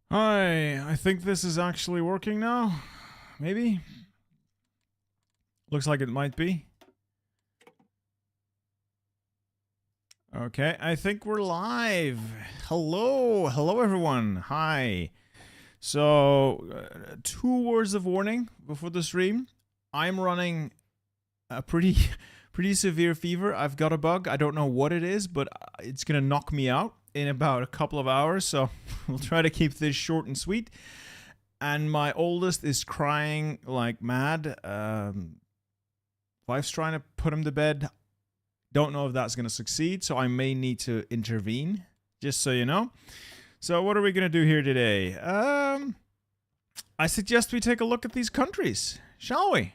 Hi, I think this is actually working now. Maybe? Looks like it might be. Okay, I think we're live. Hello everyone. Hi. So, 2 words of warning before the stream. I'm running a pretty severe fever. I've got a bug. I don't know what it is, but it's gonna knock me out in about a couple of hours. So we'll try to keep this short and sweet. And my oldest is crying like mad. Wife's trying to put him to bed. Don't know if that's going to succeed, so I may need to intervene, just so you know. So what are we going to do here today? I suggest we take a look at these countries, shall we?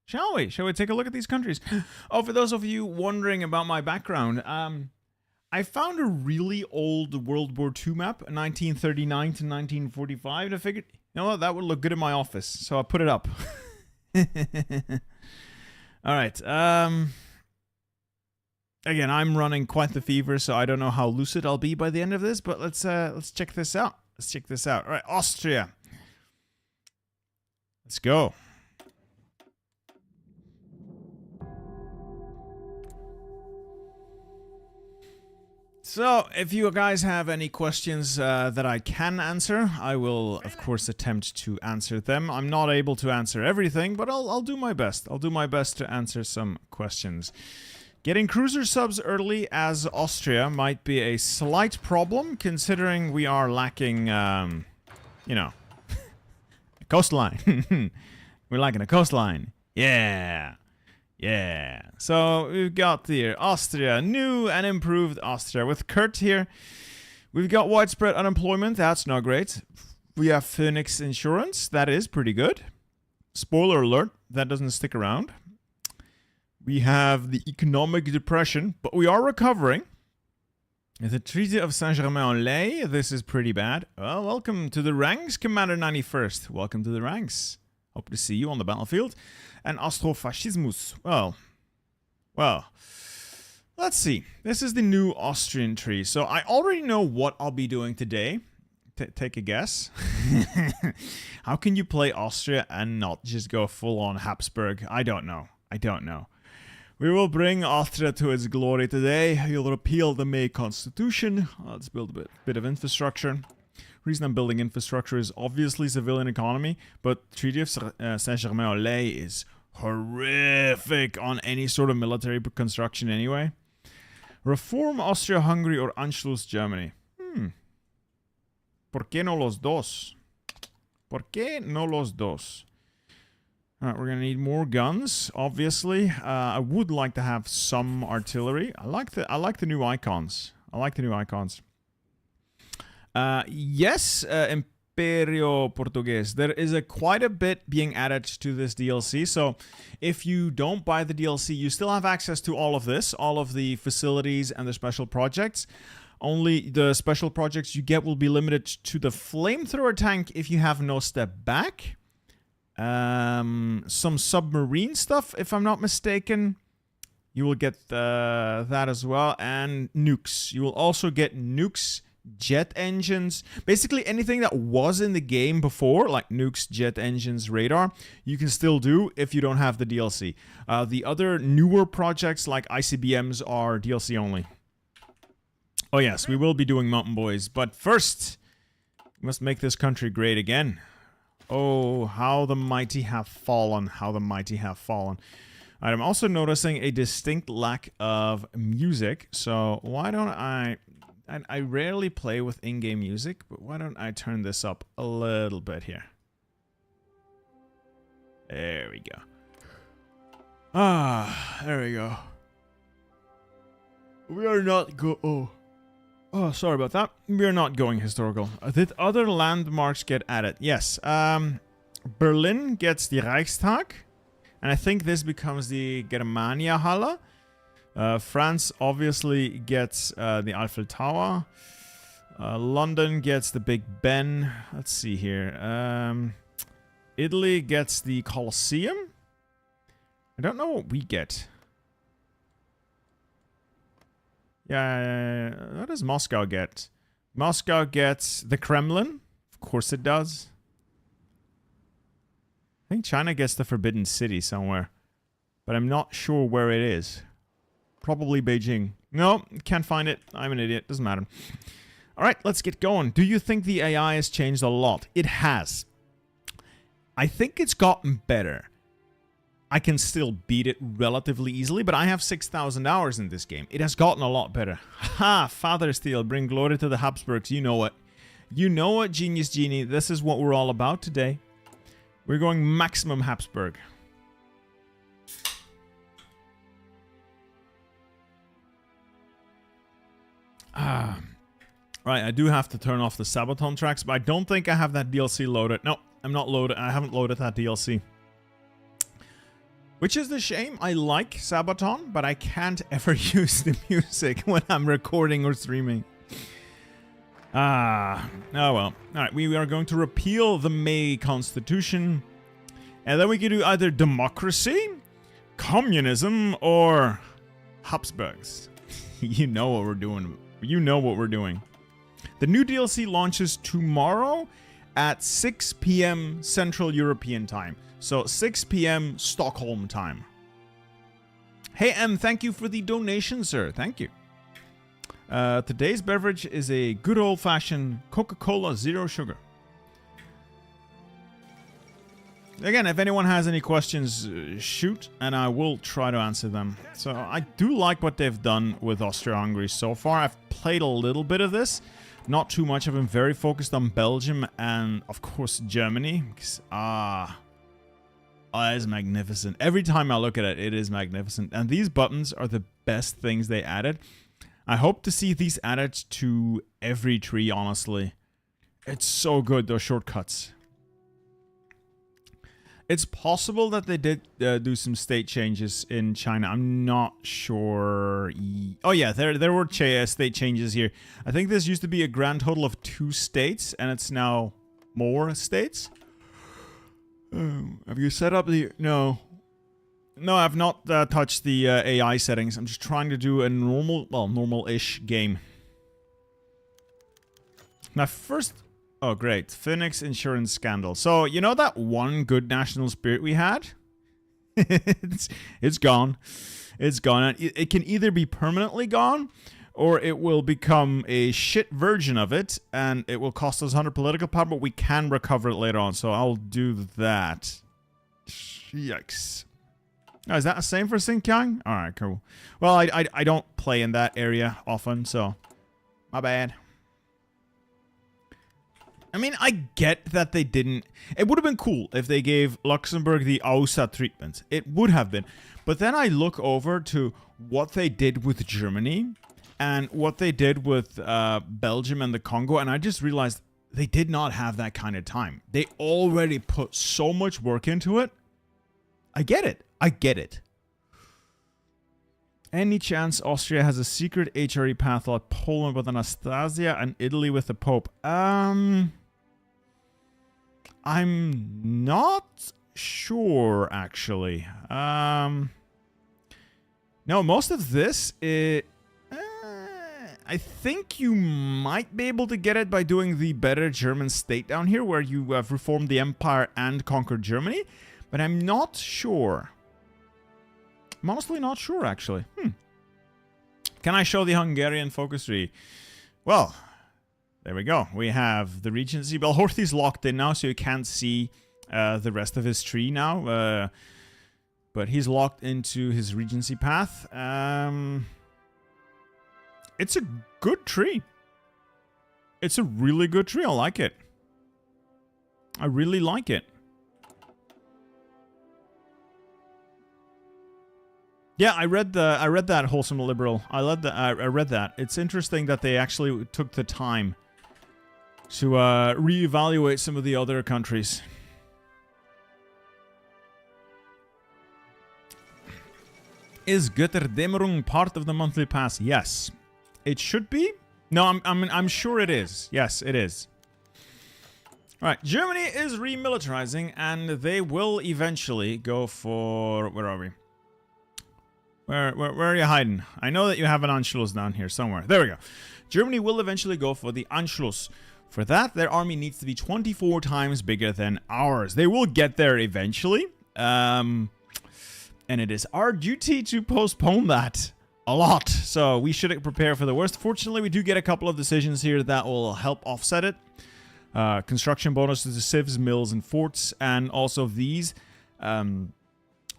Shall we take a look at these countries? Oh, for those of you wondering about my background, I found a really old World War II map, 1939 to 1945, and I figured, you know what, that would look good in my office, so I put it up. Alright, again, I'm running quite the fever, so I don't know how lucid I'll be by the end of this, but let's check this out. Let's check this out. Alright, Austria. Let's go. So, if you guys have any questions that I can answer, I will, of course, attempt to answer them. I'm not able to answer everything, but I'll do my best. I'll do my best to answer some questions. Getting cruiser subs early as Austria might be a slight problem, considering we are lacking, you know, a coastline. We're lacking a coastline. Yeah. Yeah, so we've got here Austria, new and improved Austria. With Kurt here, we've got widespread unemployment, that's not great. We have Phoenix Insurance, that is pretty good. Spoiler alert, that doesn't stick around. We have the economic depression, but we are recovering. The Treaty of Saint-Germain-en-Laye, this is pretty bad. Well, welcome to the ranks, Commander 91st. Welcome to the ranks. Hope to see you on the battlefield. And Austrofascismus. Well, let's see. This is the new Austrian tree. So I already know what I'll be doing today. Take a guess. How can you play Austria and not just go full on Habsburg? I don't know. We will bring Austria to its glory today. You'll repeal the May Constitution. Let's build a bit of infrastructure. Reason I'm building infrastructure is obviously civilian economy, but Treaty of Saint-Germain-en-Laye is horrific on any sort of military construction anyway. Reform Austria-Hungary or Anschluss Germany? ¿Por qué no los dos? ¿Por qué no los dos? Alright, we're gonna need more guns, obviously. I would like to have some artillery. I like the new icons. Yes, Imperial Portuguese. There is quite a bit being added to this DLC. So if you don't buy the DLC, you still have access to all of this, all of the facilities and the special projects. Only the special projects you get will be limited to the flamethrower tank if you have no step back. Some submarine stuff, if I'm not mistaken. You will get that as well. And nukes. You will also get nukes, jet engines, basically anything that was in the game before, like nukes, jet engines, radar, you can still do if you don't have the DLC. The other newer projects like ICBMs are DLC only. Oh yes, we will be doing Mountain Boys, but first, we must make this country great again. Oh, how the mighty have fallen, Alright, I'm also noticing a distinct lack of music, so why don't I rarely play with in-game music, but why don't I turn this up a little bit here? There we go. There we go. We are not Oh, sorry about that. We are not going historical. Did other landmarks get added? Yes. Berlin gets the Reichstag, and I think this becomes the Germania Halle. France obviously gets the Eiffel Tower. London gets the Big Ben. Let's see here. Italy gets the Colosseum. I don't know what we get. Yeah, what does Moscow get? Moscow gets the Kremlin, of course it does. I think China gets the Forbidden City somewhere. But I'm not sure where it is. Probably Beijing. No, can't find it. I'm an idiot. Doesn't matter. Alright, let's get going. Do you think the AI has changed a lot? It has. I think it's gotten better. I can still beat it relatively easily, but I have 6,000 hours in this game. It has gotten a lot better. Ha! Father Steel, bring glory to the Habsburgs. You know it. You know it, Genius Genie. This is what we're all about today. We're going maximum Habsburg. Right, I do have to turn off the Sabaton tracks, but I don't think I have that DLC loaded. No, I'm not loaded. I haven't loaded that DLC. Which is the shame. I like Sabaton, but I can't ever use the music when I'm recording or streaming. Oh well. Alright, we are going to repeal the May Constitution. And then we can do either democracy, communism, or Habsburgs. You know what we're doing. You know what we're doing. The new DLC launches tomorrow at 6 p.m. Central European time. So 6 p.m. Stockholm time. Hey M, thank you for the donation, sir. Thank you. Today's beverage is a good old-fashioned Coca-Cola Zero Sugar. Again, if anyone has any questions, shoot, and I will try to answer them. So I do like what they've done with Austria-Hungary so far. I've played a little bit of this. Not too much. I've been very focused on Belgium and, of course, Germany. That is magnificent. Every time I look at it, it is magnificent. And these buttons are the best things they added. I hope to see these added to every tree, honestly. It's so good, those shortcuts. It's possible that they did do some state changes in China. I'm not sure. Oh yeah, there were state changes here. I think this used to be a grand total of 2 states, and it's now more states. Have you set up the... No. No, I've not touched the AI settings. I'm just trying to do a normal, well, normal-ish game. My first... Oh, great. Phoenix insurance scandal. So, you know that one good national spirit we had? It's gone. It's gone. It can either be permanently gone, or it will become a shit version of it, and it will cost us 100 political power, but we can recover it later on. So I'll do that. Yikes. Oh, is that the same for Xinjiang? Alright, cool. Well, I don't play in that area often, so my bad. I mean, I get that they didn't... It would have been cool if they gave Luxembourg the AUSA treatment. It would have been. But then I look over to what they did with Germany and what they did with Belgium and the Congo, and I just realized they did not have that kind of time. They already put so much work into it. I get it. I get it. Any chance Austria has a secret HRE path like Poland with Anastasia and Italy with the Pope? I'm not sure, actually. No, most of this, I think you might be able to get it by doing the better German state down here, where you have reformed the empire and conquered Germany, but I'm not sure. I'm honestly not sure, actually. Can I show the Hungarian focus tree? Well... There we go. We have the Regency. Well, Horthy's locked in now, so you can't see the rest of his tree now. But he's locked into his Regency path. It's a good tree. It's a really good tree. I like it. I really like it. Yeah, I read that Wholesome Liberal. I read that. It's interesting that they actually took the time to reevaluate some of the other countries. Is Götterdämmerung part of the monthly pass? Yes, it should be. No, I'm sure it is. Yes, it is. All right, Germany is remilitarizing, and they will eventually go for... Where are we? Where are you hiding? I know that you have an Anschluss down here somewhere. There we go. Germany will eventually go for the Anschluss For that, their army needs to be 24 times bigger than ours. They will get there eventually. And it is our duty to postpone that a lot. So we should prepare for the worst. Fortunately, we do get a couple of decisions here that will help offset it. Construction bonuses to civs, mills, and forts. And also these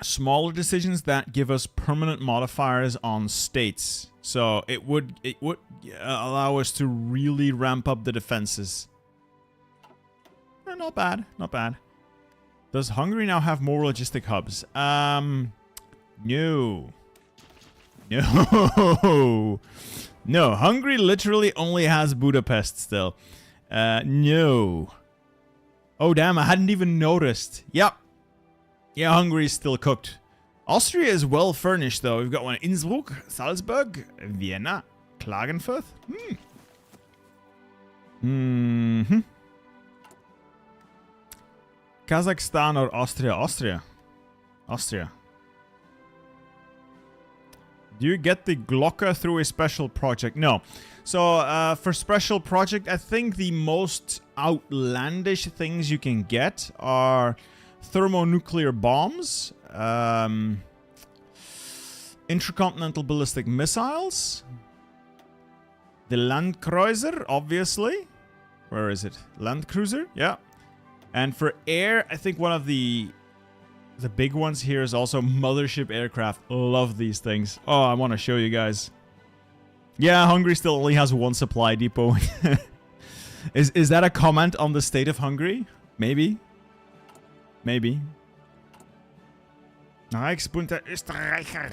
smaller decisions that give us permanent modifiers on states. So it would allow us to really ramp up the defenses. Not bad, not bad. Does Hungary now have more logistic hubs? No. No. No, Hungary literally only has Budapest still. No. Oh, damn, I hadn't even noticed. Yep. Yeah, Hungary is still cooked. Austria is well furnished, though. We've got one in Innsbruck, Salzburg, Vienna, Klagenfurt. Kazakhstan or Austria? Austria. Do you get the Glocke through a special project? No. So, for special project, I think the most outlandish things you can get are thermonuclear bombs, intercontinental ballistic missiles, the Landkreuzer, obviously. Where is it? Landcruiser? Yeah. And for air, I think one of the big ones here is also mothership aircraft. Love these things. Oh, I want to show you guys. Yeah, Hungary still only has one supply depot. Is that a comment on the state of Hungary? Maybe. Maybe. Reichsbund Österreicher.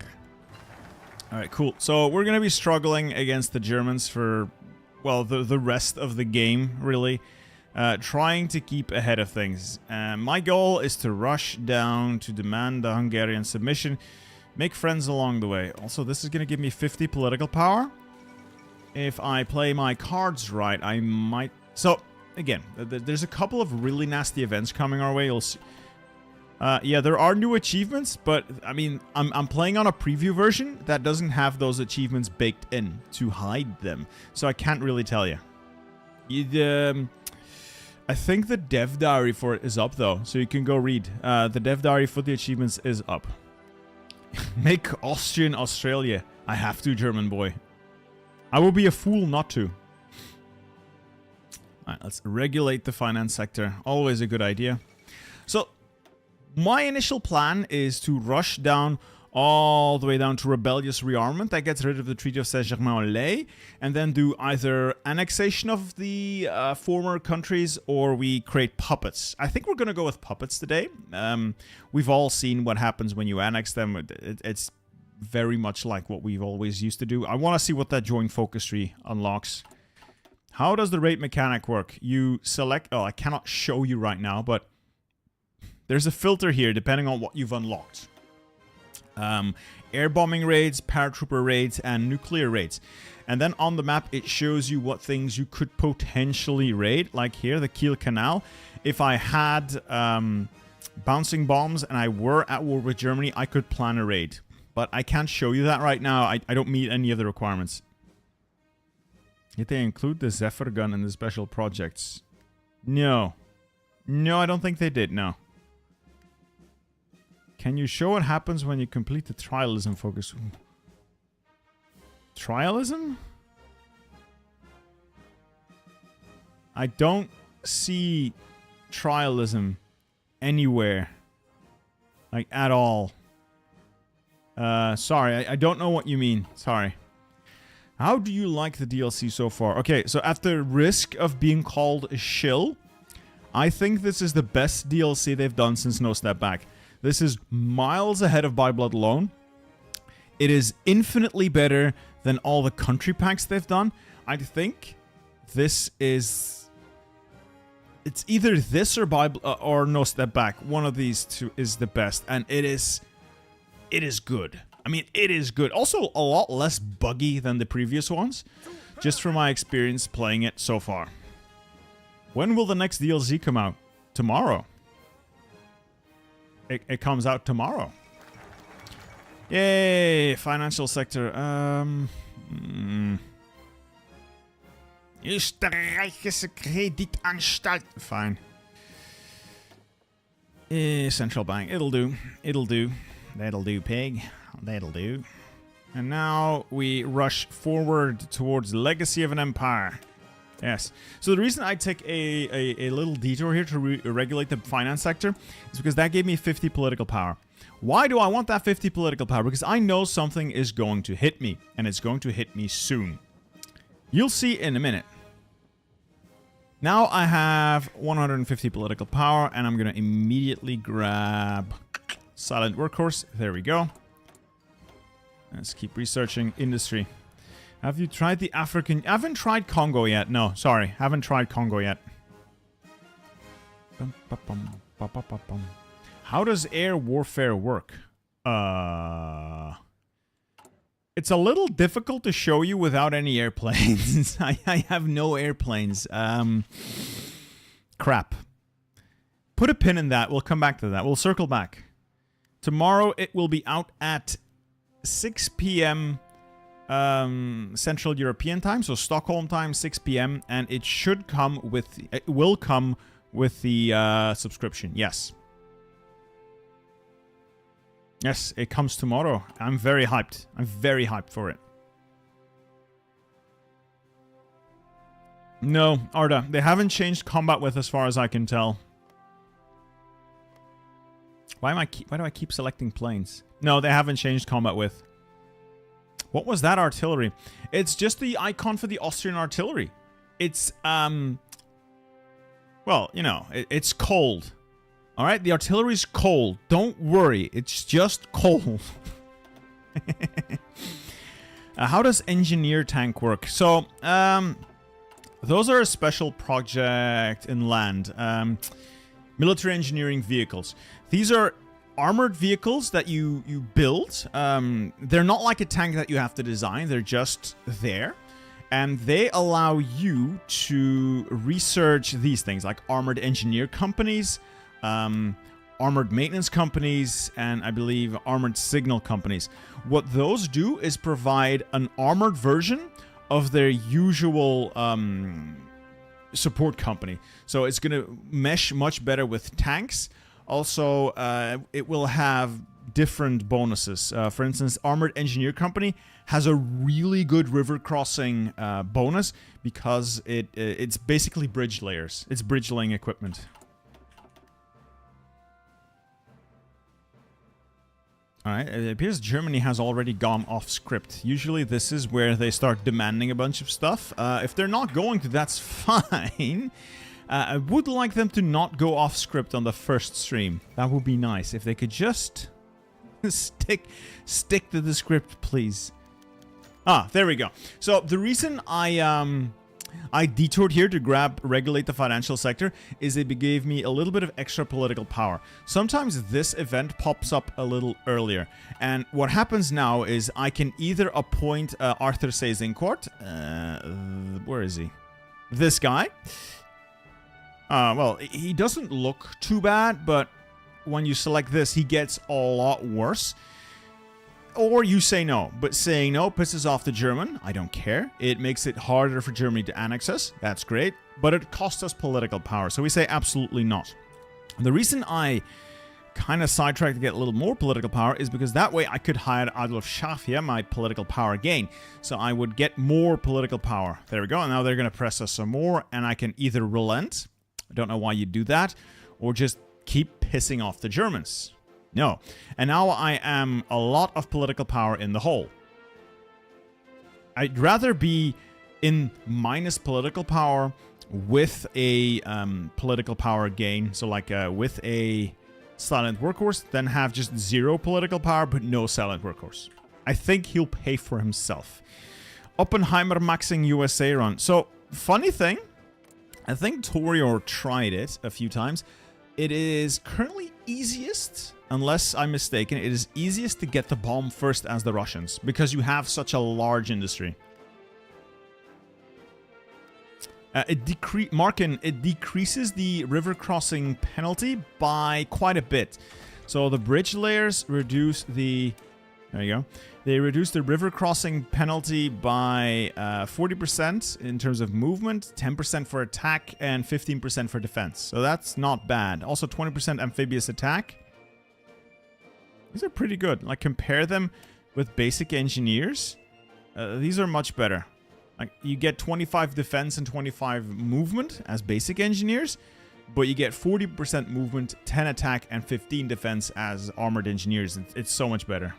Alright, cool. So we're going to be struggling against the Germans for, well, the rest of the game, really. Trying to keep ahead of things. My goal is to rush down to demand the Hungarian submission. Make friends along the way. Also, this is going to give me 50 political power. If I play my cards right, I might... So, again, there's a couple of really nasty events coming our way. You'll see. Yeah, there are new achievements, but, I mean, I'm playing on a preview version that doesn't have those achievements baked in to hide them. So I can't really tell you. I think the dev diary for it is up, though, so you can go read. The dev diary for the achievements is up. Make Austrian Australia. I have to, German boy. I will be a fool not to. Alright, let's regulate the finance sector. Always a good idea. So, my initial plan is to rush down all the way down to rebellious rearmament. That gets rid of the Treaty of Saint-Germain-en-Laye, and then do either annexation of the former countries, or we create puppets. I think we're going to go with puppets today. We've all seen what happens when you annex them. It's very much like what we've always used to do. I want to see what that joint focus tree unlocks. How does the rate mechanic work? You select... Oh, I cannot show you right now, but there's a filter here depending on what you've unlocked. Air bombing raids, paratrooper raids, and nuclear raids. And then on the map, it shows you what things you could potentially raid. Like here, the Kiel Canal. If I had bouncing bombs and I were at war with Germany, I could plan a raid. But I can't show you that right now. I don't meet any of the requirements. Did they include the Zephyr gun in the special projects? No. No, I don't think they did, no. Can you show what happens when you complete the trialism focus? Trialism? I don't see trialism anywhere. Like, at all. Sorry, I don't know what you mean. Sorry. How do you like the DLC so far? Okay, so at the risk of being called a shill, I think this is the best DLC they've done since No Step Back. This is miles ahead of By Blood Alone. It is infinitely better than all the country packs they've done. I think this is... It's either this or No Step Back. One of these two is the best, and it is good. I mean, it is good. Also, a lot less buggy than the previous ones, just from my experience playing it so far. When will the next DLC come out? Tomorrow. It comes out tomorrow. Yay! Financial sector. Österreichische Kreditanstalt. Fine. Central bank. It'll do. It'll do. That'll do, pig. That'll do. And now we rush forward towards the legacy of an empire. Yes. So the reason I take a little detour here to regulate the finance sector is because that gave me 50 political power. Why do I want that 50 political power? Because I know something is going to hit me, and it's going to hit me soon. You'll see in a minute. Now I have 150 political power, and I'm going to immediately grab silent workhorse. There we go. Let's keep researching industry. Have you tried the African... I haven't tried Congo yet. No, sorry. Haven't tried Congo yet. How does air warfare work? It's a little difficult to show you without any airplanes. I have no airplanes. Crap. Put a pin in that. We'll come back to that. We'll circle back. Tomorrow it will be out at 6 p.m. Central European time, so Stockholm time, 6 p.m. And it should come with... It will come with the subscription. Yes. Yes, it comes tomorrow. I'm very hyped. I'm very hyped for it. No, Arda, they haven't changed combat with as far as I can tell. Why do I keep selecting planes? No, they haven't changed combat with. What was that artillery? It's just the icon for the Austrian artillery. It's, well, you know, it's cold. Alright, the artillery's cold. Don't worry, it's just cold. How does engineer tank work? So, those are a special project in land. Military engineering vehicles. These are armored vehicles that you build. They're not like a tank that you have to design. They're just there. And they allow you to research these things, like armored engineer companies, armored maintenance companies, and I believe armored signal companies. What those do is provide an armored version of their usual support company. So it's going to mesh much better with tanks. Also, it will have different bonuses. For instance, Armored Engineer Company has a really good river crossing bonus because it's basically bridge layers. It's bridge laying equipment. Alright, it appears Germany has already gone off script. Usually this is where they start demanding a bunch of stuff. If they're not going to, that's fine. I would like them to not go off script on the first stream. That would be nice. If they could just stick to the script, please. Ah, there we go. So the reason I detoured here to regulate the financial sector is it gave me a little bit of extra political power. Sometimes this event pops up a little earlier. And what happens now is I can either appoint Arthur Seyss-Inquart. Where is he? This guy. Well, he doesn't look too bad, but when you select this, he gets a lot worse. Or you say no, but saying no pisses off the German. I don't care. It makes it harder for Germany to annex us. That's great. But it costs us political power, so we say absolutely not. The reason I kind of sidetracked to get a little more political power is because that way I could hire Adolf Schaff here, my political power again. So I would get more political power. There we go. And now they're going to press us some more, and I can either relent. I don't know why you do that, or just keep pissing off the Germans. No. And now I am a lot of political power in the hole. I'd rather be in minus political power with a political power gain, so like with a silent workhorse, than have just 0 political power but no silent workhorse. I think he'll pay for himself. Oppenheimer maxing USA run. So, funny thing, I think Torior tried it a few times. It is currently easiest, unless I'm mistaken, it is easiest to get the bomb first as the Russians, because you have such a large industry. It decreases the river crossing penalty by quite a bit. So the bridge layers reduce the There you go. They reduced the river crossing penalty by 40% in terms of movement, 10% for attack, and 15% for defense. So that's not bad. Also 20% amphibious attack. These are pretty good. Like, compare them with basic engineers. These are much better. Like, you get 25 defense and 25 movement as basic engineers, but you get 40% movement, 10 attack, and 15 defense as armored engineers. It's so much better.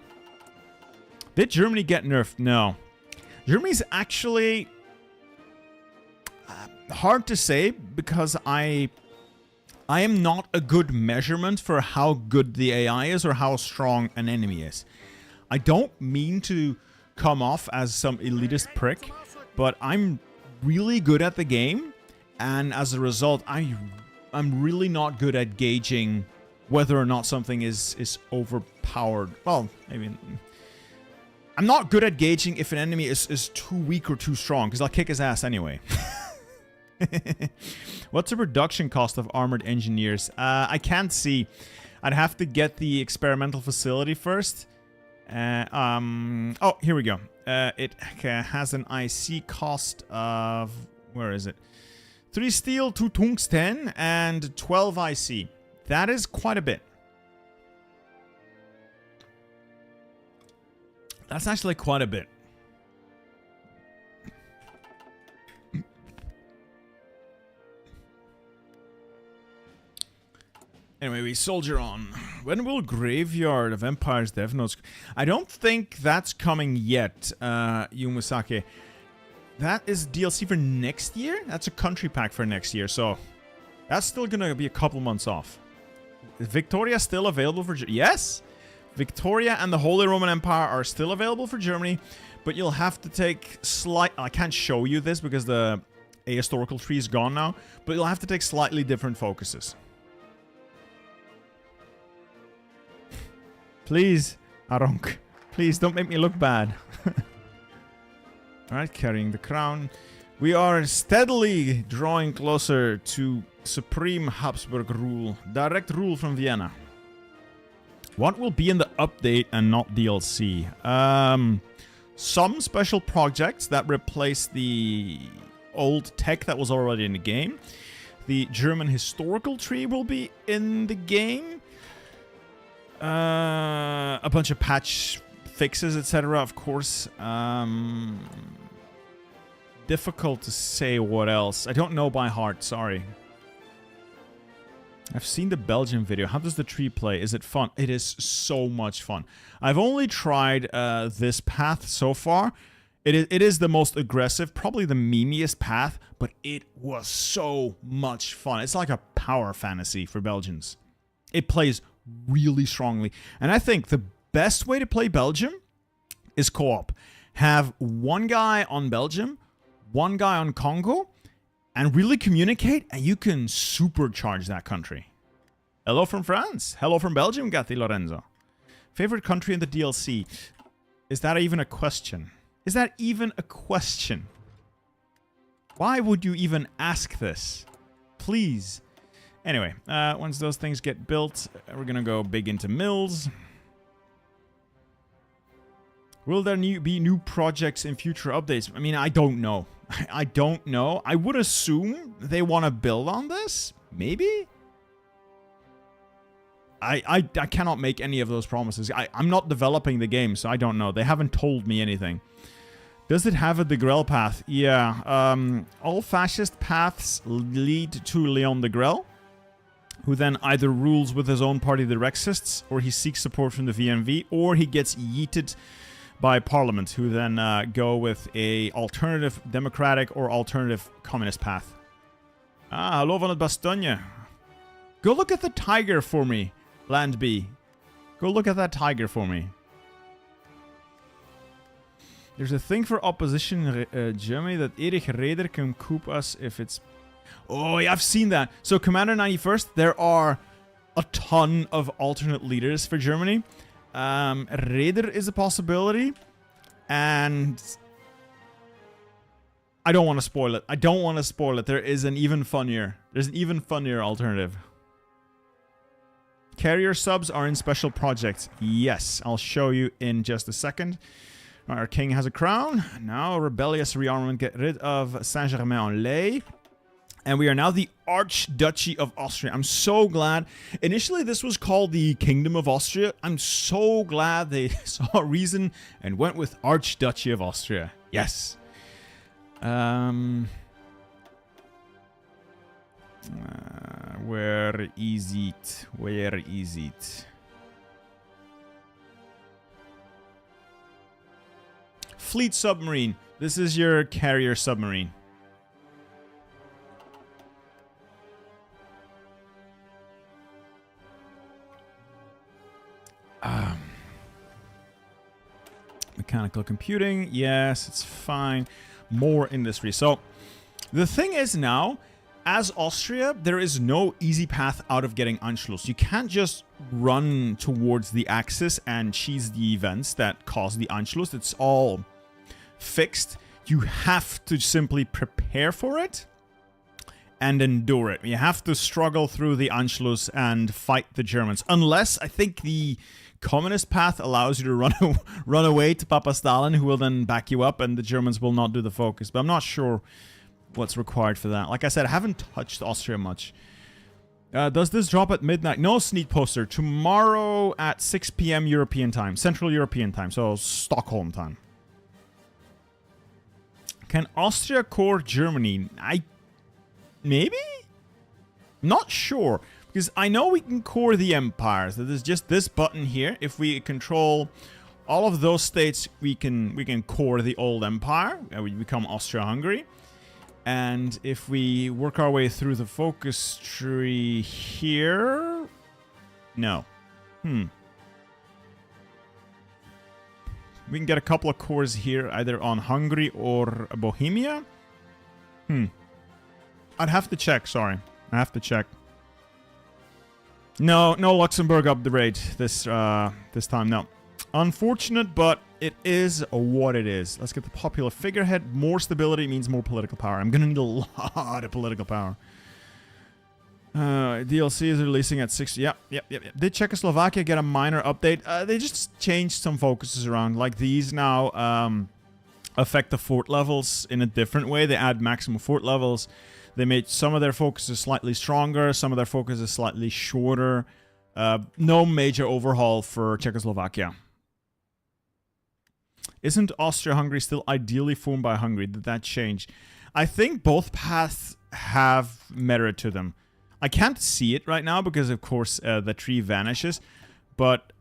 Did Germany get nerfed? No. Germany's actually hard to say because I am not a good measurement for how good the AI is or how strong an enemy is. I don't mean to come off as some elitist prick, but I'm really good at the game, and as a result, I'm really not good at gauging whether or not something is overpowered. Well, I mean, I'm not good at gauging if an enemy is too weak or too strong, because I'll kick his ass anyway. What's the production cost of armored engineers? I can't see. I'd have to get the experimental facility first. Oh, here we go. It has an IC cost of... Where is it? 3 steel, 2 tungsten, and 12 IC. That is quite a bit. That's actually quite a bit. Anyway, we soldier on. When will Graveyard of Empires Dev Notes... I don't think that's coming yet, Yumusake. That is DLC for next year? That's a country pack for next year, so... That's still gonna be a couple months off. Is Victoria still available for... Yes! Victoria and the Holy Roman Empire are still available for Germany, but you'll have to take slight... I can't show you this because the ahistorical tree is gone now, but you'll have to take slightly different focuses. Please, Aronk. Please, don't make me look bad. Alright, carrying the crown. We are steadily drawing closer to supreme Habsburg rule. Direct rule from Vienna. What will be in the update and not DLC? Some special projects that replace the old tech that was already in the game. The German historical tree will be in the game. A bunch of patch fixes, etc., of course. Difficult to say what else. I don't know by heart, sorry. I've seen the Belgian video. How does the tree play? Is it fun? It is so much fun. I've only tried this path so far. It is the most aggressive, probably the memeiest path, but it was so much fun. It's like a power fantasy for Belgians. It plays really strongly. And I think the best way to play Belgium is co-op. Have one guy on Belgium, one guy on Congo, and really communicate, and you can supercharge that country. Hello from France. Hello from Belgium, Gatti Lorenzo. Favorite country in the DLC? Is that even a question? Is that even a question? Why would you even ask this? Please. Anyway, once those things get built, we're gonna go big into mills. Will there be new projects in future updates? I mean, I don't know. I don't know. I would assume they want to build on this. Maybe? I cannot make any of those promises. I'm not developing the game, so I don't know. They haven't told me anything. Does it have a de Grelle path? Yeah. All fascist paths lead to Leon de Grelle, who then either rules with his own party, the Rexists, or he seeks support from the VMV, or he gets yeeted by Parliament, who then go with a alternative democratic or alternative communist path. Ah, hallo van het Bastogne. Go look at the tiger for me, Land B. Go look at that tiger for me. There's a thing for opposition Germany that Erich Raeder can coup us if it's... Oh, yeah, I've seen that. So, Commander 91st, there are a ton of alternate leaders for Germany. Raeder is a possibility. And... I don't want to spoil it. I don't want to spoil it. There is an even funnier... There's an even funnier alternative. carrier subs are in special projects. Yes, I'll show you in just a second. Our king has a crown. Now, rebellious rearmament. Get rid of Saint-Germain-en-Laye. And we are now the Archduchy of Austria. I'm so glad. Initially, this was called the Kingdom of Austria. I'm so glad they saw a reason and went with Archduchy of Austria. Yes. Where is it? Where is it? Fleet submarine. This is your carrier submarine. Mechanical computing. Yes, it's fine. More industry. So, the thing is now, as Austria, there is no easy path out of getting Anschluss. You can't just run towards the Axis and cheese the events that cause the Anschluss. It's all fixed. You have to simply prepare for it and endure it. You have to struggle through the Anschluss and fight the Germans. Unless, I think the communist path allows you to run away to Papa Stalin, who will then back you up, and the Germans will not do the focus. But I'm not sure what's required for that. Like I said, I haven't touched Austria much. Does this drop at midnight? No, Sneak Poster. Tomorrow at 6 p.m. European time. Central European time. So Stockholm time. Can Austria core Germany? Maybe? Not sure. Because I know we can core the empires. There's just this button here. If we control all of those states, we can core the old empire. We become Austria-Hungary. And if we work our way through the focus tree here... No. We can get a couple of cores here, either on Hungary or Bohemia. I'd have to check, sorry. I have to check. No Luxembourg upgrade this time, no. Unfortunate, but it is what it is. Let's get the popular figurehead. More stability means more political power. I'm gonna need a lot of political power. DLC is releasing at 6. Yep. Did Czechoslovakia get a minor update? They just changed some focuses around. Like these now affect the fort levels in a different way. They add maximum fort levels. They made some of their focuses slightly stronger. Some of their focuses slightly shorter. No major overhaul for Czechoslovakia. Isn't Austria-Hungary still ideally formed by Hungary? Did that change? I think both paths have merit to them. I can't see it right now because, of course, the tree vanishes. But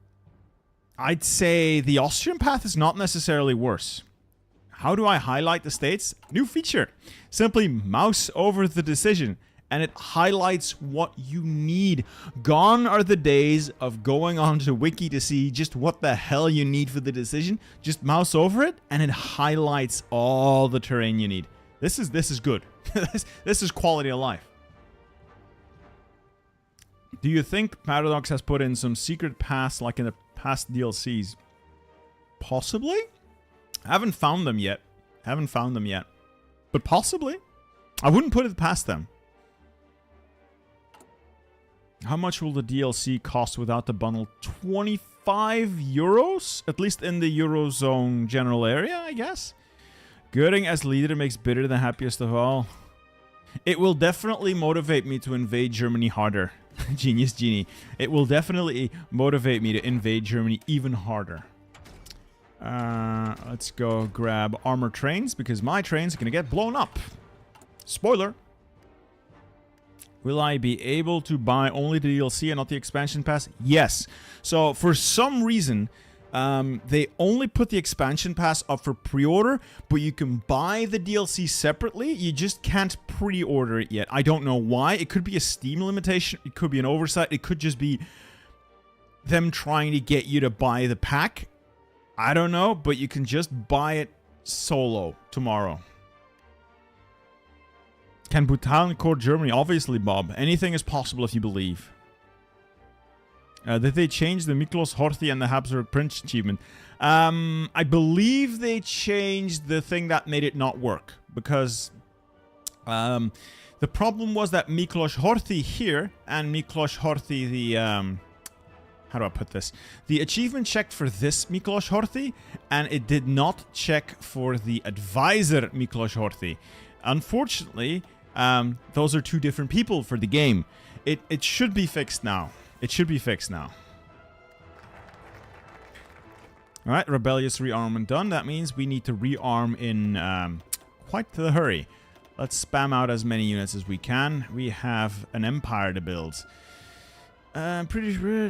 I'd say the Austrian path is not necessarily worse. How do I highlight the states? New feature. Simply mouse over the decision, and it highlights what you need. Gone are the days of going onto Wiki to see just what the hell you need for the decision. Just mouse over it, and it highlights all the terrain you need. This is good. This is quality of life. Do you think Paradox has put in some secret paths like in the past DLCs? Possibly? I haven't found them yet. But possibly. I wouldn't put it past them. How much will the DLC cost without the bundle? 25 euros? At least in the Eurozone general area, I guess. Goering as leader makes bitter the happiest of all. It will definitely motivate me to invade Germany harder. Genius Genie. It will definitely motivate me to invade Germany even harder. Let's go grab armor trains, because my trains are going to get blown up. Spoiler. Will I be able to buy only the DLC and not the expansion pass? Yes. So, for some reason, they only put the expansion pass up for pre-order, but you can buy the DLC separately. You just can't pre-order it yet. I don't know why. It could be a Steam limitation. It could be an oversight. It could just be them trying to get you to buy the pack. I don't know, but you can just buy it solo tomorrow. Can Bhutan core Germany? Obviously, Bob. Anything is possible if you believe. Did they change the Miklos Horthy and the Habsburg Prince achievement? I believe they changed the thing that made it not work. Because the problem was that Miklos Horthy here and Miklos Horthy how do I put this? The achievement checked for this Miklos Horthy, and it did not check for the advisor Miklos Horthy. Unfortunately, those are two different people for the game. It should be fixed now. It should be fixed now. Alright, rebellious rearmament done. That means we need to rearm in quite the hurry. Let's spam out as many units as we can. We have an empire to build. Pretty sure.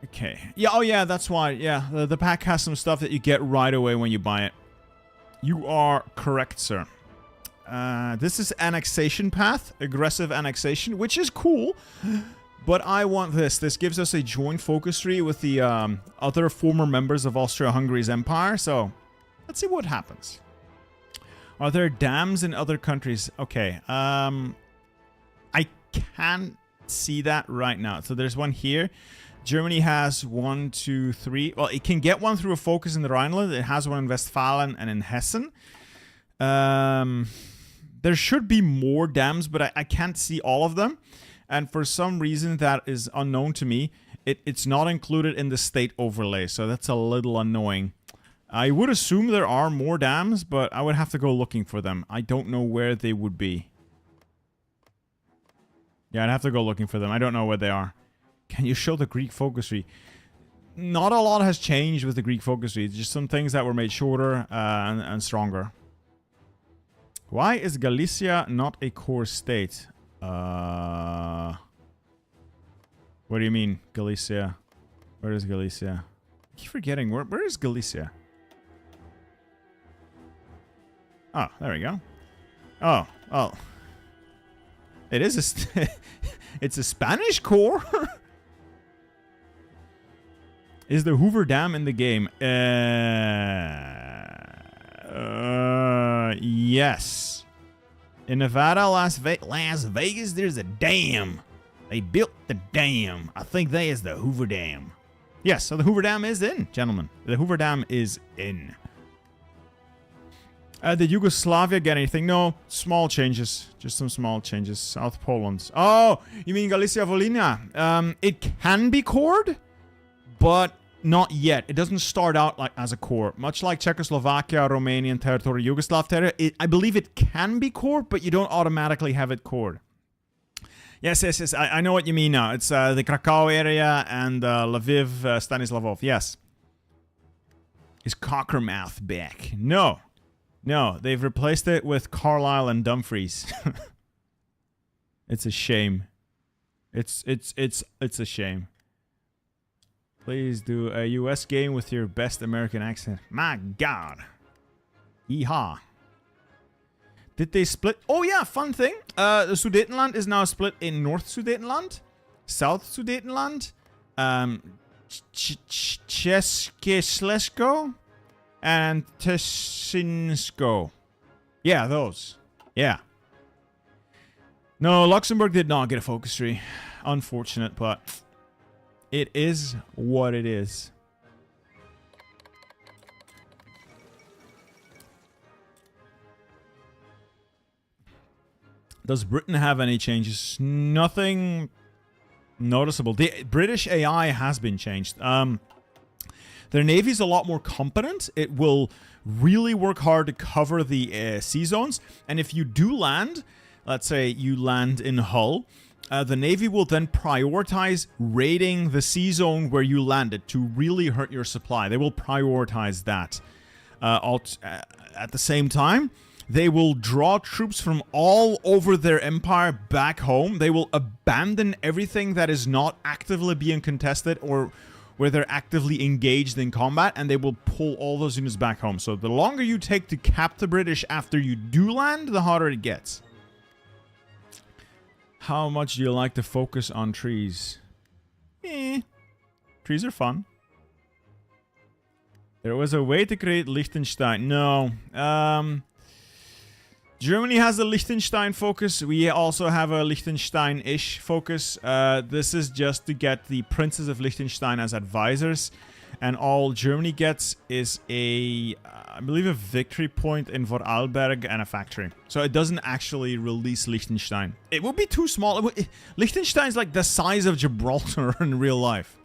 Okay. Yeah. Oh, yeah. That's why. Yeah. The pack has some stuff that you get right away when you buy it. You are correct, sir. This is annexation path, aggressive annexation, which is cool. But I want this. This gives us a joint focus tree with the other former members of Austria-Hungary's empire. So let's see what happens. Are there dams in other countries? Okay. I can't see that right now. So there's one here. Germany has 1, 2, 3. Well, it can get one through a focus in the Rhineland. It has one in Westfalen and in Hessen. There should be more dams, but I can't see all of them. And for some reason that is unknown to me, it's not included in the state overlay. So that's a little annoying. I would assume there are more dams, but I would have to go looking for them. I don't know where they would be. Yeah, I'd have to go looking for them. I don't know where they are. Can you show the Greek focus tree? Not a lot has changed with the Greek focus tree. It's just some things that were made shorter and stronger. Why is Galicia not a core state? What do you mean, Galicia? Where is Galicia? I keep forgetting. Where is Galicia? Oh, there we go. Oh. It is a... it's a Spanish core? Is the Hoover Dam in the game? Yes. In Nevada, Las Vegas, there's a dam. They built the dam. I think that is the Hoover Dam. Yes, so the Hoover Dam is in, gentlemen. The Hoover Dam is in. Did Yugoslavia get anything? No, small changes. Just some small changes. South Poland. Oh, you mean Galicia Volhynia? It can be cored, but not yet. It doesn't start out like as a core. Much like Czechoslovakia, Romanian territory, Yugoslav territory. I believe it can be cored, but you don't automatically have it cored. Yes. I know what you mean now. It's the Krakow area and Lviv, Stanislavov. Yes. Is Cockermouth back? No. No, they've replaced it with Carlisle and Dumfries. It's a shame. It's a shame. Please do a US game with your best American accent. My God. Yeehaw. Did they split? Oh yeah, fun thing. The Sudetenland is now split in North Sudetenland, South Sudetenland, Československo, and Tessinsko. Yeah, those. Yeah. No, Luxembourg did not get a focus tree. Unfortunate, but it is what it is. Does Britain have any changes? Nothing noticeable. The British AI has been changed. Their navy is a lot more competent. It will really work hard to cover the sea zones. And if you do land, let's say you land in Hull, the navy will then prioritize raiding the sea zone where you landed to really hurt your supply. They will prioritize that. At the same time, they will draw troops from all over their empire back home. They will abandon everything that is not actively being contested or where they're actively engaged in combat, and they will pull all those units back home. So the longer you take to cap the British after you do land, the harder it gets. How much do you like to focus on trees? Trees are fun. There was a way to create Liechtenstein. No. Germany has a Liechtenstein focus. We also have a Liechtenstein-ish focus. This is just to get the princes of Liechtenstein as advisors. And all Germany gets is a, I believe, a victory point in Vorarlberg and a factory. So it doesn't actually release Liechtenstein. It would be too small. Liechtenstein is like the size of Gibraltar in real life.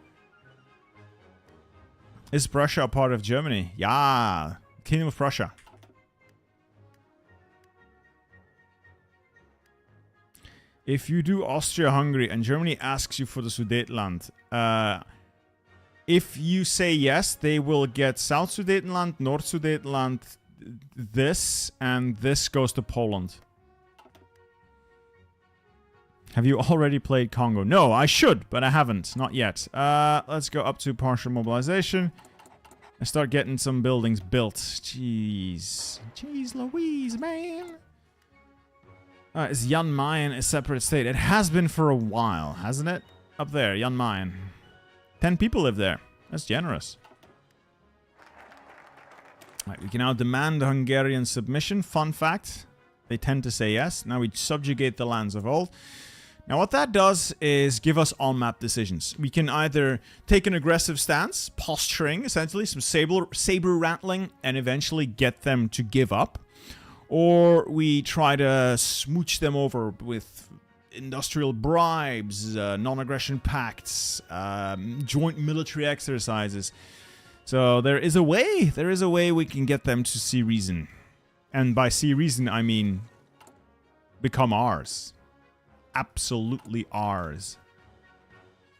Is Prussia a part of Germany? Yeah. Kingdom of Prussia. If you do Austria-Hungary and Germany asks you for the Sudetenland, if you say yes, they will get South Sudetenland, North Sudetenland, this, and this goes to Poland. Have you already played Congo? No, I should, but I haven't. Not yet. Let's go up to partial mobilization and start getting some buildings built. Jeez. Jeez Louise, man. Is Jan Mayen a separate state? It has been for a while, hasn't it? Up there, Jan Mayen. 10 people live there. That's generous. Right, we can now demand Hungarian submission. Fun fact. They tend to say yes. Now we subjugate the lands of old. Now what that does is give us on-map decisions. We can either take an aggressive stance, posturing, essentially, some saber rattling, and eventually get them to give up. Or we try to smooch them over with industrial bribes, non-aggression pacts, joint military exercises. So there is a way we can get them to see reason. And by see reason, I mean become ours. Absolutely ours.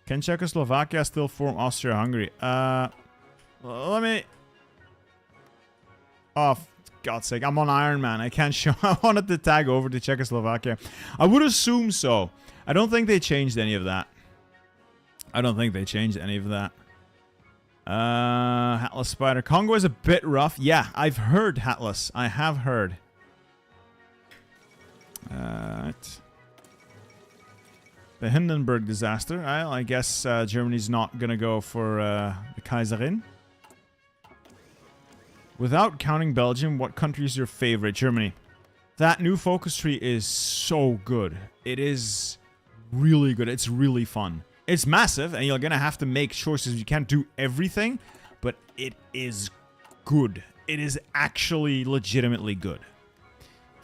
Can Czechoslovakia still form Austria-Hungary? Let me... Oh, for God's sake, I'm on Iron Man. I can't show... I wanted to tag over to Czechoslovakia. I would assume so. I don't think they changed any of that. Atlas Spider. Congo is a bit rough. Yeah, I've heard Atlas. I have heard. The Hindenburg disaster. Well, I guess Germany's not gonna go for the Kaiserin. Without counting Belgium, what country is your favorite? Germany. That new focus tree is so good. It is really good. It's really fun. It's massive, and you're gonna have to make choices. You can't do everything, but it is good. It is actually legitimately good.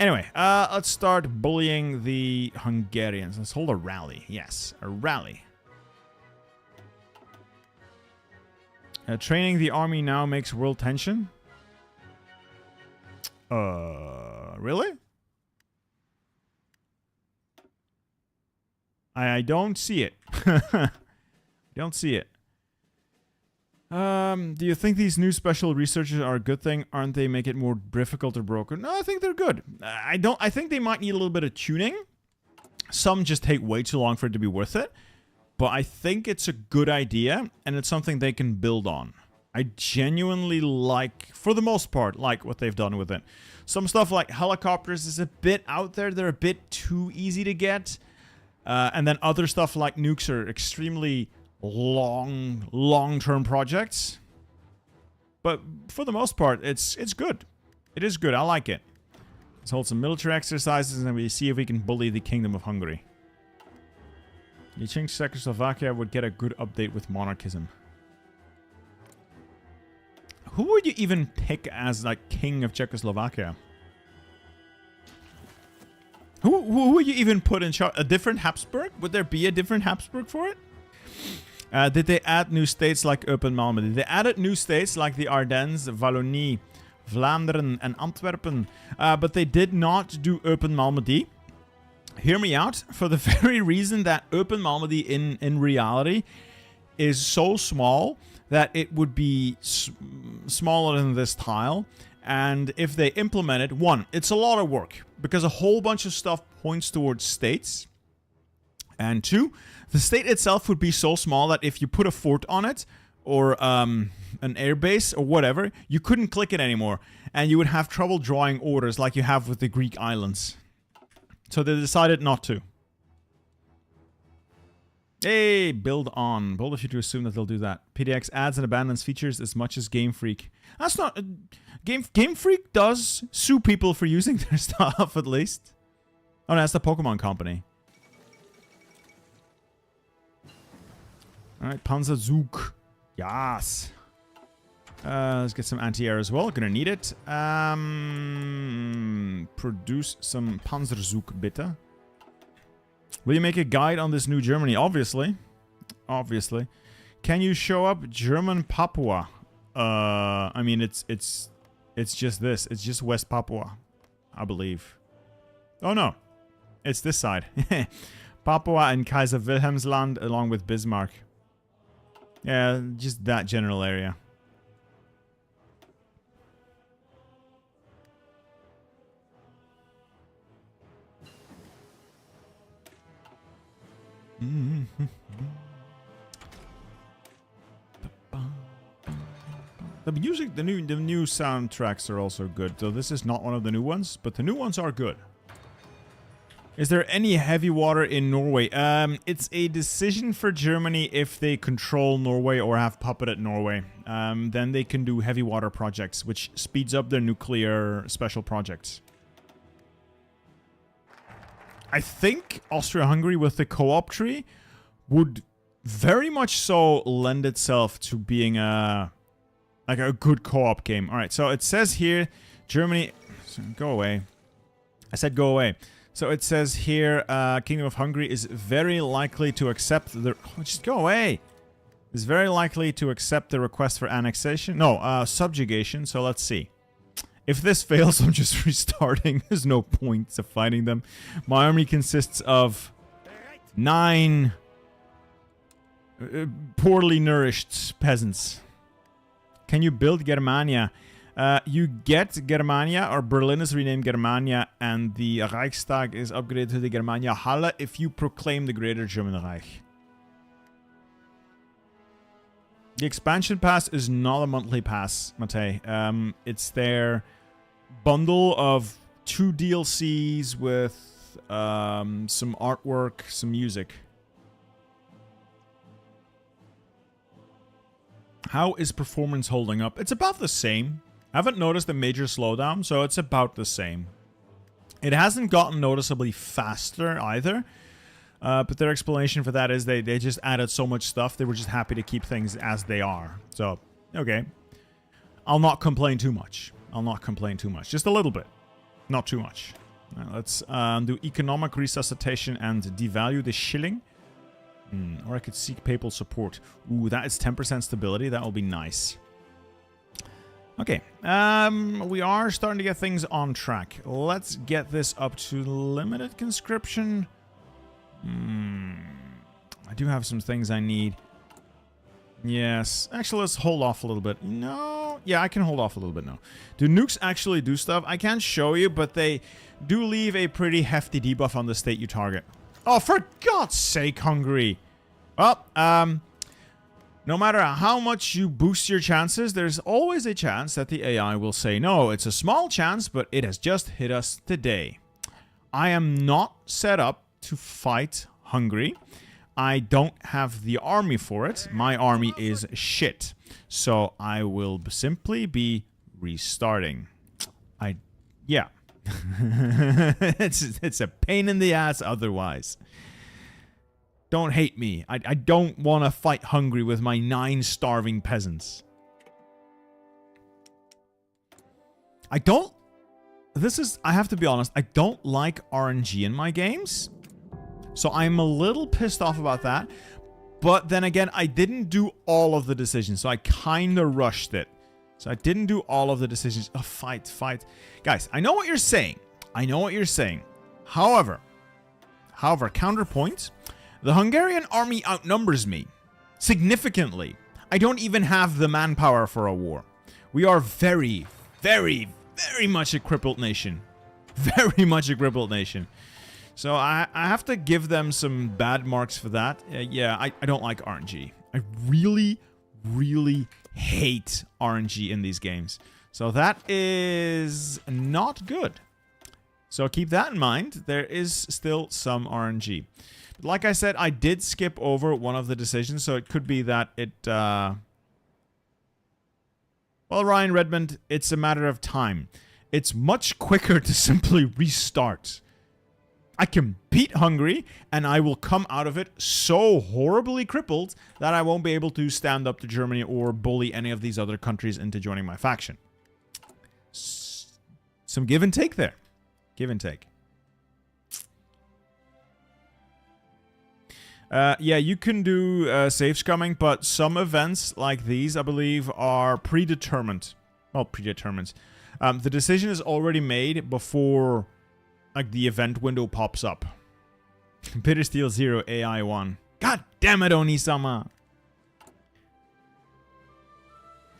Anyway, let's start bullying the Hungarians. Let's hold a rally. Yes, a rally. Training the army now makes world tension. Really? I don't see it. Don't see it. Do you think these new special researchers are a good thing? Aren't they make it more difficult or broken? No, I think they're good. I think they might need a little bit of tuning. Some just take way too long for it to be worth it. But I think it's a good idea, and it's something they can build on. I genuinely like, for the most part, like what they've done with it. Some stuff like helicopters is a bit out there. They're a bit too easy to get. And then other stuff like nukes are extremely long-term projects. But for the most part, it's good. It is good. I like it. Let's hold some military exercises and we see if we can bully the Kingdom of Hungary. You think Czechoslovakia would get a good update with monarchism? Who would you even pick as, like, king of Czechoslovakia? Who would you even put in charge? A different Habsburg? Would there be a different Habsburg for it? Did they add new states like Eupen Malmedy? They added new states like the Ardennes, Wallonie, Vlaanderen, and Antwerpen. But they did not do Eupen Malmedy. Hear me out. For the very reason that Eupen Malmedy in reality is so small that it would be smaller than this tile. And if they implement it, one, it's a lot of work because a whole bunch of stuff points towards states. And two, the state itself would be so small that if you put a fort on it or an airbase or whatever, you couldn't click it anymore. And you would have trouble drawing orders like you have with the Greek islands. So they decided not to. Hey, build on. Bold of you to assume that they'll do that. PDX adds and abandons features as much as Game Freak. That's not... Game Freak does sue people for using their stuff, at least. Oh, no, that's the Pokemon Company. Alright, Panzerzug. Yes. Let's get some anti-air as well. Gonna need it. Produce some Panzerzug, bitte. Will you make a guide on this new Germany? Obviously. Obviously. Can you show up German Papua? I mean, it's just this. It's just West Papua, I believe. Oh, no. It's this side. Papua and Kaiser Wilhelmsland along with Bismarck. Yeah, just that general area. The music, the new soundtracks are also good. So this is not one of the new ones, but the new ones are good. Is there any heavy water in Norway? It's a decision for Germany if they control Norway or have puppeted Norway. Then they can do heavy water projects, which speeds up their nuclear special projects. I think Austria-Hungary with the co-op tree would very much so lend itself to being a good co-op game. All right, so it says here, Germany, go away. I said go away. So it says here, Kingdom of Hungary is very likely to accept the... Oh, just go away. Is very likely to accept the request for annexation. No, subjugation. So let's see. If this fails, I'm just restarting. There's no point to fighting them. My army consists of 9 poorly nourished peasants. Can you build Germania? You get Germania, or Berlin is renamed Germania, and the Reichstag is upgraded to the Germania Halle if you proclaim the Greater German Reich. The expansion pass is not a monthly pass, Matej. It's their bundle of 2 DLCs with some artwork, some music. How is performance holding up? It's about the same. I haven't noticed a major slowdown, so it's about the same. It hasn't gotten noticeably faster either. But their explanation for that is they just added so much stuff. They were just happy to keep things as they are. So, okay. I'll not complain too much. I'll not complain too much. Just a little bit. Not too much. Now, let's do economic resuscitation and devalue the shilling. Or I could seek papal support. Ooh, that is 10% stability. That will be nice. Okay. We are starting to get things on track. Let's get this up to limited conscription. I do have some things I need. Yes. Actually, let's hold off a little bit. No. Yeah, I can hold off a little bit now. Do nukes actually do stuff? I can't show you, but they do leave a pretty hefty debuff on the state you target. Oh, for God's sake, Hungary. Well, no matter how much you boost your chances, there's always a chance that the AI will say, no, it's a small chance, but it has just hit us today. I am not set up to fight Hungary. I don't have the army for it. My army is shit. So I will simply be restarting. Yeah. It's a pain in the ass otherwise. Don't hate me. I don't want to fight Hungary with my 9 starving peasants. I have to be honest, I don't like RNG in my games. So I'm a little pissed off about that. But then again, I didn't do all of the decisions. So I kind of rushed it. So I didn't do all of the decisions. Oh, fight. Guys, I know what you're saying. However, counterpoint, the Hungarian army outnumbers me significantly. I don't even have the manpower for a war. We are very, very, very much a crippled nation. Very much a crippled nation. So I have to give them some bad marks for that. Yeah, I don't like RNG. I really, really hate RNG in these games. So that is not good. So keep that in mind. There is still some RNG. But like I said, I did skip over one of the decisions, so it could be that it... Well, Ryan Redmond, it's a matter of time. It's much quicker to simply restart. I can beat Hungary, and I will come out of it so horribly crippled that I won't be able to stand up to Germany or bully any of these other countries into joining my faction. Some give and take there. Give and take. Yeah, you can do safe scumming, but some events like these, I believe, are predetermined. Well, predetermined. The decision is already made before, like, the event window pops up. Bitter Steel 0, AI 1. God damn it, Oni-sama!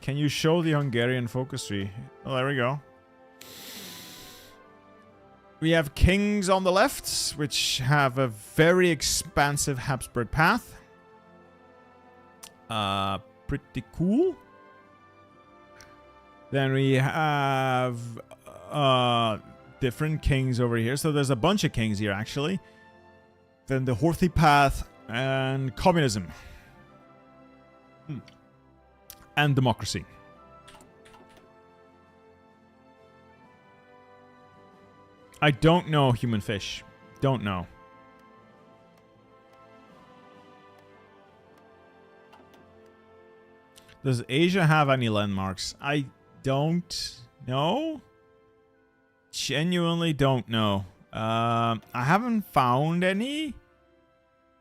Can you show the Hungarian focus tree? Oh, there we go. We have kings on the left, which have a very expansive Habsburg path. Pretty cool. Then we have different kings over here. So there's a bunch of kings here, actually. Then the Horthy path and communism. And democracy. I don't know, human fish. Don't know. Does Asia have any landmarks? I don't know. Genuinely don't know. I haven't found any.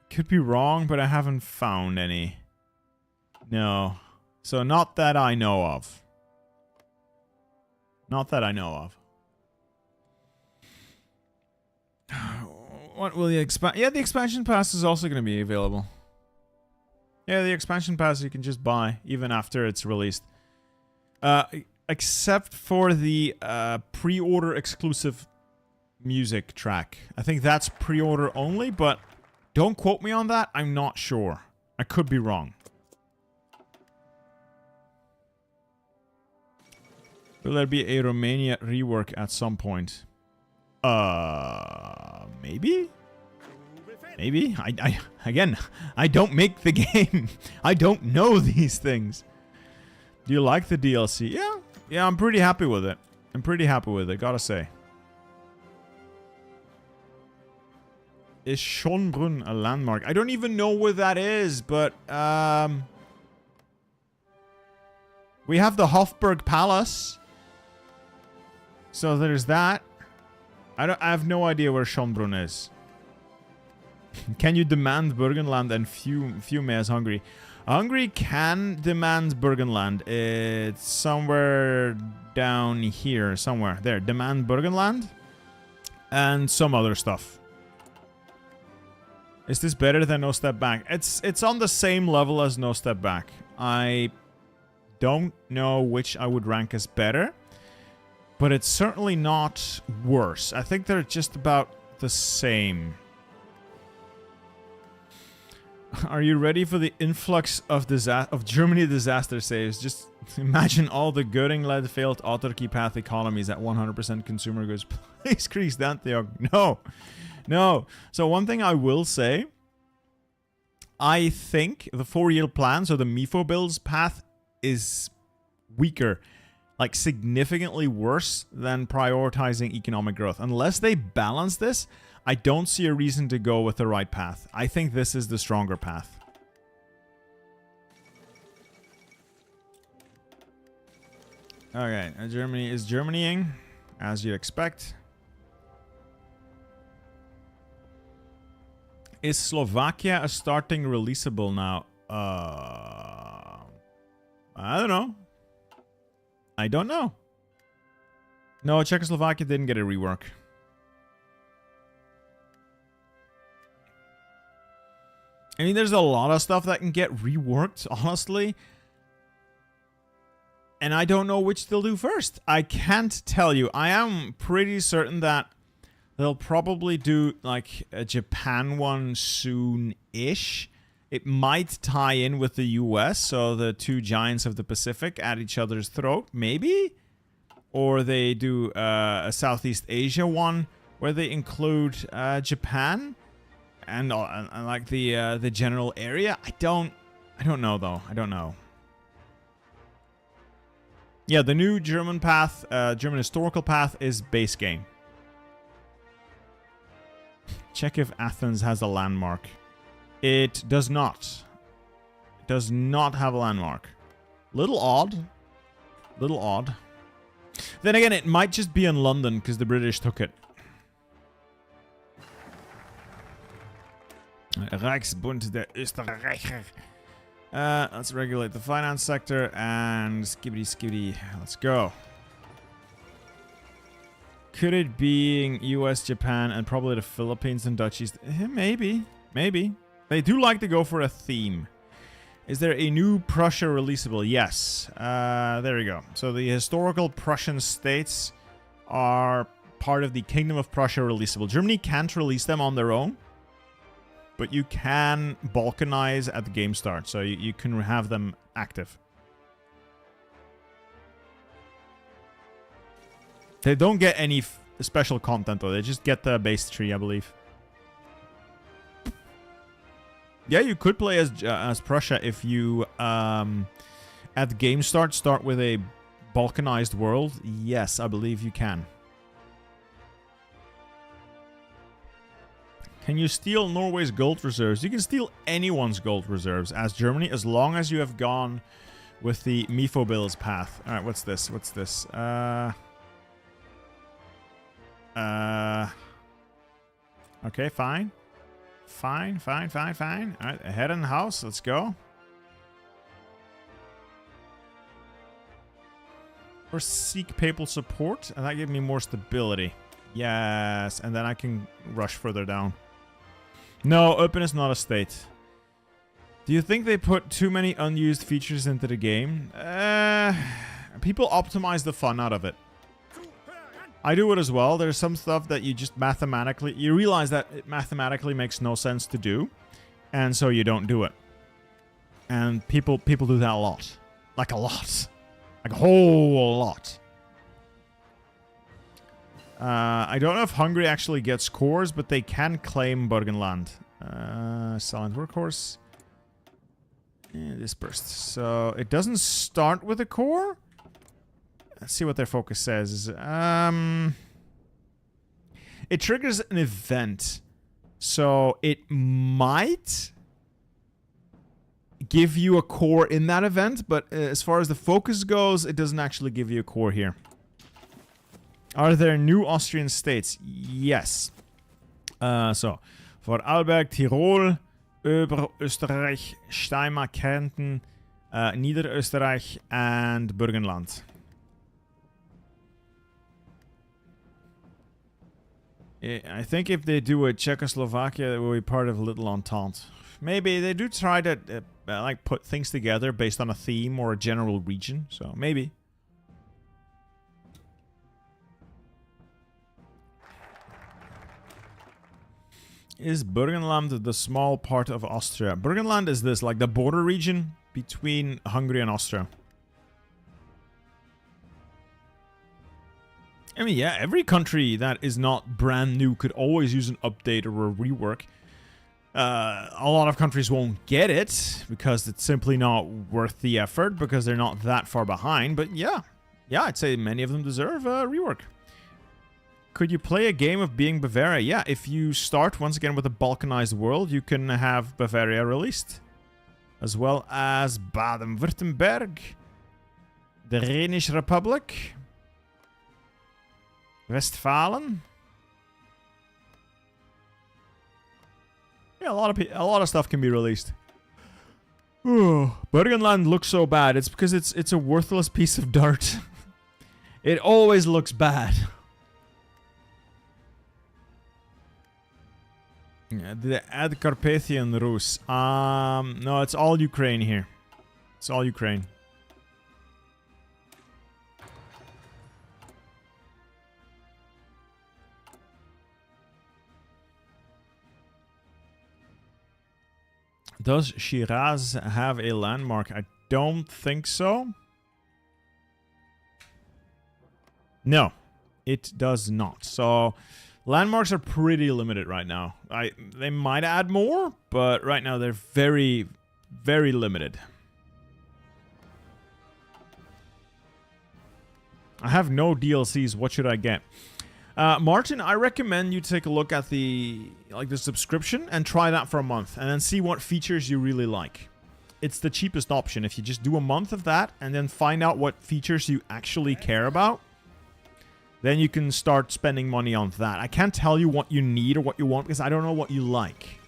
Could be wrong, but I haven't found any. No. So not that I know of. Not that I know of. What will the expand? Yeah, the expansion pass is also going to be available. Yeah, the expansion pass you can just buy even after it's released. Except for the pre-order exclusive music track. I think that's pre-order only, but don't quote me on that. I'm not sure. I could be wrong. Will there be a Romania rework at some point? Maybe? Maybe? Again, I don't make the game. I don't know these things. Do you like the DLC? Yeah. Yeah, I'm pretty happy with it. I'm pretty happy with it, gotta say. Is Schönbrunn a landmark? I don't even know where that is, but, we have the Hofburg Palace. So there's that. I have no idea where Schönbrunn is. Can you demand Burgenland and fume as Hungary? Hungary can demand Burgenland. It's somewhere down here. Somewhere. There. Demand Burgenland. And some other stuff. Is this better than No Step Back? It's on the same level as No Step Back. I don't know which I would rank as better. But it's certainly not worse. I think they're just about the same. Are you ready for the influx of Germany disaster saves? Just imagine all the Göring-led failed autarky path economies at 100% consumer goods. Please crease Antioch. No. No. So one thing I will say, I think the 4-year plan, so the MIFO builds path, is weaker. Like, significantly worse than prioritizing economic growth. Unless they balance this, I don't see a reason to go with the right path. I think this is the stronger path. Okay, Germany is Germanying, as you'd expect. Is Slovakia a starting releasable now? I don't know. I don't know. No, Czechoslovakia didn't get a rework. I mean, there's a lot of stuff that can get reworked, honestly. And I don't know which they'll do first. I can't tell you. I am pretty certain that they'll probably do, like, a Japan one soon-ish. It might tie in with the US, so the two giants of the Pacific at each other's throat, maybe? Or they do a Southeast Asia one where they include Japan and like the general area. I don't know though. I don't know. Yeah, the new German path, German historical path, is base game. Check if Athens has a landmark. It does not. It does not have a landmark. Little odd. Little odd. Then again, it might just be in London because the British took it. Reichsbund der Österreicher. Let's regulate the finance sector and skibbity skibbity. Let's go. Could it be US, Japan, and probably the Philippines and Dutch East? Maybe. Maybe. They do like to go for a theme. Is there a new Prussia releasable? Yes. There we go. So the historical Prussian states are part of the Kingdom of Prussia releasable. Germany can't release them on their own, but you can balkanize at the game start. So you can have them active. They don't get any special content, though. They just get the base tree, I believe. Yeah, you could play as Prussia if you, at game start with a balkanized world. Yes, I believe you can. Can you steal Norway's gold reserves? You can steal anyone's gold reserves as Germany, as long as you have gone with the Mifo-Bills path. Alright, what's this? What's this? Okay, fine. Fine. Alright, ahead in the house. Let's go. Or seek papal support. And that gave me more stability. Yes. And then I can rush further down. No, open is not a state. Do you think they put too many unused features into the game? People optimize the fun out of it. I do it as well. There's some stuff that you just mathematically... You realize that it mathematically makes no sense to do. And so you don't do it. And people do that a lot. Like a lot. Like a whole lot. I don't know if Hungary actually gets cores, but they can claim Burgenland. Silent workhorse. Dispersed. So it doesn't start with a core? Let's see what their focus says. It triggers an event. So it might give you a core in that event, but as far as the focus goes, it doesn't actually give you a core here. Are there new Austrian states? Yes. So, Vorarlberg, Tirol, Oberösterreich, Steiermark, Kärnten, Niederösterreich, and Burgenland. I think if they do a Czechoslovakia, it will be part of Little Entente. Maybe they do try to like put things together based on a theme or a general region. So maybe. Is Burgenland the small part of Austria? Burgenland is this, like the border region between Hungary and Austria. I mean, yeah, every country that is not brand new could always use an update or a rework. A lot of countries won't get it because it's simply not worth the effort because they're not that far behind. But yeah, I'd say many of them deserve a rework. Could you play a game of being Bavaria? Yeah, if you start once again with a balkanized world, you can have Bavaria released. As well as Baden-Württemberg, the Rhenish Republic, Westphalen. Yeah, a lot of stuff can be released. Ooh, Burgenland looks so bad. It's because it's a worthless piece of dirt. It always looks bad. Yeah, the Ad Carpathian Rus. No, it's all Ukraine here. It's all Ukraine. Does Shiraz have a landmark? I don't think so. No, it does not. So, landmarks are pretty limited right now. They might add more, but right now they're very, very limited. I have no DLCs. What should I get? Martin, I recommend you take a look at the subscription and try that for a month, and then see what features you really like. It's the cheapest option. If you just do a month of that and then find out what features you actually care about, then you can start spending money on that. I can't tell you what you need or what you want because I don't know what you like.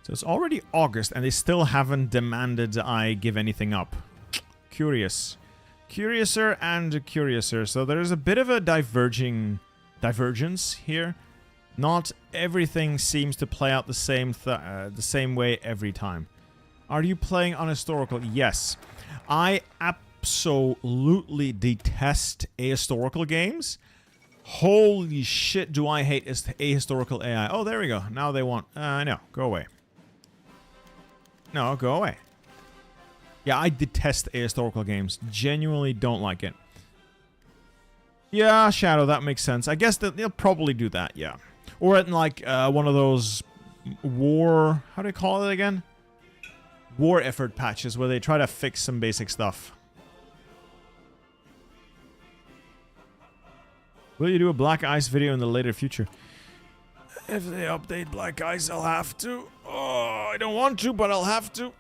So it's already August and they still haven't demanded I give anything up. Curious. Curiouser and curiouser. So there's a bit of a divergence here. Not everything seems to play out the same way every time. Are you playing on historical? Yes. I absolutely detest ahistorical games. Holy shit, do I hate ahistorical AI. Oh, there we go. Now they want... no, go away. No, go away. Yeah, I detest ahistorical games. Genuinely don't like it. Yeah, Shadow, that makes sense. I guess that they'll probably do that, yeah. Or in like one of those war... How do you call it again? War effort patches where they try to fix some basic stuff. Will you do a Black Ice video in the later future? If they update Black Ice, I'll have to. Oh, I don't want to, but I'll have to.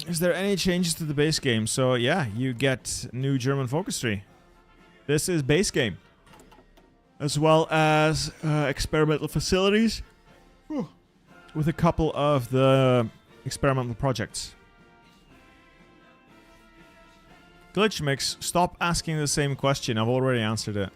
Is there any changes to the base game? So, yeah, you get new German focus tree. This is base game. As well as experimental facilities. With a couple of the experimental projects. Glitch Mix, stop asking the same question. I've already answered it.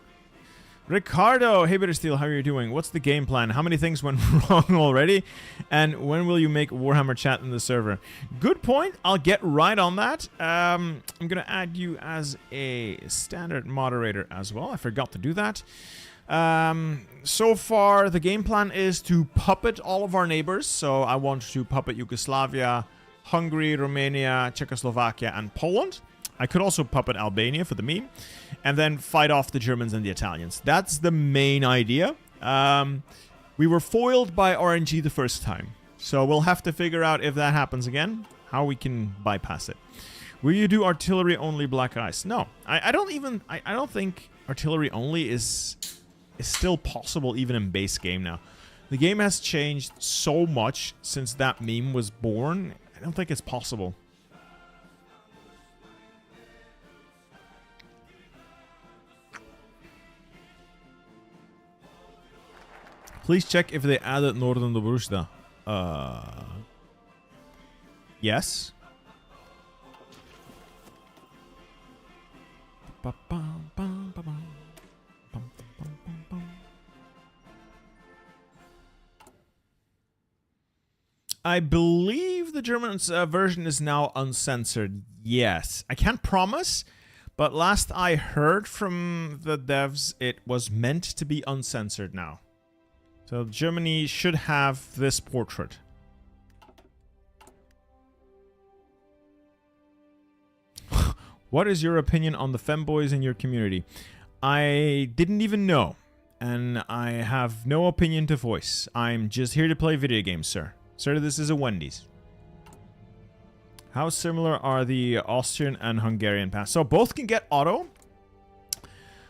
Ricardo, hey Bittersteel, how are you doing? What's the game plan? How many things went wrong already? And when will you make Warhammer chat in the server? Good point. I'll get right on that. I'm going to add you as a standard moderator as well. I forgot to do that. So far, the game plan is to puppet all of our neighbors. So I want to puppet Yugoslavia, Hungary, Romania, Czechoslovakia, and Poland. I could also puppet Albania for the meme, and then fight off the Germans and the Italians. That's the main idea. We were foiled by RNG the first time, so we'll have to figure out if that happens again, how we can bypass it. Will you do artillery only Black Ice? No, I don't think artillery only is still possible even in base game now. The game has changed so much since that meme was born. I don't think it's possible. Please check if they added Northern Dobrushta. Yes. I believe the German version is now uncensored. Yes. I can't promise, but last I heard from the devs, it was meant to be uncensored now. So Germany should have this portrait. What is your opinion on the femboys in your community? I didn't even know, and I have no opinion to voice. I'm just here to play video games, sir. Sir, this is a Wendy's. How similar are the Austrian and Hungarian paths? So both can get auto.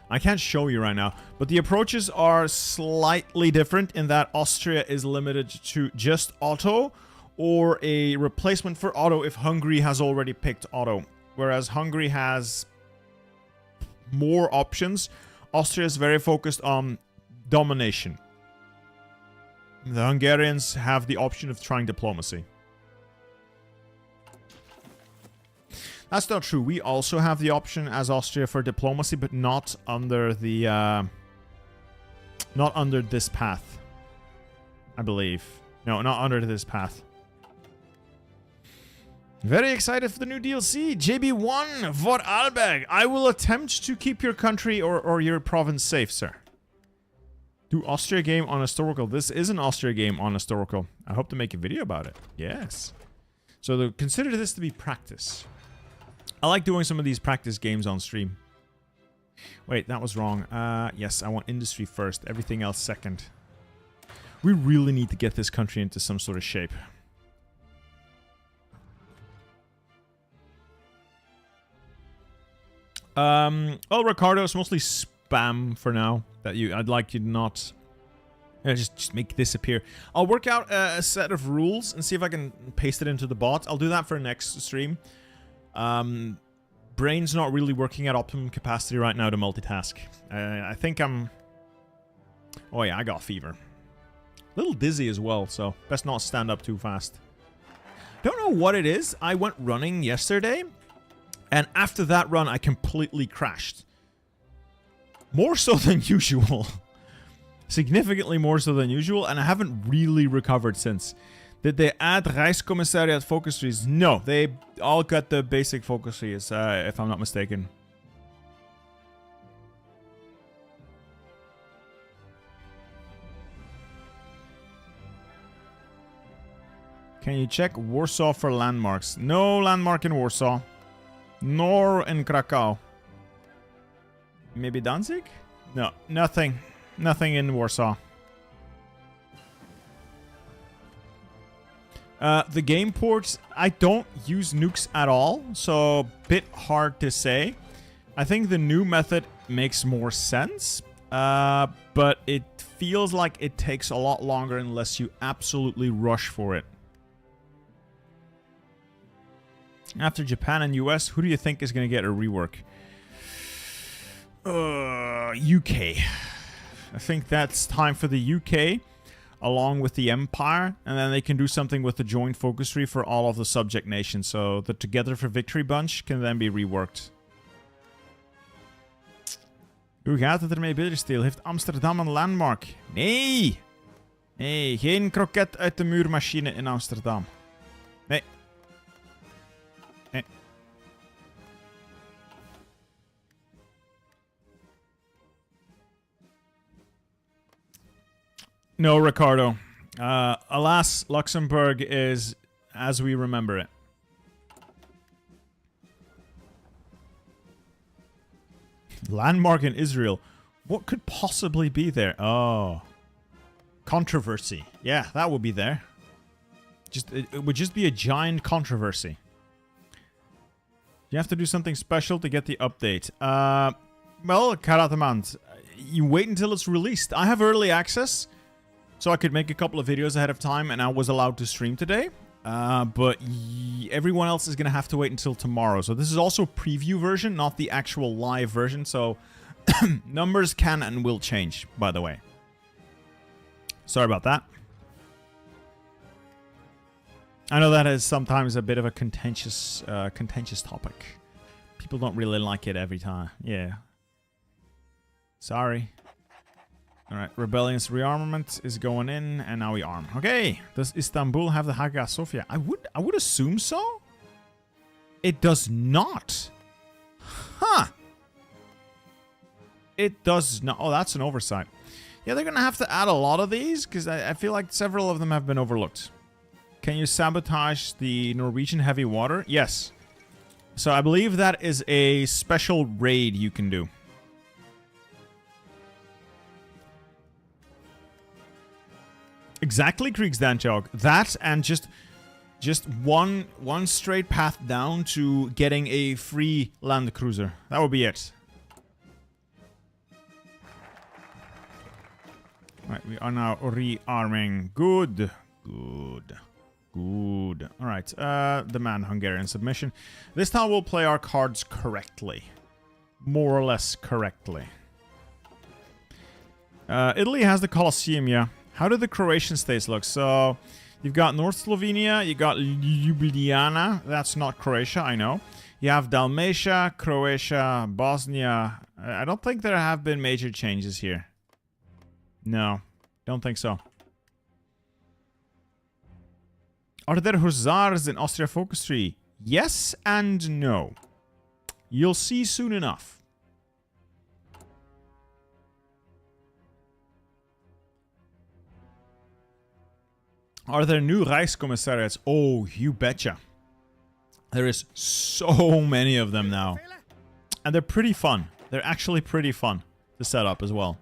I can't show you right now, but the approaches are slightly different in that Austria is limited to just auto or a replacement for auto if Hungary has already picked auto, whereas Hungary has more options. Austria is very focused on domination. The Hungarians have the option of trying diplomacy. That's not true. We also have the option as Austria for diplomacy, but not under the not under this path, I believe. No, not under this path. Very excited for the new DLC. JB1 Vorarlberg. I will attempt to keep your country or your province safe, sir. Do Austria game on historical. This is an Austria game on historical. I hope to make a video about it. Yes. So consider this to be practice. I like doing some of these practice games on stream. Wait, that was wrong. Yes, I want industry first. Everything else second. We really need to get this country into some sort of shape. Well, Ricardo, it's mostly spam for now. I'd like you to not just make this appear. I'll work out a set of rules and see if I can paste it into the bot. I'll do that for next stream. Brain's not really working at optimum capacity right now to multitask. I think I'm... Oh yeah, I got fever. A little dizzy as well, so best not stand up too fast. Don't know what it is. I went running yesterday, and after that run, I completely crashed. More so than usual. Significantly more so than usual, and I haven't really recovered since. Did they add Rijkskommissariat focus trees? No, they all got the basic focus trees, if I'm not mistaken. Can you check Warsaw for landmarks? No landmark in Warsaw. Nor in Krakow. Maybe Danzig? No, nothing. Nothing in Warsaw. The game ports, I don't use nukes at all, so bit hard to say. I think the new method makes more sense, but it feels like it takes a lot longer unless you absolutely rush for it. After Japan and US, who do you think is going to get a rework? UK. I think that's time for the UK, along with the Empire, and then they can do something with the joint focus tree for all of the subject nations. So the Together for Victory bunch can then be reworked. Hoe gaat het ermee, Bildersteel? Heeft Amsterdam een landmark? Nee! Nee, geen kroket uit de muurmachine in Amsterdam. Nee. Nee. No, Ricardo. Alas, Luxembourg is as we remember it. Landmark in Israel. What could possibly be there? Oh. Controversy. Yeah, that would be there. It would just be a giant controversy. You have to do something special to get the update. Well, Karatamant, you wait until it's released. I have early access, so I could make a couple of videos ahead of time, and I was allowed to stream today. But everyone else is going to have to wait until tomorrow. So this is also a preview version, not the actual live version. So numbers can and will change, by the way. Sorry about that. I know that is sometimes a bit of a contentious topic. People don't really like it every time. Yeah. Sorry. Alright, rebellion's rearmament is going in, and now we arm. Okay, does Istanbul have the Hagia Sophia? I would assume so. It does not. Huh. It does not. Oh, that's an oversight. Yeah, they're going to have to add a lot of these, because I feel like several of them have been overlooked. Can you sabotage the Norwegian heavy water? Yes. So I believe that is a special raid you can do. Exactly, Kriegsdanjog. That and just one straight path down to getting a free land cruiser. That would be it. Right, we are now rearming. Good. Good. Good. Alright, demand Hungarian submission. This time we'll play our cards correctly. More or less correctly. Italy has the Colosseum, yeah. How do the Croatian states look? So, you've got North Slovenia, you got Ljubljana. That's not Croatia, I know. You have Dalmatia, Croatia, Bosnia. I don't think there have been major changes here. No, don't think so. Are there hussars in Austria focus tree? Yes and no. You'll see soon enough. Are there new Rijkskommissariats? Oh, you betcha. There is so many of them now. And they're pretty fun. They're actually pretty fun to set up as well.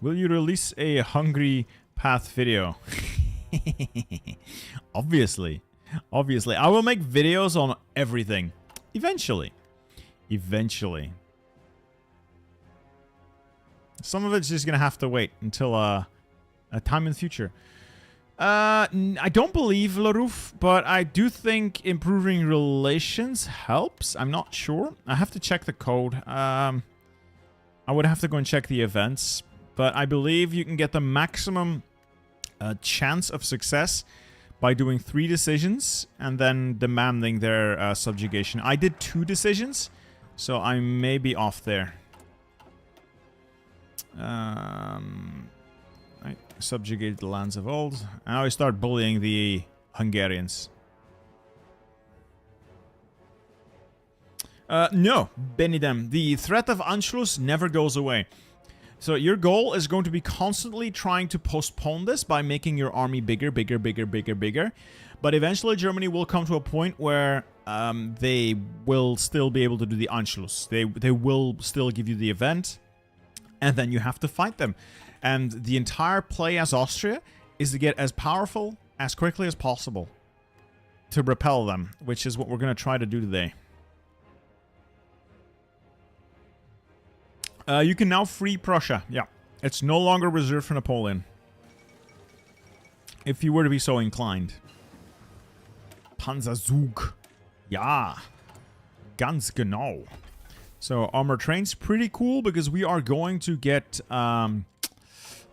Will you release a Hungry Path video? Obviously. Obviously. I will make videos on everything. Eventually. Eventually. Some of it's just going to have to wait until a time in the future. I don't believe Larouf, but I do think improving relations helps. I'm not sure. I have to check the code. I would have to go and check the events. But I believe you can get the maximum chance of success by doing 3 decisions and then demanding their subjugation. I did 2 decisions, so I may be off there. I subjugated the lands of old. Now I start bullying the Hungarians. No, Benidem. The threat of Anschluss never goes away. So your goal is going to be constantly trying to postpone this by making your army bigger, bigger, bigger, bigger, bigger. But eventually Germany will come to a point where they will still be able to do the Anschluss. They will still give you the event. And then you have to fight them. And the entire play as Austria is to get as powerful as quickly as possible to repel them, which is what we're going to try to do today. You can now free Prussia. Yeah, it's no longer reserved for Napoleon. If you were to be so inclined. Panzerzug. Ja. Ganz genau. So, armor train's pretty cool because we are going to get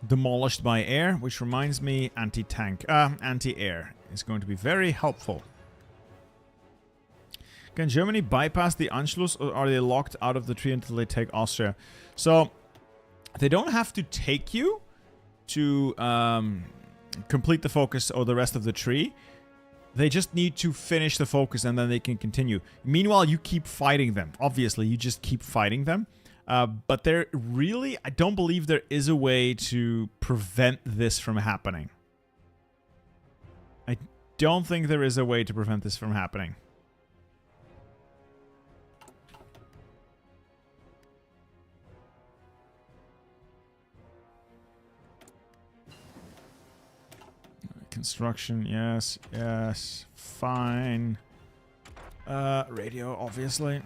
demolished by air, which reminds me, anti-tank, anti-air is going to be very helpful. Can Germany bypass the Anschluss, or are they locked out of the tree until they take Austria? So, they don't have to take you to complete the focus or the rest of the tree. They just need to finish the focus and then they can continue. Meanwhile, you keep fighting them. Obviously, you just keep fighting them. But there really, I don't believe there is a way to prevent this from happening. I don't think there is a way to prevent this from happening. Construction, yes, yes, fine. Radio, obviously.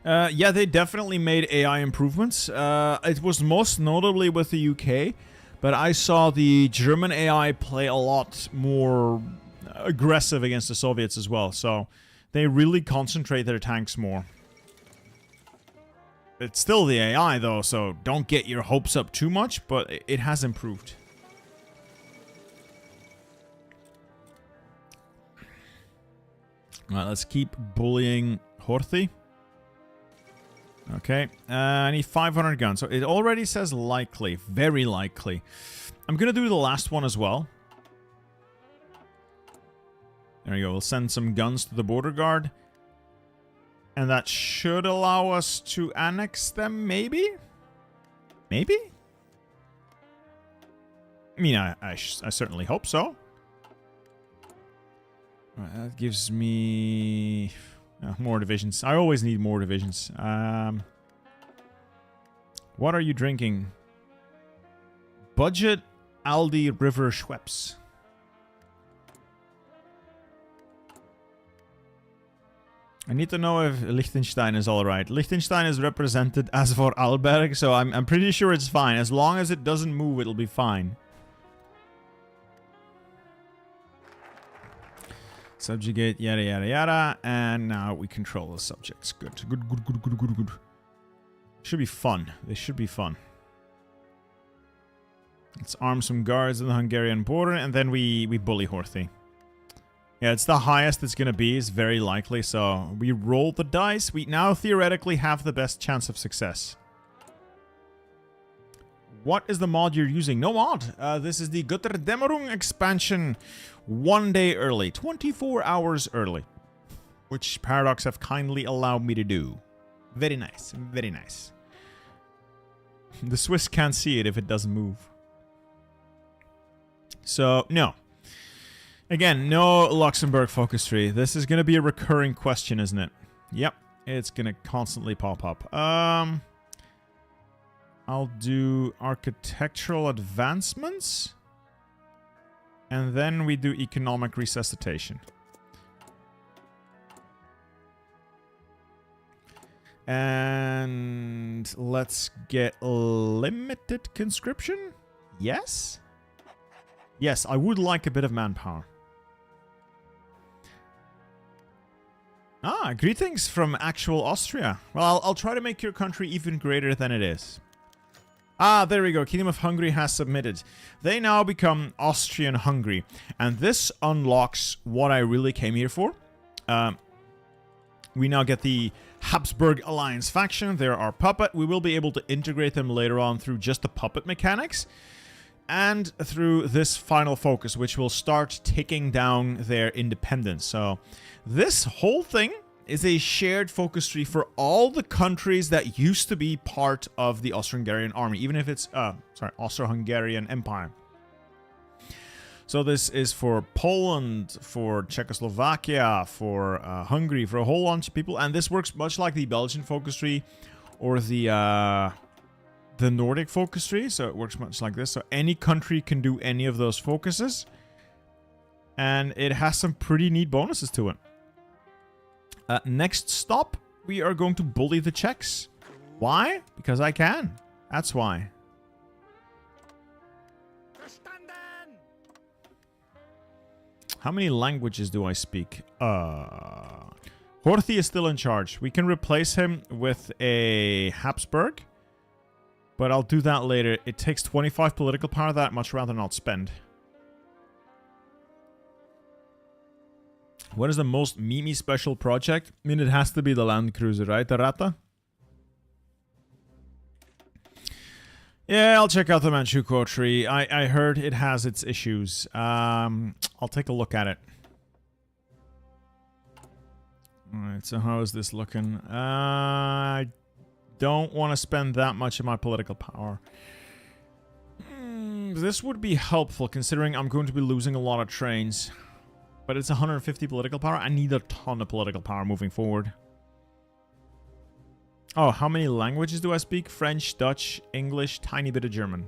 Yeah, they definitely made AI improvements. It was most notably with the UK, but I saw the German AI play a lot more aggressive against the Soviets as well, so they really concentrate their tanks more. It's still the AI, though, so don't get your hopes up too much, but it has improved. Alright, let's keep bullying Horthy. Okay, I need 500 guns. So it already says likely, very likely. I'm gonna do the last one as well. There you go, we'll send some guns to the border guard. And that should allow us to annex them, maybe? Maybe? I mean, I certainly hope so. Right, that gives me more divisions. I always need more divisions. What are you drinking? Budget Aldi River Schweppes. I need to know if Liechtenstein is alright. Liechtenstein is represented as for Alberg, so I'm pretty sure it's fine. As long as it doesn't move, it'll be fine. Subjugate, yada yada yada, and now we control the subjects. Good, good, good, good, good, good, good. Should be fun. They should be fun. Let's arm some guards on the Hungarian border, and then we bully Horthy. Yeah, it's the highest it's gonna be, is very likely, so we roll the dice. We now theoretically have the best chance of success. What is the mod you're using? No mod! This is the Götterdämmerung expansion 1 day early, 24 hours early, which Paradox have kindly allowed me to do. Very nice, very nice. The Swiss can't see it if it doesn't move. So, no. Again, no Luxembourg focus tree. This is going to be a recurring question, isn't it? Yep. It's going to constantly pop up. I'll do architectural advancements. And then we do economic resuscitation. And let's get limited conscription. Yes? Yes, I would like a bit of manpower. Ah, greetings from actual Austria. Well, I'll try to make your country even greater than it is. Ah, there we go. Kingdom of Hungary has submitted. They now become Austrian Hungary. And this unlocks what I really came here for. We now get the Habsburg Alliance faction. They're our puppet. We will be able to integrate them later on through just the puppet mechanics. And through this final focus, which will start taking down their independence. So this whole thing is a shared focus tree for all the countries that used to be part of the Austro-Hungarian army, even if it's, Austro-Hungarian Empire. So this is for Poland, for Czechoslovakia, for Hungary, for a whole bunch of people. And this works much like the Belgian focus tree or the Nordic focus tree. So it works much like this. So any country can do any of those focuses. And it has some pretty neat bonuses to it. Next stop, we are going to bully the Czechs. Why? Because I can. That's why. How many languages do I speak? Horthy is still in charge. We can replace him with a Habsburg. But I'll do that later. It takes 25 political power that I'd much rather not spend. What is the most Mimi special project? I mean, it has to be the Land Cruiser, right? The Rata? Yeah, I'll check out the Manchukuo tree. I heard it has its issues. I'll take a look at it. Alright, so how is this looking? I don't want to spend that much of my political power. This would be helpful considering I'm going to be losing a lot of trains. But it's 150 political power. I need a ton of political power moving forward. Oh, how many languages do I speak? French, Dutch, English, tiny bit of German.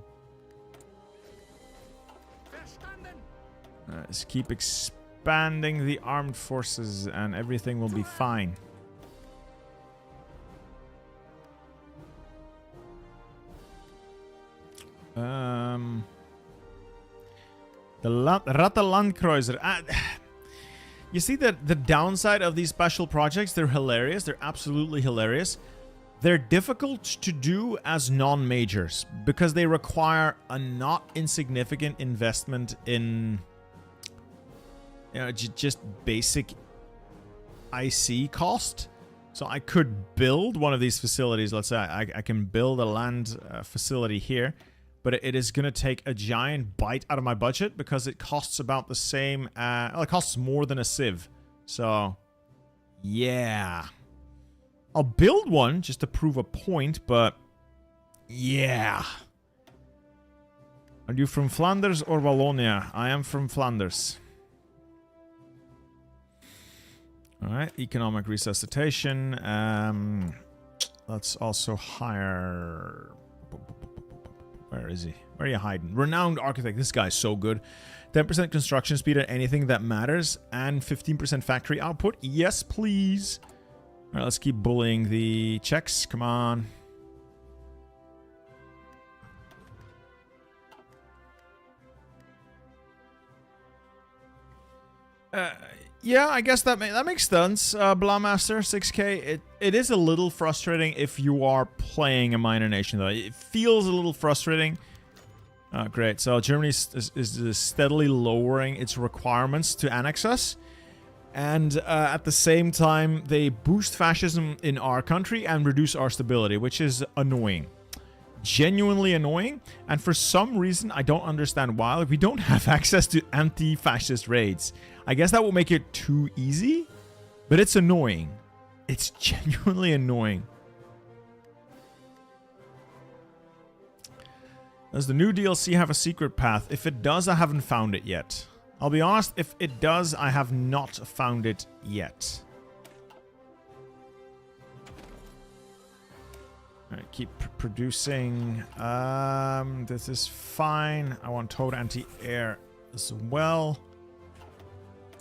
Let's keep expanding the armed forces and everything will be fine. The Rata Landkreuzer. You see that the downside of these special projects, they're hilarious. They're absolutely hilarious. They're difficult to do as non-majors because they require a not insignificant investment in just basic IC cost. So I could build one of these facilities. Let's say I can build a land facility here. But it is going to take a giant bite out of my budget because it costs about the same... well, it costs more than a civ. So, yeah. I'll build one just to prove a point, but... yeah. Are you from Flanders or Wallonia? I am from Flanders. Alright, economic resuscitation. Let's also hire... Where is he? Where are you hiding? Renowned architect. This guy's so good. 10% construction speed at anything that matters. And 15% factory output. Yes, please. Alright, let's keep bullying the Czechs. Come on. Yeah, I guess that makes sense. Blamaster, 6k. It is a little frustrating if you are playing a minor nation, though. It feels a little frustrating. Great. So Germany is steadily lowering its requirements to annex us. And at the same time, they boost fascism in our country and reduce our stability, which is annoying. Genuinely annoying. And for some reason, I don't understand why, we don't have access to anti-fascist raids. I guess that will make it too easy, but it's annoying. It's genuinely annoying. Does the new DLC have a secret path? If it does, I haven't found it yet. I'll be honest, if it does, I have not found it yet. Alright, keep producing. This is fine. I want total anti-air as well.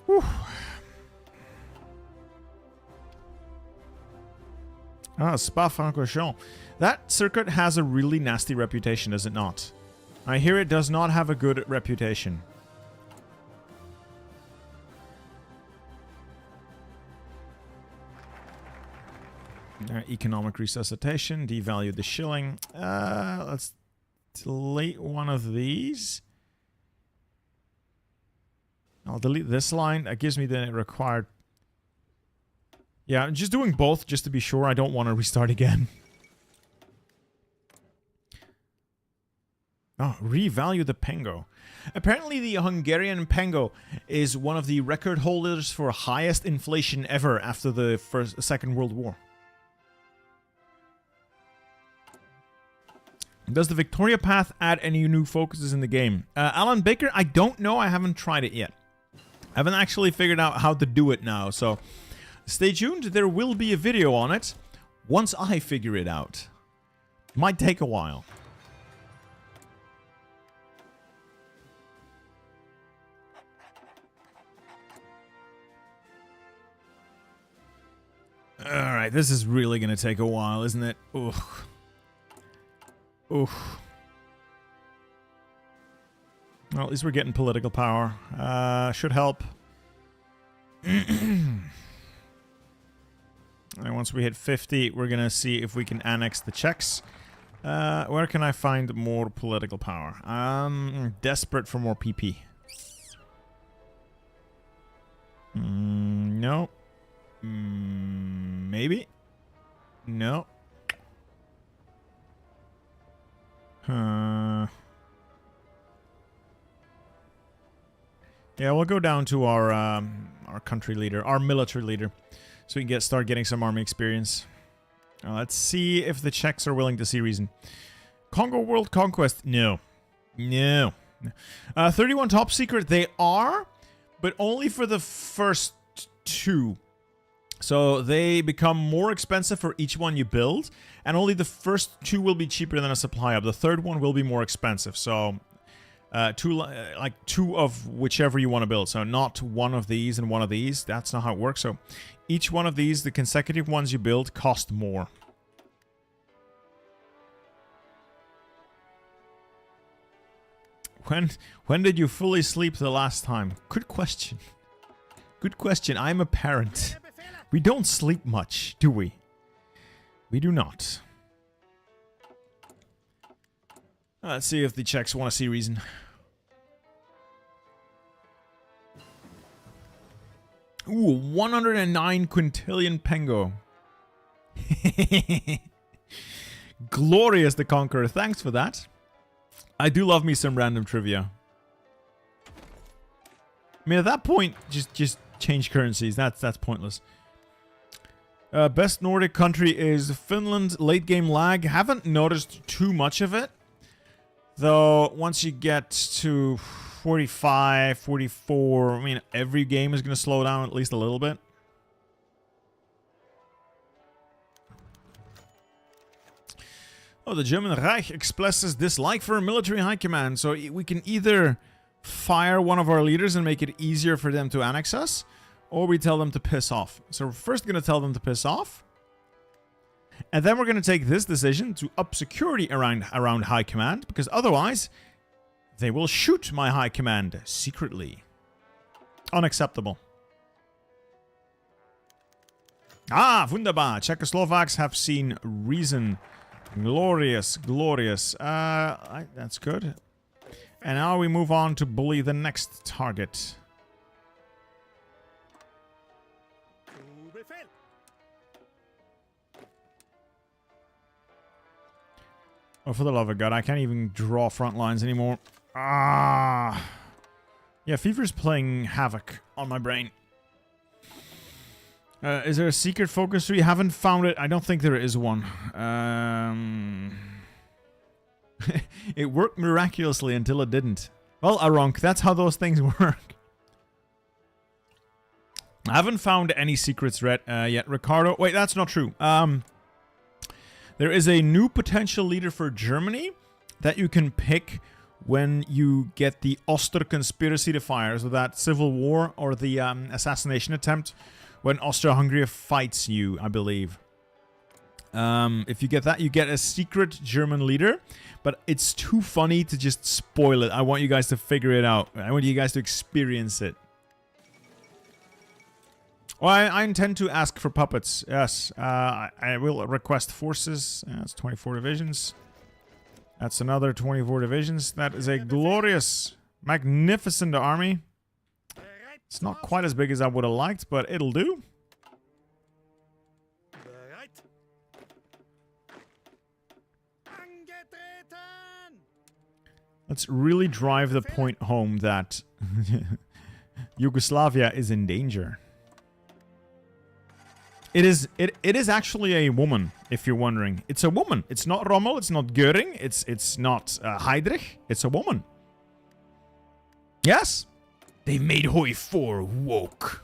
Whew. Ah, Spa-Francorchamps. That circuit has a really nasty reputation, does it not? I hear it does not have a good reputation. Economic resuscitation, devalue the shilling. Let's delete one of these. I'll delete this line. That gives me the required... Yeah, I'm just doing both just to be sure. I don't want to restart again. Oh, revalue the pengo. Apparently the Hungarian pengo is one of the record holders for highest inflation ever after the Second World War. Does the Victoria Path add any new focuses in the game? Alan Baker, I don't know. I haven't tried it yet. I haven't actually figured out how to do it now, so stay tuned. There will be a video on it once I figure it out. Might take a while. Alright, this is really going to take a while, isn't it? Ugh. Oof. Well, at least we're getting political power. Should help. And once we hit 50, we're gonna see if we can annex the Czechs. Where can I find more political power? Desperate for more PP. No. Maybe? No. Yeah, we'll go down to our country leader, our military leader, so we can start getting some army experience. Let's see if the Czechs are willing to see reason. Congo World Conquest? No. No. 31 top secret, they are, but only for the first 2. So they become more expensive for each one you build, and only the first 2 will be cheaper than a supply hub. The third one will be more expensive. So 2 of whichever you want to build. So not one of these and one of these. That's not how it works. So each one of these, the consecutive ones you build, cost more. When did you fully sleep the last time? Good question. Good question. I'm a parent. We don't sleep much, do we? We do not. Let's see if the Czechs want to see reason. Ooh, 109 quintillion pengo. Glorious the Conqueror. Thanks for that. I do love me some random trivia. I mean, at that point, just change currencies. That's pointless. Best Nordic country is Finland. Late game lag. Haven't noticed too much of it. Though, once you get to 45, 44, I mean, every game is going to slow down at least a little bit. Oh, the German Reich expresses dislike for military high command. So we can either fire one of our leaders and make it easier for them to annex us, or we tell them to piss off. So we're first going to tell them to piss off. And then we're going to take this decision to up security around high command, because otherwise they will shoot my high command secretly. Unacceptable. Ah, wunderbar. Czechoslovaks have seen reason. Glorious, glorious. That's good. And now we move on to bully the next target. Oh, for the love of God, I can't even draw front lines anymore. Ah. Yeah, Fever's playing havoc on my brain. Is there a secret focus tree? Haven't found it. I don't think there is one. It worked miraculously until it didn't. Well, Aronk, that's how those things work. I haven't found any secrets yet, Ricardo. Wait, that's not true. There is a new potential leader for Germany that you can pick when you get the Oster conspiracy to fire, so that civil war or the assassination attempt when Austria-Hungary fights you, I believe. If you get that, you get a secret German leader, but it's too funny to just spoil it. I want you guys to figure it out. I want you guys to experience it. Well, I intend to ask for puppets, yes. I will request forces. That's 24 divisions. That's another 24 divisions. That is a glorious, magnificent army. It's not quite as big as I would have liked, but it'll do. Let's really drive the point home that Yugoslavia is in danger. It is actually a woman, if you're wondering. It's a woman. It's not Rommel, it's not Göring, it's not Heydrich. It's a woman. Yes? They made Hoi 4 woke.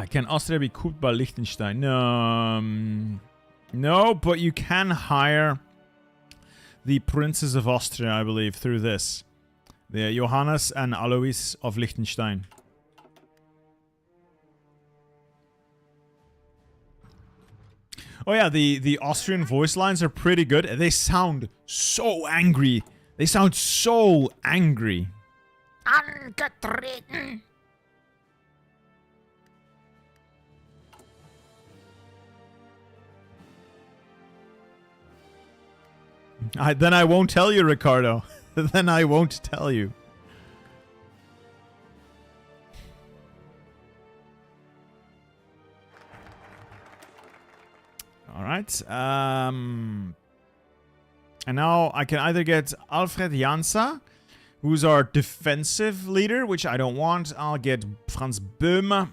Can Austria be cooped by Liechtenstein? No, but you can hire the princes of Austria, I believe, through this. The Johannes and Alois of Liechtenstein. Oh yeah, the Austrian voice lines are pretty good. They sound so angry. They sound so angry. Angetreten. Then I won't tell you, Ricardo. Then I won't tell you. Alright. And now I can either get Alfred Jansa, who's our defensive leader, which I don't want. I'll get Franz Böhme.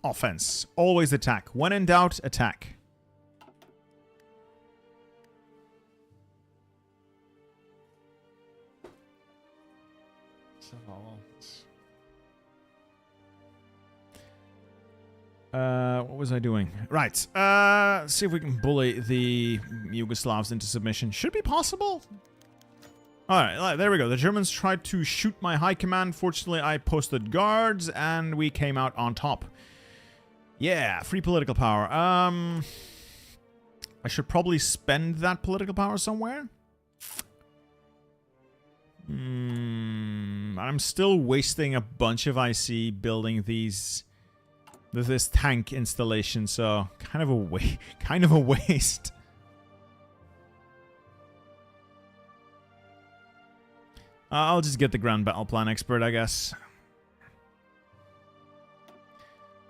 Offense. Always attack. When in doubt, attack. What was I doing? Right. See if we can bully the Yugoslavs into submission. Should be possible. Alright, there we go. The Germans tried to shoot my high command. Fortunately, I posted guards, and we came out on top. Yeah, free political power. I should probably spend that political power somewhere. I'm still wasting a bunch of IC building this tank installation, so kind of a waste. I'll just get the Grand Battle Plan expert, I guess.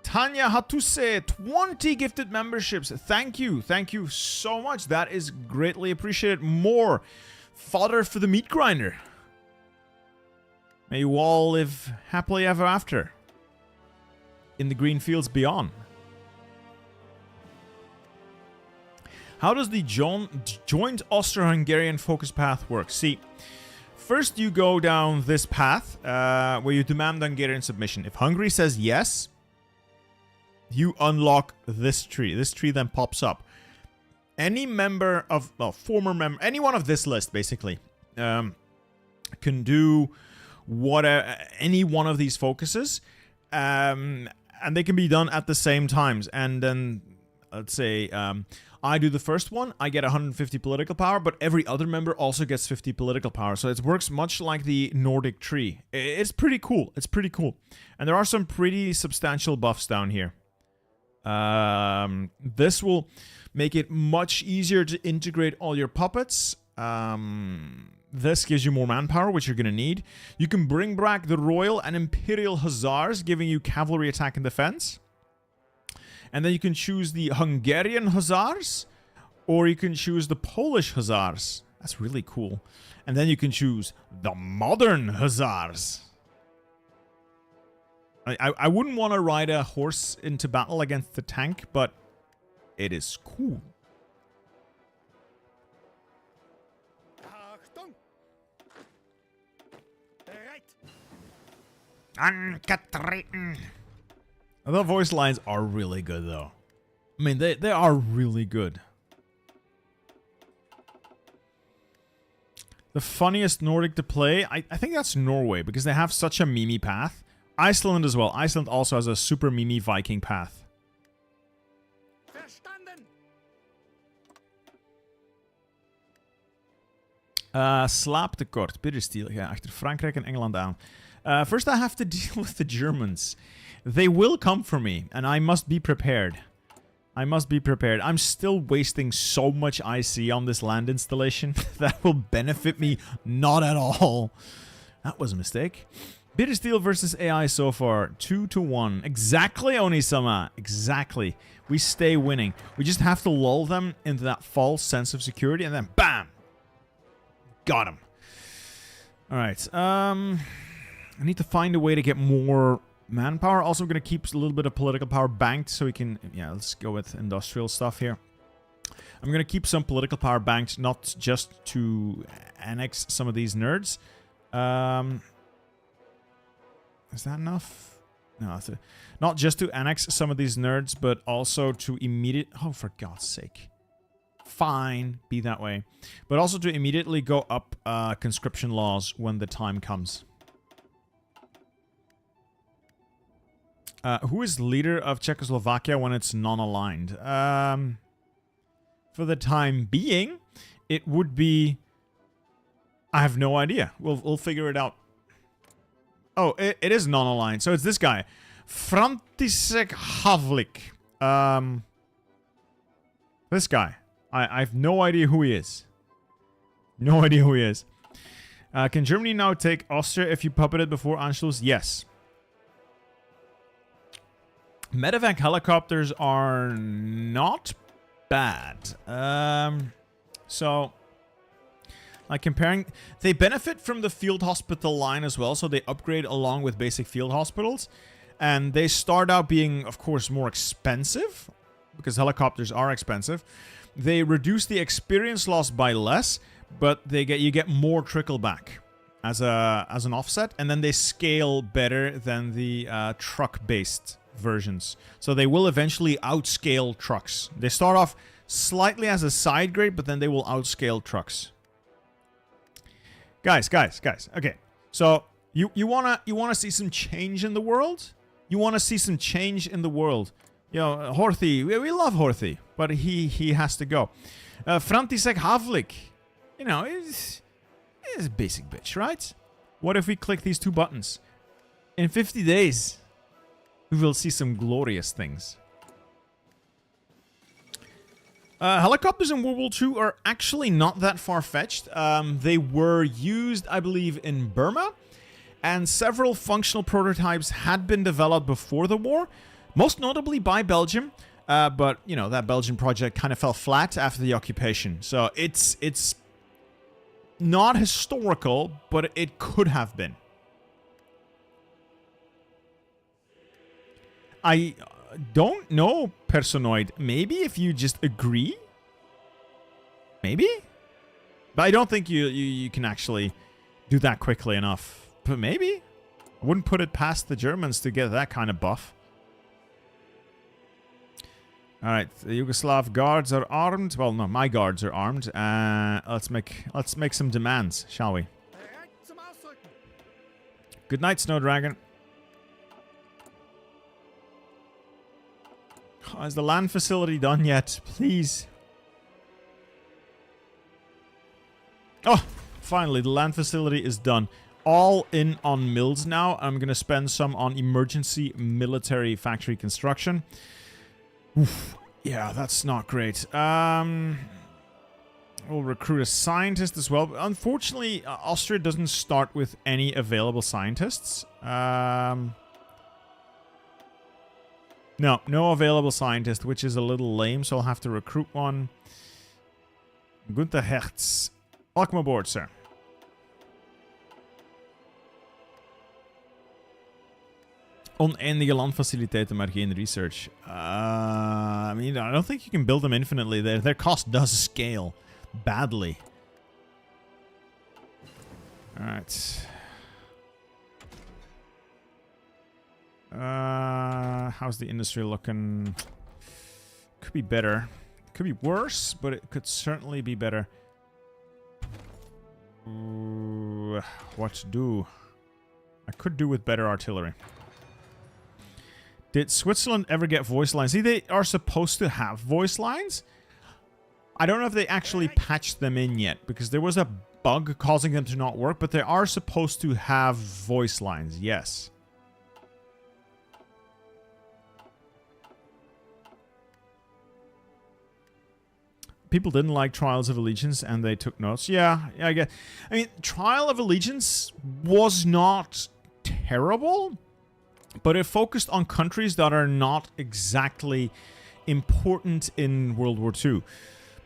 Tanya Hatuse, 20 gifted memberships. Thank you so much. That is greatly appreciated. More fodder for the meat grinder. May you all live happily ever after in the green fields beyond. How does the joint Austro-Hungarian focus path work? See, first you go down this path where you demand Hungarian submission. If Hungary says yes, you unlock this tree. This tree then pops up. Any member of, well, former member, anyone of this list basically can do any one of these focuses, and they can be done at the same times. And then, let's say, I do the first one, I get 150 political power, but every other member also gets 50 political power. So it works much like the Nordic tree. It's pretty cool. It's pretty cool. And there are some pretty substantial buffs down here. This will make it much easier to integrate all your puppets. This gives you more manpower, which you're going to need. You can bring back the Royal and Imperial Hussars, giving you cavalry attack and defense. And then you can choose the Hungarian Hussars, or you can choose the Polish Hussars. That's really cool. And then you can choose the modern Hussars. I wouldn't want to ride a horse into battle against the tank, but it is cool. Angetreten. The voice lines are really good, though. I mean, they are really good. The funniest Nordic to play, I think that's Norway, because they have such a meme path. Iceland as well. Iceland also has a super meme Viking path. Slaaptekort, Biddenstil, ja, achter Frankrijk en Engeland aan. First I have to deal with the Germans. They will come for me, and I must be prepared. I must be prepared. I'm still wasting so much IC on this land installation. That will benefit me not at all. That was a mistake. Biddenstil versus AI so far. 2-1. Exactly, Onisama. Exactly. We stay winning. We just have to lull them into that false sense of security, and then BAM! Got him. Alright. I need to find a way to get more manpower. Also, I'm going to keep a little bit of political power banked so we can... Yeah, let's go with industrial stuff here. I'm going to keep some political power banked, not just to annex some of these nerds. Is that enough? No, not just to annex some of these nerds, but also to immediate... Oh, for God's sake. Fine, be that way. But also to immediately go up conscription laws when the time comes. Who is leader of Czechoslovakia when it's non-aligned? For the time being, it would be... I have no idea. We'll figure it out. Oh, it is non-aligned. So it's this guy. František Havlik. This guy. I have no idea who he is. No idea who he is. Can Germany now take Austria if you puppet it before Anschluss? Yes. Medevac helicopters are not bad. So, like comparing... They benefit from the field hospital line as well, so they upgrade along with basic field hospitals. And they start out being, of course, more expensive, because helicopters are expensive. They reduce the experience loss by less, but you get more trickle back as an offset, and then they scale better than the truck-based versions. So they will eventually outscale trucks. They start off slightly as a side grade, but then they will outscale trucks. Guys. Okay, so you wanna see some change in the world? You wanna see some change in the world? You know, Horthy, we love Horthy, but he has to go. František Havlik, you know, is a basic bitch, right? What if we click these two buttons? In 50 days, we will see some glorious things. Helicopters in World War II are actually not that far-fetched. They were used, I believe, in Burma, and several functional prototypes had been developed before the war. Most notably by Belgium, but, you know, that Belgian project kind of fell flat after the occupation. So it's not historical, but it could have been. I don't know, Personoid. Maybe if you just agree? Maybe? But I don't think you can actually do that quickly enough. But maybe? I wouldn't put it past the Germans to get that kind of buff. Alright, the Yugoslav guards are armed. Well, no, my guards are armed. Let's make some demands, shall we? Good night, Snowdragon. Oh, is the land facility done yet? Please. Oh, finally, the land facility is done. All in on mills now. I'm going to spend some on emergency military factory construction. Oof. Yeah, that's not great. We'll recruit a scientist as well. Unfortunately, Austria doesn't start with any available scientists. No available scientist, which is a little lame, so I'll have to recruit one. Gunther Hertz. Welcome aboard, sir. Oneindige landfaciliteiten, maar geen research. I mean, I don't think you can build them infinitely. Their cost does scale badly. Alright. How's the industry looking? Could be better. Could be worse, but it could certainly be better. What to do? I could do with better artillery. Did Switzerland ever get voice lines? See, they are supposed to have voice lines. I don't know if they actually patched them in yet, because there was a bug causing them to not work, but they are supposed to have voice lines, yes. People didn't like Trials of Allegiance, and they took notes. Yeah, I guess. I mean, Trial of Allegiance was not terrible, but it focused on countries that are not exactly important in World War II.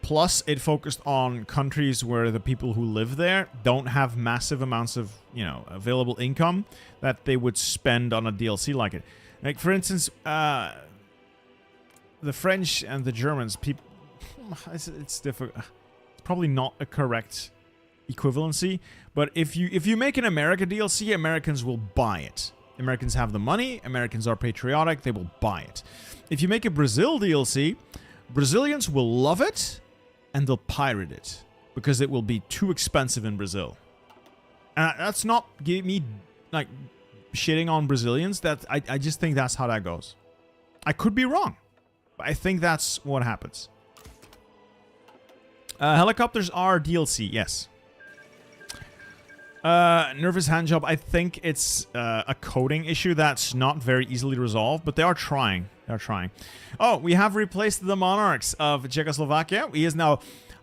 Plus, it focused on countries where the people who live there don't have massive amounts of, you know, available income that they would spend on a DLC like it. Like, for instance, the French and the Germans, it's difficult. It's probably not a correct equivalency, but if you make an America DLC, Americans will buy it. Americans have the money, Americans are patriotic, they will buy it. If you make a Brazil DLC, Brazilians will love it, and they'll pirate it, because it will be too expensive in Brazil. That's not me, like, shitting on Brazilians. I just think that's how that goes. I could be wrong, but I think that's what happens. Helicopters are DLC, yes. Nervous handjob, I think it's a coding issue that's not very easily resolved, but they are trying. They're trying. Oh, we have replaced the monarchs of Czechoslovakia. He is now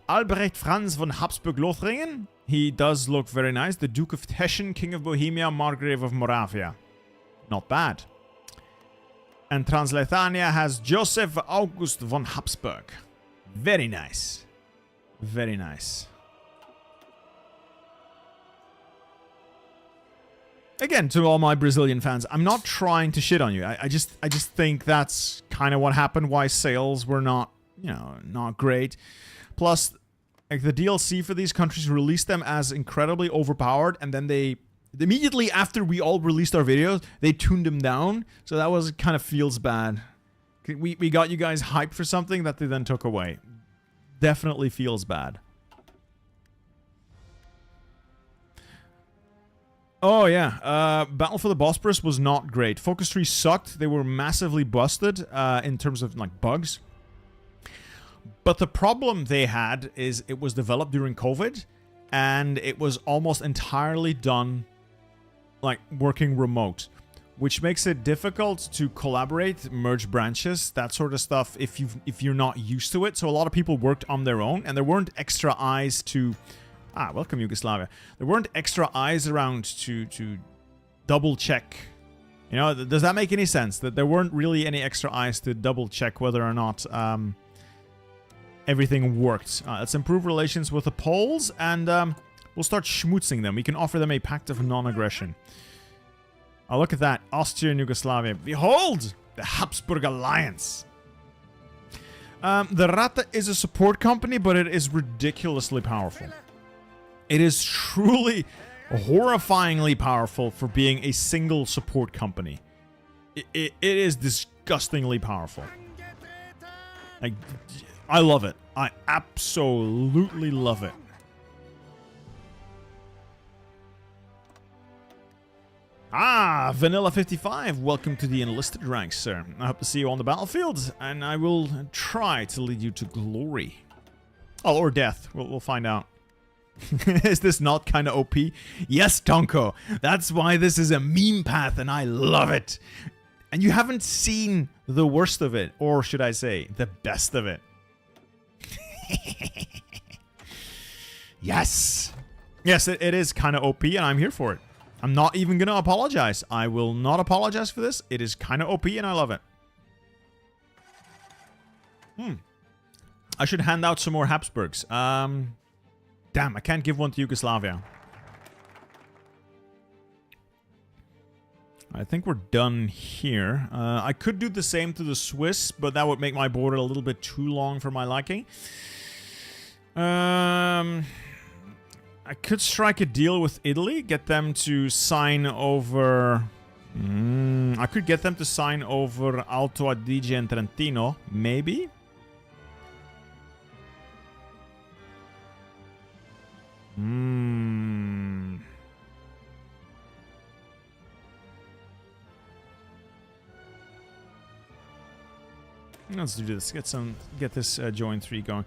Albrecht Franz von Habsburg-Lothringen. He does look very nice. The Duke of Teschen, King of Bohemia, Margrave of Moravia. Not bad. And Transleithania has Joseph August von Habsburg. Very nice. Very nice. Again, to all my Brazilian fans, I'm not trying to shit on you. I just think that's kind of what happened. Why sales were not, you know, not great. Plus, like, the DLC for these countries released them as incredibly overpowered, and then they immediately after we all released our videos, they tuned them down. So that was kind of feels bad. We got you guys hyped for something that they then took away. Definitely feels bad. Oh, yeah. Battle for the Bosporus was not great. Focus trees sucked. They were massively busted in terms of, like, bugs. But the problem they had is it was developed during COVID, and it was almost entirely done, like, working remote, which makes it difficult to collaborate, merge branches, that sort of stuff, if you're not used to it. So a lot of people worked on their own, and there weren't extra eyes to... Ah, welcome Yugoslavia. There weren't extra eyes around to double check. You know, does that make any sense? That there weren't really any extra eyes to double check whether or not everything worked. Let's improve relations with the Poles, and we'll start schmutzing them. We can offer them a pact of non-aggression. Oh, look at that. Austria and Yugoslavia. Behold! The Habsburg Alliance. The Rata is a support company, but it is ridiculously powerful. It is truly horrifyingly powerful for being a single support company. It is disgustingly powerful. Like, I love it. I absolutely love it. Ah, Vanilla 55, welcome to the enlisted ranks, sir. I hope to see you on the battlefield, and I will try to lead you to glory. Oh, or death. We'll find out. Is this not kind of OP? Yes, Tonko. That's why this is a meme path, and I love it. And you haven't seen the worst of it, or should I say, the best of it. Yes. Yes, it is kind of OP, and I'm here for it. I'm not even going to apologize. I will not apologize for this. It is kind of OP, and I love it. I should hand out some more Habsburgs. Damn, I can't give one to Yugoslavia. I think we're done here. I could do the same to the Swiss, but that would make my border a little bit too long for my liking. I could strike a deal with Italy, get them to sign over I could get them to sign over Alto Adige and Trentino, maybe? Let's do this. Get this joint 3 going.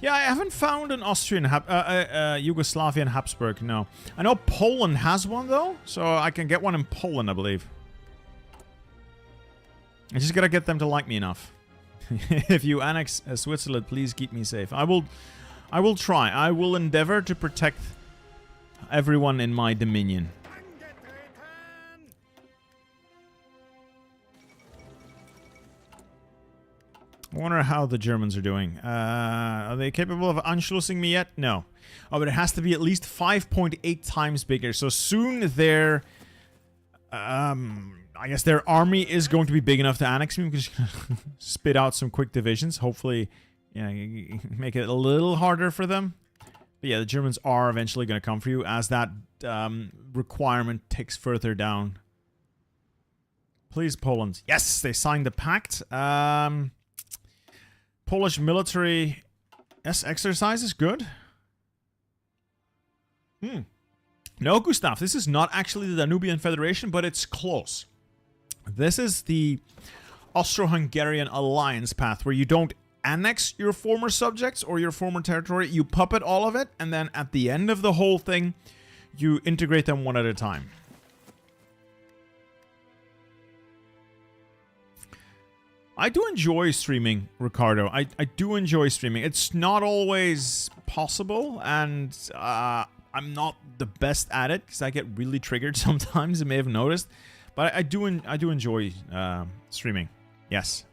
Yeah, I haven't found an Austrian Yugoslavian Habsburg. No, I know Poland has one though, so I can get one in Poland, I believe. I just gotta get them to like me enough. If you annex Switzerland, please keep me safe. I will try. I will endeavor to protect everyone in my dominion. I wonder how the Germans are doing. Are they capable of Anschlussing me yet? No. Oh, but it has to be at least 5.8 times bigger. So soon their... I guess their army is going to be big enough to annex me. I'm just going to spit out some quick divisions. Hopefully, make it a little harder for them. But yeah, the Germans are eventually going to come for you as that requirement ticks further down. Please, Poland. Yes, they signed the pact. Polish military exercise is good. No, Gustav, this is not actually the Danubian Federation, but it's close. This is the Austro-Hungarian alliance path, where you don't annex your former subjects or your former territory, you puppet all of it, and then at the end of the whole thing, you integrate them one at a time. I do enjoy streaming, Ricardo. I do enjoy streaming. It's not always possible, and I'm not the best at it because I get really triggered sometimes. You may have noticed, but I do enjoy streaming. Yes.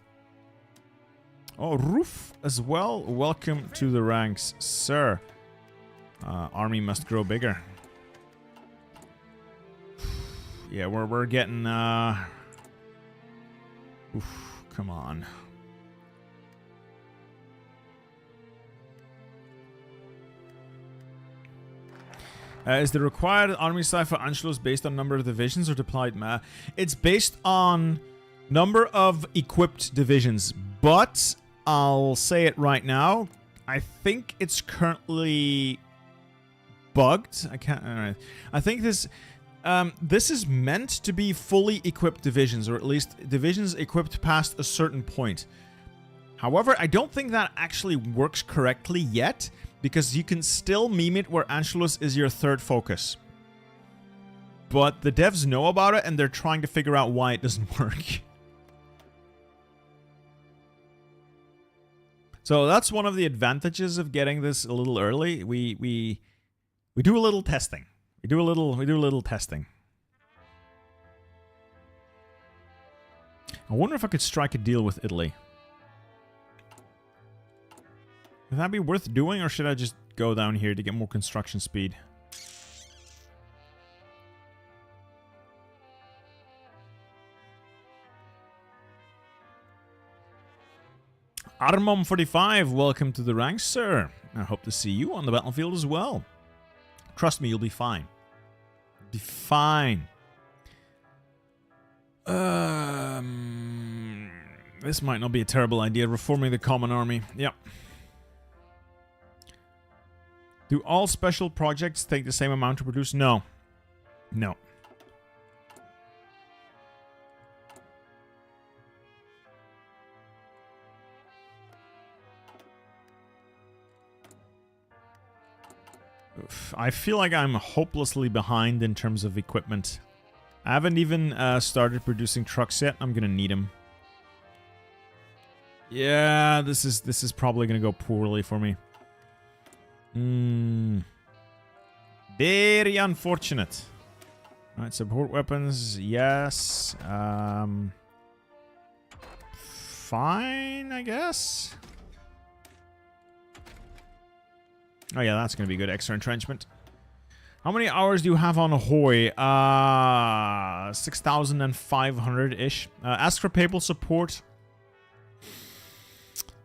Oh, Roof as well. Welcome to the ranks, sir. Army must grow bigger. Yeah, we're getting. Oof. Come on. Is the required army size for Anschluss based on number of divisions or deployed? It's based on number of equipped divisions, but I'll say it right now. I think it's currently bugged. I can't. I think this. This is meant to be fully equipped divisions, or at least divisions equipped past a certain point. However, I don't think that actually works correctly yet, because you can still meme it where Anschluss is your third focus. But the devs know about it, and they're trying to figure out why it doesn't work. So that's one of the advantages of getting this a little early. We do a little testing. We do a little testing. I wonder if I could strike a deal with Italy. Would that be worth doing, or should I just go down here to get more construction speed? Armom45, welcome to the ranks, sir. I hope to see you on the battlefield as well. Trust me, you'll be fine. Be fine. This might not be a terrible idea, reforming the common army. Yep. Do all special projects take the same amount to produce? No. No. I feel like I'm hopelessly behind in terms of equipment. I haven't even started producing trucks yet. I'm gonna need them. Yeah, this is probably gonna go poorly for me. Very unfortunate. Alright, support weapons, yes. Fine, I guess. Oh yeah, that's going to be good. Extra entrenchment. How many hours do you have on Hoy? 6,500-ish. Ask for papal support.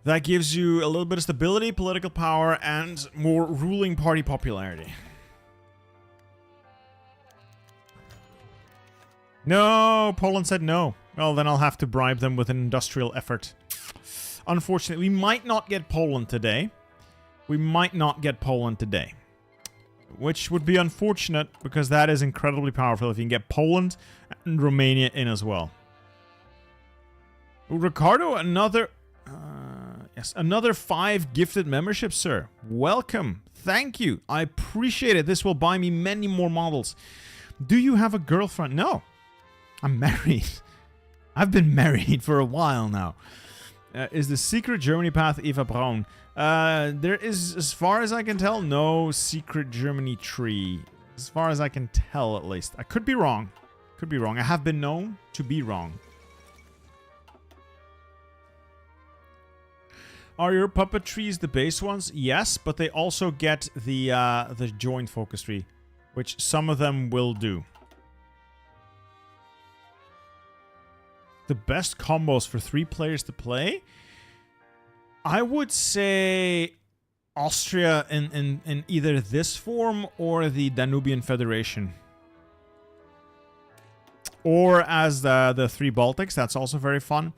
That gives you a little bit of stability, political power, and more ruling party popularity. No, Poland said no. Well, then I'll have to bribe them with an industrial effort. Unfortunately, we might not get Poland today. We might not get Poland today. Which would be unfortunate, because that is incredibly powerful if you can get Poland and Romania in as well. Ricardo, another... yes, another 5 gifted memberships, sir. Welcome. Thank you. I appreciate it. This will buy me many more models. Do you have a girlfriend? No. I'm married. I've been married for a while now. Is the secret Germany path Eva Braun? There is, as far as I can tell, no secret Germany tree. As far as I can tell, at least. I could be wrong. Could be wrong. I have been known to be wrong. Are your puppet trees the base ones? Yes, but they also get the joint focus tree, which some of them will do. The best combos for 3 players to play? I would say Austria in either this form or the Danubian Federation. Or as the 3 Baltics, that's also very fun.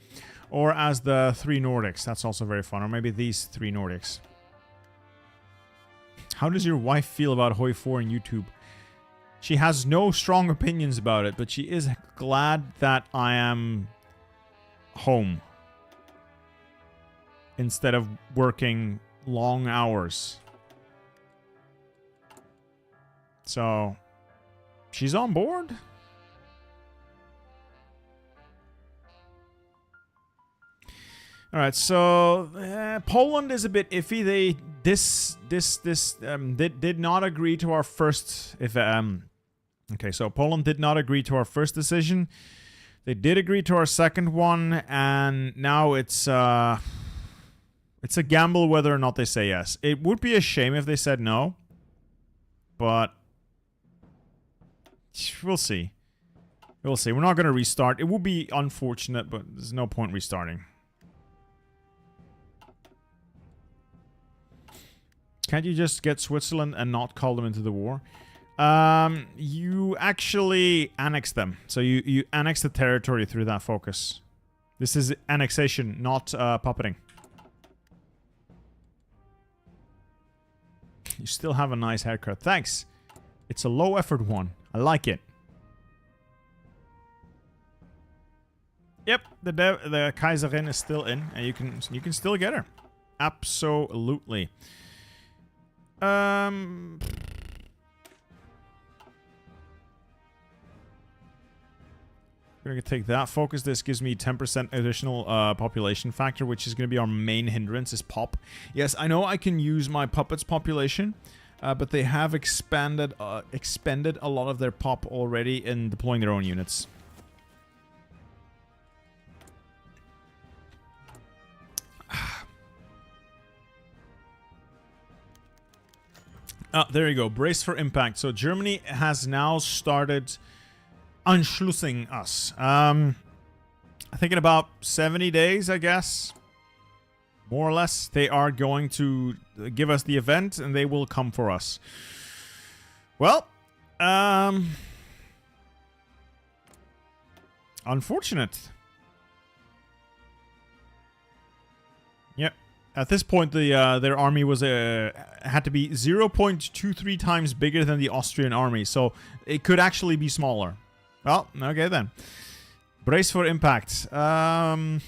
Or as the 3 Nordics, that's also very fun. Or maybe these 3 Nordics. How does your wife feel about Hoi 4 and YouTube? She has no strong opinions about it, but she is glad that I am home instead of working long hours. So, she's on board. All right, so Poland is a bit iffy. They did not agree to our first. Okay, so Poland did not agree to our first decision. They did agree to our second one, and now it's a gamble whether or not they say yes. It would be a shame if they said no, but we'll see. We'll see. We're not going to restart. It would be unfortunate, but there's no point restarting. Can't you just get Switzerland and not call them into the war? You actually annex them. So you annex the territory through that focus. This is annexation, not puppeting. You still have a nice haircut. Thanks. It's a low effort one. I like it. Yep, the Kaiserin is still in, and you can still get her. Absolutely. We're going to take that focus. This gives me 10% additional population factor, which is going to be our main hindrance, is pop. Yes, I know I can use my puppets population, but they have expended a lot of their pop already in deploying their own units. There you go. Brace for impact. So Germany has now started Anschlussing us. I think in about 70 days, I guess. More or less. They are going to give us the event and they will come for us. Well, unfortunate. Yep. At this point, their army was had to be 0.23 times bigger than the Austrian army, so it could actually be smaller. Well, okay then. Brace for impact. On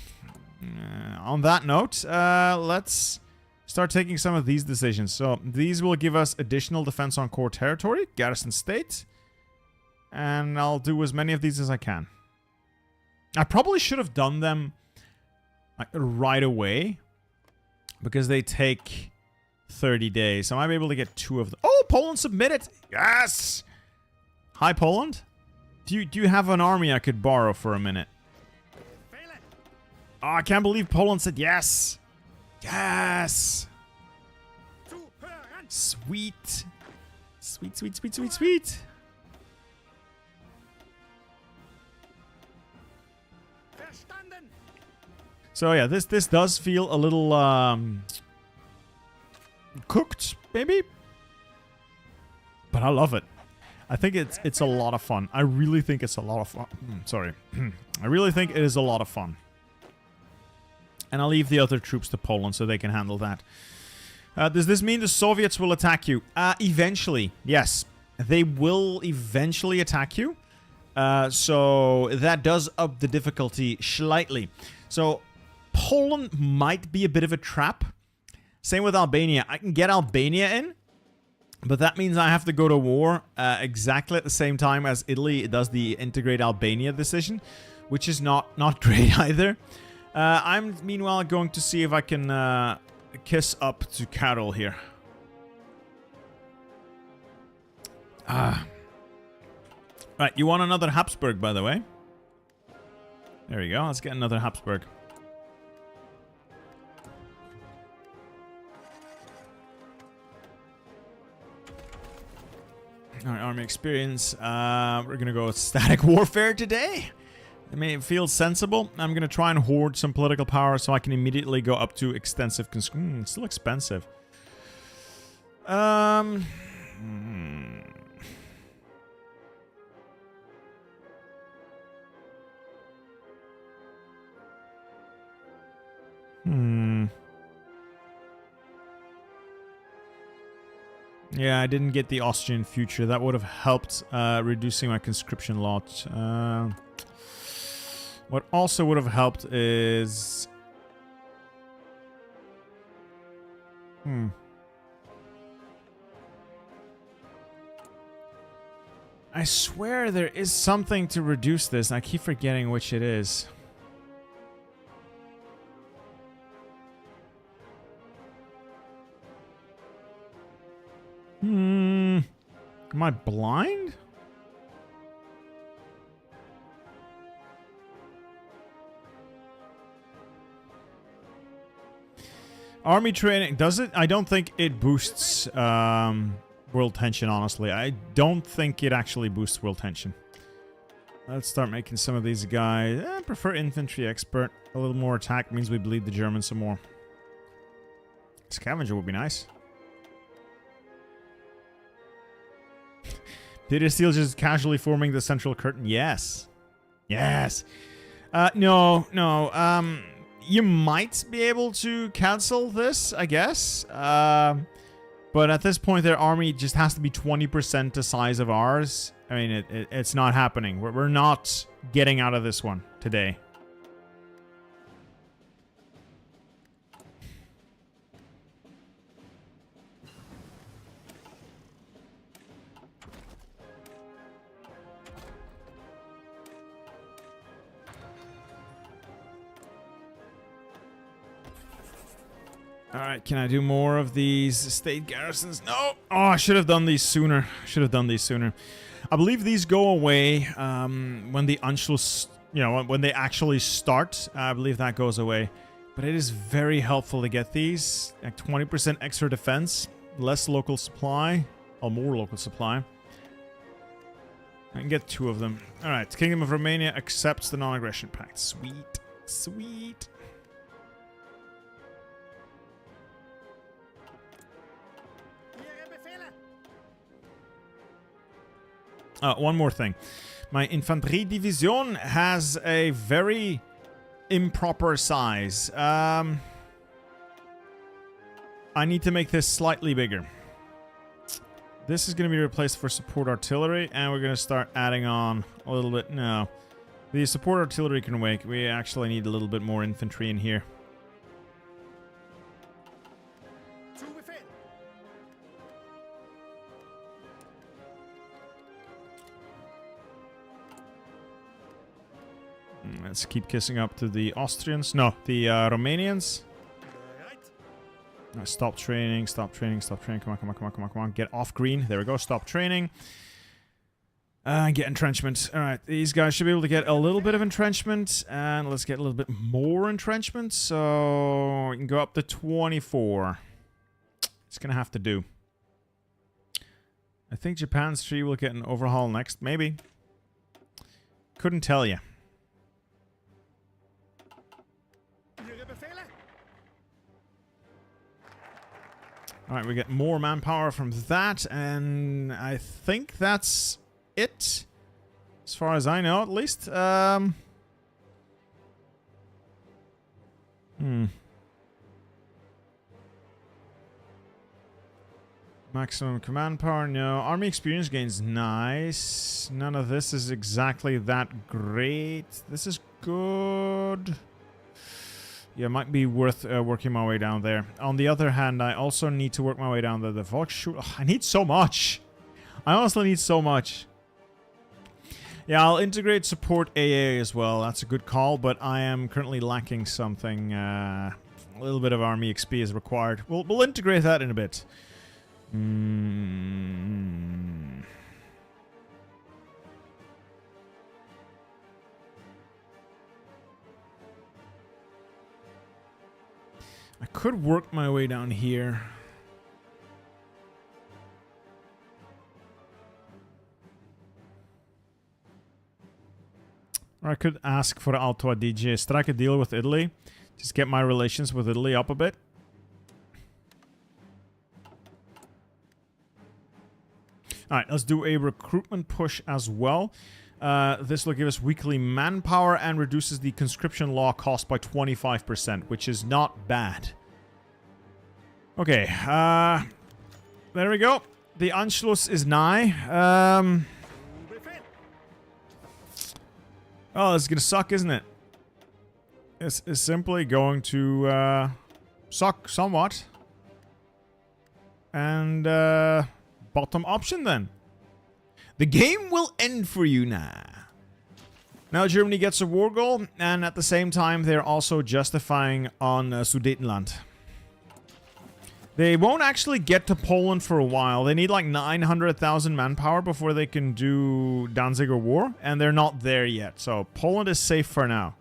that note, let's start taking some of these decisions. So these will give us additional defense on core territory, garrison state, and I'll do as many of these as I can. I probably should have done them like right away, because they take 30 days. So I might be able to get 2 of them. Oh, Poland submitted! Yes! Hi, Poland. Do you have an army I could borrow for a minute? Oh, I can't believe Poland said yes! Yes! Sweet. Sweet, sweet, sweet, sweet, sweet. So yeah, this does feel a little cooked, maybe, but I love it. I think it's a lot of fun. I really think it's a lot of fun. Sorry. I really think it is a lot of fun. And I'll leave the other troops to Poland so they can handle that. Does this mean the Soviets will attack you? Eventually, yes. They will eventually attack you. So that does up the difficulty slightly. So Poland might be a bit of a trap. Same with Albania. I can get Albania in, but that means I have to go to war exactly at the same time as Italy does the integrate Albania decision, which is not great either. I'm meanwhile going to see if I can kiss up to Carol here. Right, you want another Habsburg, by the way. There we go. Let's get another Habsburg. Alright, army experience. We're gonna go with static warfare today. I mean, it feels sensible. I'm gonna try and hoard some political power so I can immediately go up to extensive it's still expensive. Yeah, I didn't get the Austrian future. That would have helped reducing my conscription lot. What also would have helped is... I swear there is something to reduce this. I keep forgetting which it is. Am I blind? Army training, does it? I don't think it boosts world tension, honestly. I don't think it actually boosts world tension. Let's start making some of these guys. I prefer infantry expert. A little more attack means we bleed the Germans some more. Scavenger would be nice. Peter Steele just casually forming the central curtain. Yes. Yes. No. You might be able to cancel this, I guess. But at this point, their army just has to be 20% the size of ours. I mean, it's not happening. We're not getting out of this one today. Alright, can I do more of these state garrisons? No! Oh, I should have done these sooner. I believe these go away when the Anschluss, when they actually start. I believe that goes away. But it is very helpful to get these. Like 20% extra defense, less local supply, or more local supply. I can get 2 of them. Alright, Kingdom of Romania accepts the non-aggression pact. Sweet. Sweet. One more thing. My Infanterie Division has a very improper size. I need to make this slightly bigger. This is going to be replaced for support artillery, and we're going to start adding on a little bit. No. The support artillery can wait. We actually need a little bit more infantry in here. Let's keep kissing up to the Austrians. No, the Romanians. Stop training, stop training, stop training. Come on. Get off green. There we go. Stop training. Get entrenchment. Alright, these guys should be able to get a little bit of entrenchment. And let's get a little bit more entrenchment. So we can go up to 24. It's going to have to do. I think Japan's tree will get an overhaul next. Maybe. Couldn't tell you. Alright, we get more manpower from that, and I think that's it. As far as I know, at least. Maximum command power, no. Army experience gains, nice. None of this is exactly that great. This is good. Yeah, might be worth working my way down there. On the other hand, I also need to work my way down there. The Volksschule. I need so much. I honestly need so much. Yeah, I'll integrate support AA as well. That's a good call, but I am currently lacking something. A little bit of army XP is required. We'll integrate that in a bit. I could work my way down here. Or I could ask for Alto Adige, strike a deal with Italy. Just get my relations with Italy up a bit. Alright, let's do a recruitment push as well. This will give us weekly manpower and reduces the conscription law cost by 25%, which is not bad. Okay, there we go. The Anschluss is nigh. Oh, this is gonna suck, isn't it? It's simply going to suck somewhat. And bottom option then. The game will end for you now. Now Germany gets a war goal, and at the same time they're also justifying on Sudetenland. They won't actually get to Poland for a while. They need like 900,000 manpower before they can do Danziger War, and they're not there yet. So Poland is safe for now.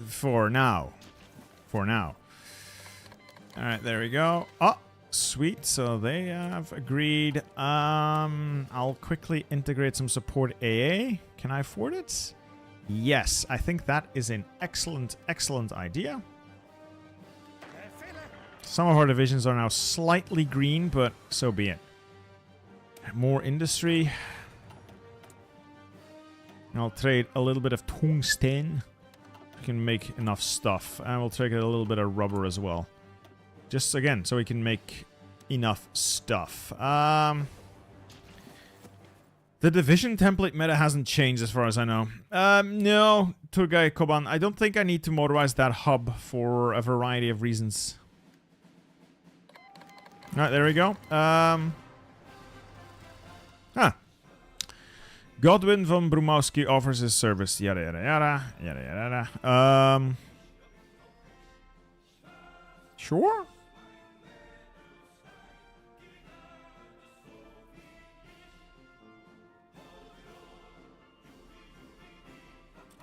For now. For now. Alright, there we go. Oh, sweet. So they have agreed. I'll quickly integrate some support AA. Can I afford it? Yes, I think that is an excellent, excellent idea. Some of our divisions are now slightly green, but so be it. More industry. I'll trade a little bit of tungsten. We can make enough stuff. And we'll trade a little bit of rubber as well. Just again, so we can make enough stuff. The division template meta hasn't changed as far as I know. No, Turgay Koban. I don't think I need to motorize that hub for a variety of reasons. Alright, there we go. Godwin von Brumowski offers his service. Yada yada yada. Yada yada yada. Sure?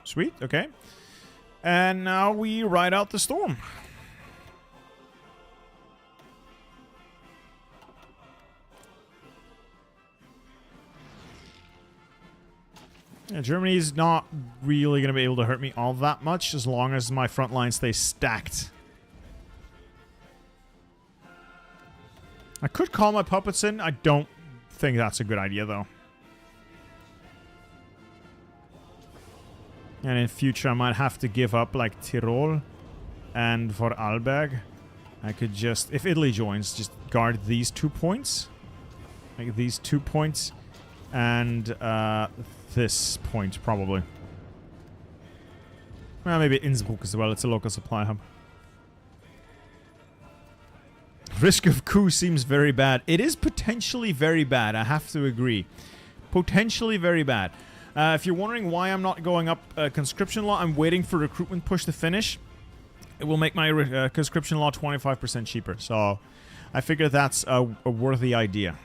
Sweet, okay. And now we ride out the storm. Yeah, Germany's not really going to be able to hurt me all that much as long as my front line stays stacked. I could call my puppets in. I don't think that's a good idea, though. And in future, I might have to give up, like, Tyrol and Vorarlberg. I could just, if Italy joins, just guard these 2 points. Like, these 2 points. And, this point, probably. Well, maybe Innsbruck as well. It's a local supply hub. Risk of coup seems very bad. It is potentially very bad, I have to agree. Potentially very bad. If you're wondering why I'm not going up conscription law, I'm waiting for recruitment push to finish. It will make my conscription law 25% cheaper. So I figure that's a worthy idea.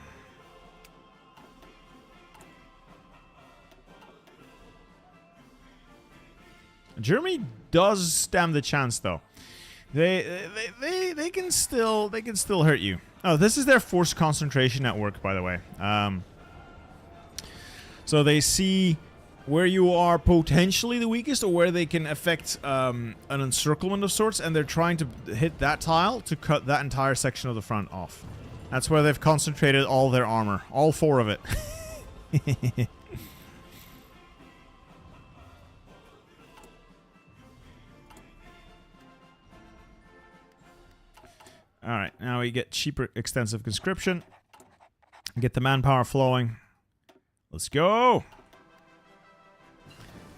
Germany does stand the chance, though. They can still hurt you. Oh, this is their forced concentration network, by the way. So they see where you are potentially the weakest, or where they can affect an encirclement of sorts, and they're trying to hit that tile to cut that entire section of the front off. That's where they've concentrated all their armor. All 4 of it. Alright, now we get cheaper extensive conscription. Get the manpower flowing. Let's go!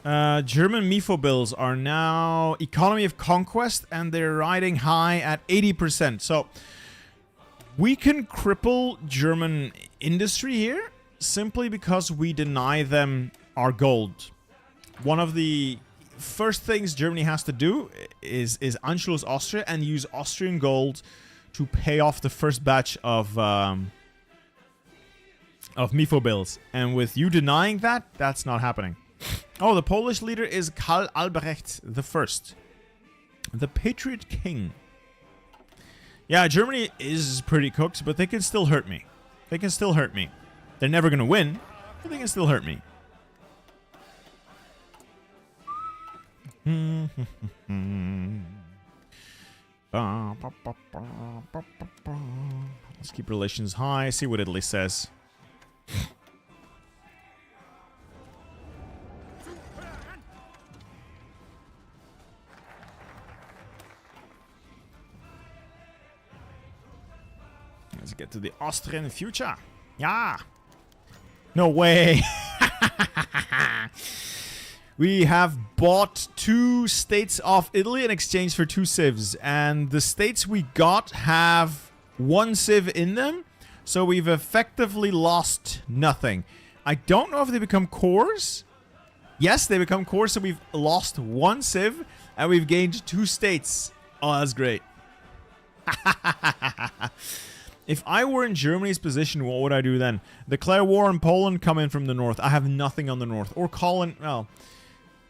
German Mifo are now economy of conquest, and they're riding high at 80%. So, we can cripple German industry here simply because we deny them our gold. One of the first things Germany has to do is Anschluss Austria and use Austrian gold to pay off the first batch of Mifo bills. And with you denying that, that's not happening. Oh, the Polish leader is Karl Albrecht I, the Patriot King. Yeah, Germany is pretty cooked, but they can still hurt me. They can still hurt me. They're never going to win, but they can still hurt me. Let's keep relations high, see what Italy says. Let's get to the Austrian future. Yeah. No way. We have bought 2 states off Italy in exchange for 2 civs. And the states we got have 1 civ in them. So we've effectively lost nothing. I don't know if they become cores. Yes, they become cores. So we've lost 1 civ. And we've gained 2 states. Oh, that's great. If I were in Germany's position, what would I do then? Declare war on Poland, come in from the north. I have nothing on the north. Or call in, well,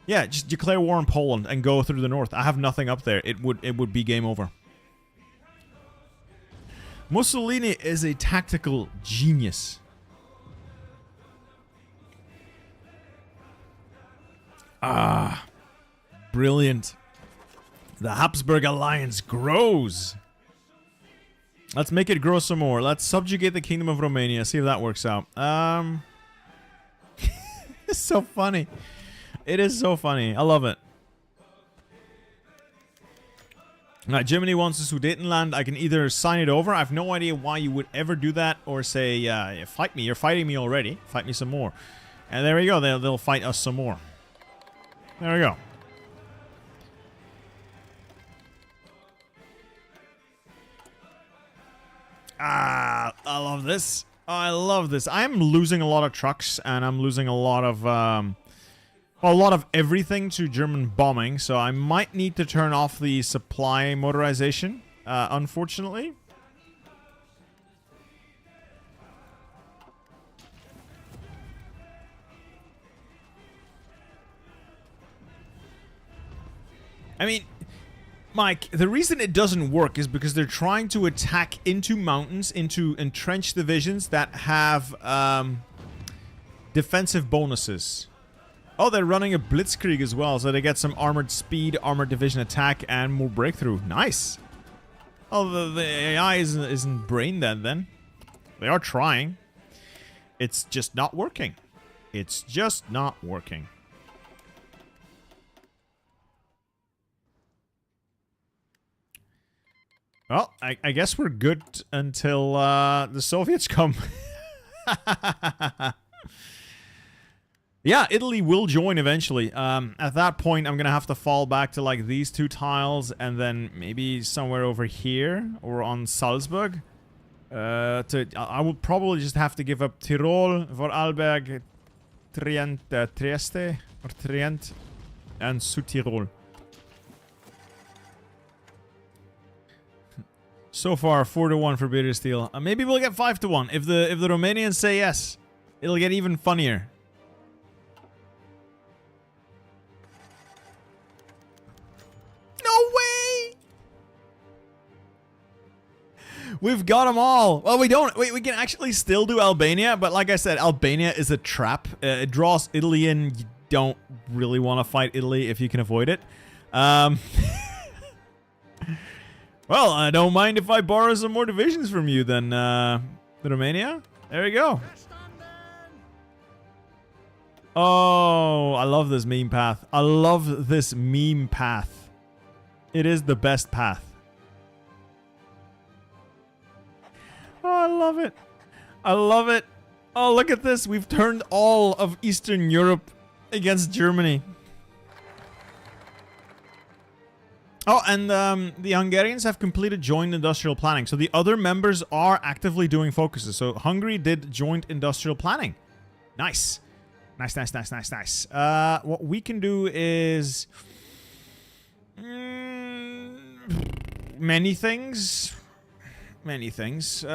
yeah, just declare war on Poland and go through the north. I have nothing up there. It would be game over. Mussolini is a tactical genius. Ah, brilliant. The Habsburg alliance grows. Let's make it grow some more. Let's subjugate the Kingdom of Romania. See if that works out. It's so funny. It is so funny. I love it. Now, Germany wants the Sudetenland. I can either sign it over. I have no idea why you would ever do that. Or say, fight me. You're fighting me already. Fight me some more. And there we go. They'll fight us some more. There we go. Ah, I love this. I love this. I'm losing a lot of trucks, and I'm losing a lot of, everything to German bombing, so I might need to turn off the supply motorization, unfortunately. I mean, Mike, the reason it doesn't work is because they're trying to attack into mountains, into entrenched divisions that have defensive bonuses. Oh, they're running a blitzkrieg as well, so they get some armored speed, armored division attack, and more breakthrough. Nice. Oh, the AI isn't brain dead then. They are trying. It's just not working. It's just not working. Well, I guess we're good until the Soviets come. Yeah, Italy will join eventually. At that point, I'm going to have to fall back to like these 2 tiles and then maybe somewhere over here or on Salzburg. I will probably just have to give up Tirol, Vorarlberg, Trieste, or Trient, and Südtirol. So far, 4-1 for Bitter Steel. Maybe we'll get 5-1 if the Romanians say yes. It'll get even funnier. No way! We've got them all. Well, we don't. We can actually still do Albania, but like I said, Albania is a trap. It draws Italy in don't really want to fight Italy if you can avoid it. Well, I don't mind if I borrow some more divisions from you then, Romania. There you go. Oh, I love this meme path. I love this meme path. It is the best path. Oh, I love it. I love it. Oh, look at this. We've turned all of Eastern Europe against Germany. Oh, and the Hungarians have completed joint industrial planning. So the other members are actively doing focuses. So Hungary did joint industrial planning. Nice. Nice, nice, nice, nice, nice. What we can do is... many things. Many things.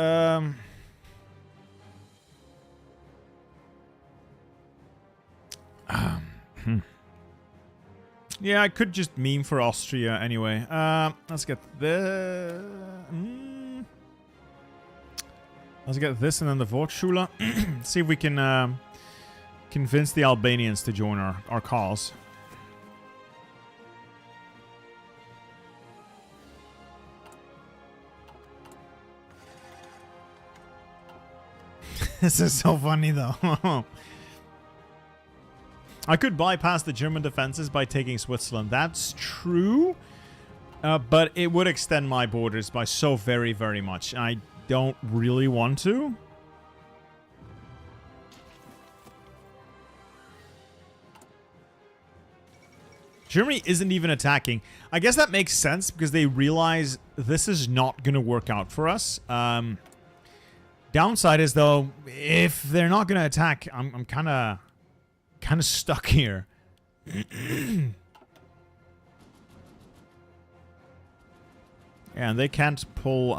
Yeah, I could just meme for Austria anyway. Let's get this. Let's get this and then the Volksschule. See if we can convince the Albanians to join our cause. This is so funny though. I could bypass the German defenses by taking Switzerland. That's true. But it would extend my borders by so very, very much. I don't really want to. Germany isn't even attacking. I guess that makes sense because they realize this is not going to work out for us. Downside is, though, if they're not going to attack, I'm kind of stuck here. Yeah, and they can't pull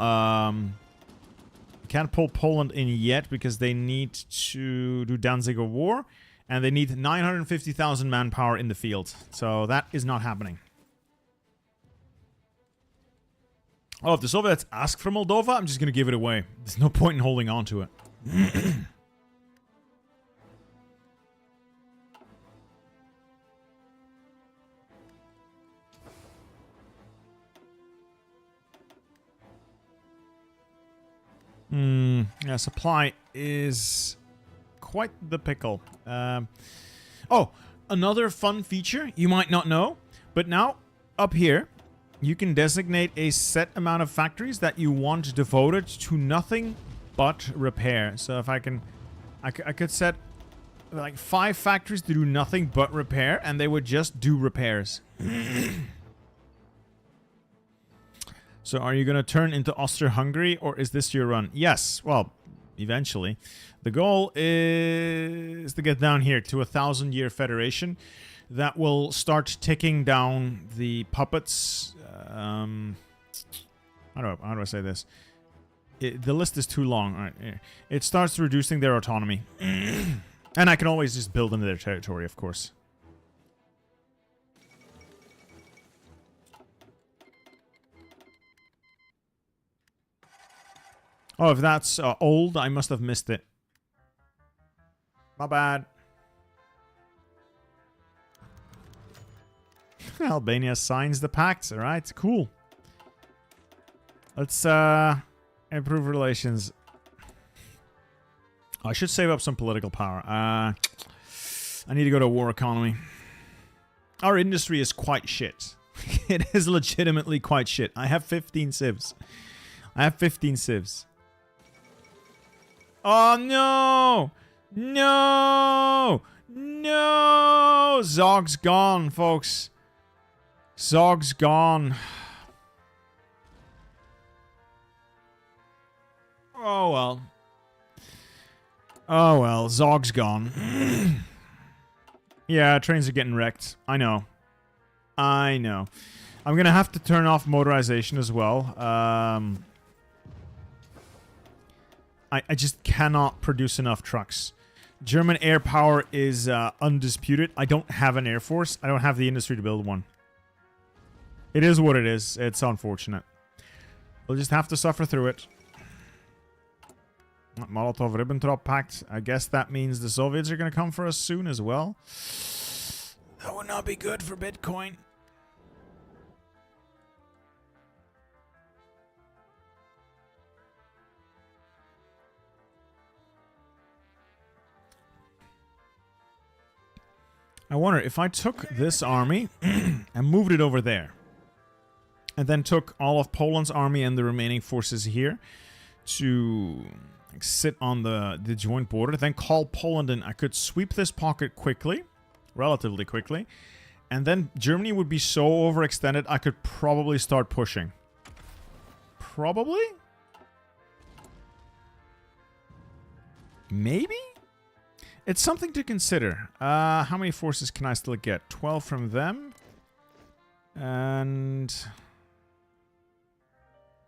Poland in yet because they need to do Danziger War, and they need 950,000 manpower in the field. So that is not happening. Oh, if the Soviets ask for Moldova, I'm just going to give it away. There's no point in holding on to it. Yeah, supply is quite the pickle. Oh, another fun feature you might not know, but now up here you can designate a set amount of factories that you want devoted to nothing but repair. So if I could set like 5 factories to do nothing but repair, and they would just do repairs. So are you going to turn into Austria-Hungary, or is this your run? Yes, well, eventually. The goal is to get down here to a 1,000-year federation that will start ticking down the puppets. How do I say this? The list is too long. All right, it starts reducing their autonomy. And I can always just build into their territory, of course. Oh, if that's old, I must have missed it. My bad. Albania signs the pact. Alright, cool. Let's improve relations. I should save up some political power. I need to go to war economy. Our industry is quite shit. It is legitimately quite shit. I have 15 civs. Oh, no! No! No! Zog's gone, folks. Zog's gone. Oh, well. Oh, well. Zog's gone. Yeah, trains are getting wrecked. I know. I'm gonna have to turn off motorization as well. I just cannot produce enough trucks. German air power is undisputed. I don't have an air force. I don't have the industry to build one. It is what it is. It's unfortunate. We'll just have to suffer through it. Molotov-Ribbentrop Pact. I guess that means the Soviets are going to come for us soon as well. not be good for Bitcoin. I wonder if I took this army and moved it over there, and then took all of Poland's army and the remaining forces here to sit on the joint border, then call Poland in. I could sweep this pocket quickly, relatively quickly, and then Germany would be so overextended I could probably start pushing. Probably? Maybe? It's something to consider. How many forces can I still get? 12 from them. And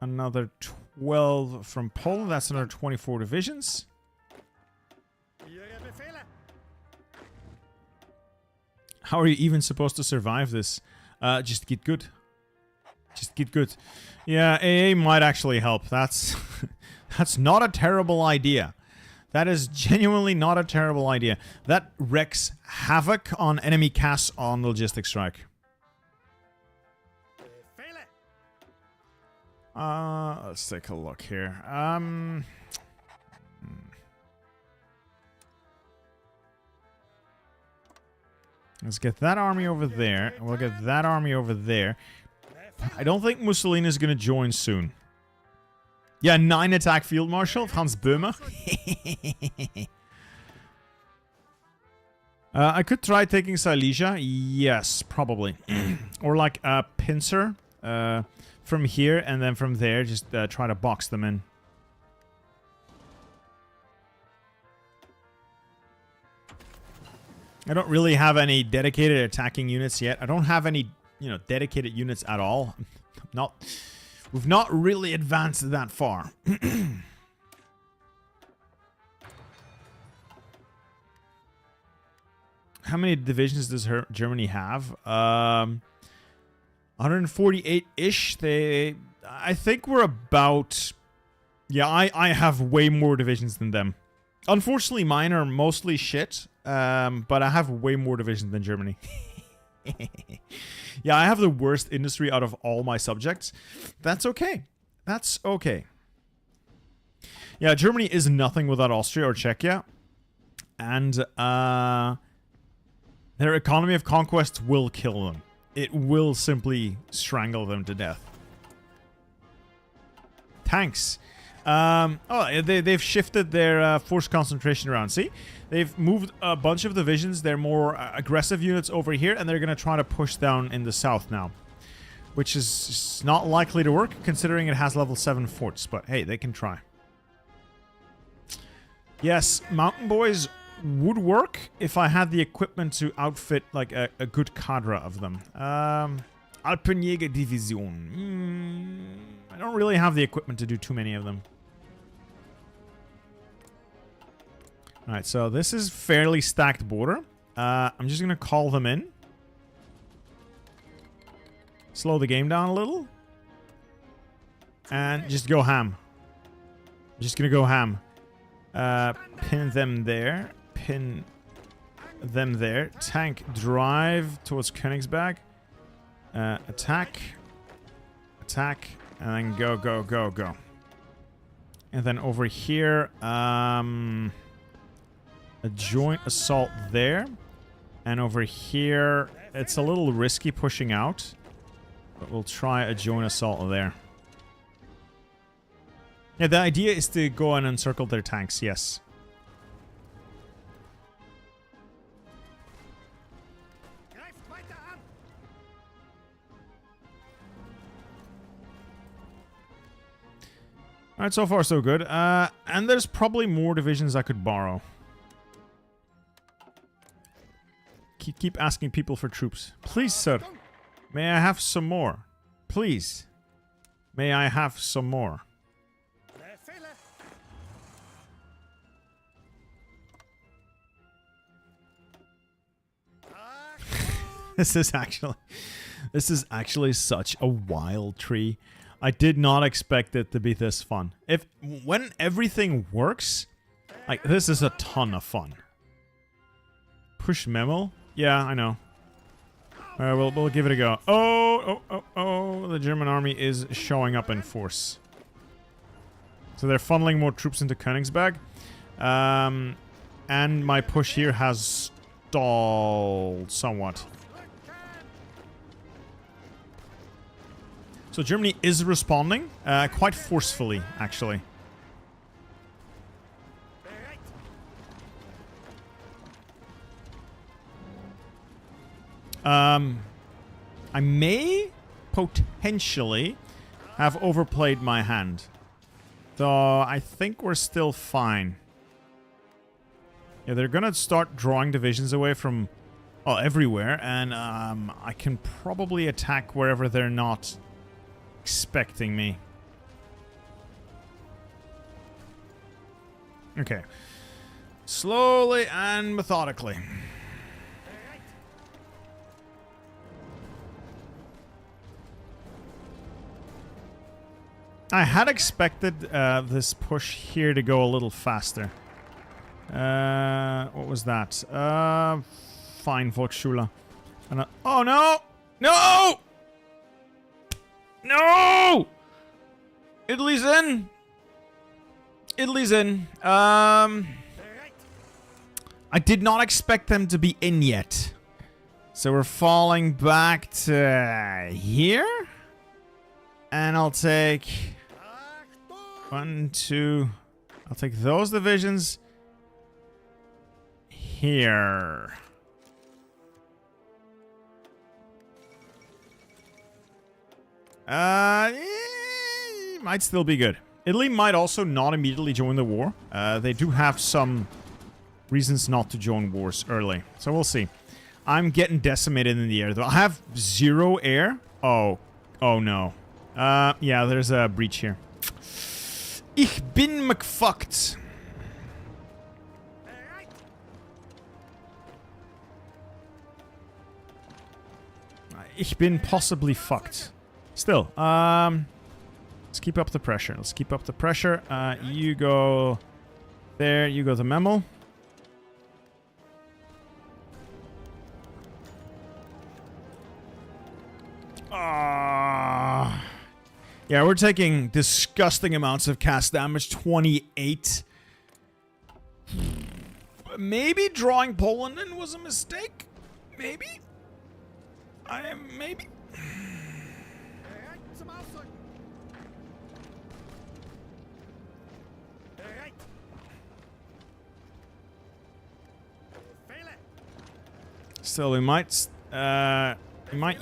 another 12 from Poland. That's another 24 divisions. How are you even supposed to survive this? Just get good. Just get good. Yeah, AA might actually help. That's that's not a terrible idea. That is genuinely not a terrible idea. That wreaks havoc on enemy casts on logistic strike. Let's take a look here. Let's get that army over there. We'll get that army over there. I don't think Mussolini is going to join soon. Yeah, 9 attack field marshal, Hans Böhmer. I could try taking Silesia. Yes, probably. Or like a pincer from here, and then from there, just try to box them in. I don't really have any dedicated attacking units yet. I don't have any, you know, dedicated units at all. We've not really advanced that far. How many divisions does Germany have? 148-ish. I think we're about... Yeah, I have way more divisions than them. Unfortunately, mine are mostly shit. But I have way more divisions than Germany. Yeah, I have the worst industry out of all my subjects. That's okay. That's okay. Yeah, Germany is nothing without Austria or Czechia. And their economy of conquest will kill them. It will simply strangle them to death. Tanks. They've shifted their force concentration around. See? They've moved a bunch of divisions. They're more aggressive units over here, and they're going to try to push down in the south now. Which is not likely to work, considering it has level 7 forts. But hey, they can try. Yes, Mountain Boys would work if I had the equipment to outfit like a good cadre of them. Alpenjäger Division. I don't really have the equipment to do too many of them. Alright, so this is fairly stacked border. I'm just going to call them in. Slow the game down a little. And just go ham. I'm just going to go ham. Pin them there. Pin them there. Tank drive towards Königsberg. Attack. Attack. And then go, go, go, go. And then over here, a joint assault there. And over here, it's a little risky pushing out. But we'll try a joint assault there. Yeah, the idea is to go and encircle their tanks, yes. Alright, so far so good. And there's probably more divisions I could borrow. Keep asking people for troops. Please, sir. May I have some more? Please. May I have some more? This is actually such a wild tree. I did not expect it to be this fun. When everything works, like, this is a ton of fun. Push memo? Yeah, I know. We'll give it a go. Oh, the German army is showing up in force. So they're funneling more troops into Königsberg. And my push here has stalled somewhat. So Germany is responding quite forcefully, actually. I may potentially have overplayed my hand. Though I think we're still fine. Yeah, they're gonna start drawing divisions away from, well, everywhere. And I can probably attack wherever they're not expecting me. Okay. Slowly and methodically. I had expected this push here to go a little faster. What was that? Fine, Volksschule. Oh no! No! No! Italy's in. Italy's in. I did not expect them to be in yet. So we're falling back to here. And I'll take 1, 2. I'll take those divisions here. Might still be good. Italy might also not immediately join the war. They do have some reasons not to join wars early. So we'll see. I'm getting decimated in the air, though. I have 0 air. Oh no. Yeah, there's a breach here. Ich bin McFucked. Ich bin possibly fucked. Still, let's keep up the pressure. Let's keep up the pressure. You go there. You go to Memel. Yeah, we're taking disgusting amounts of cast damage. 28. Maybe drawing Poland in was a mistake. Maybe. Maybe. Still, we might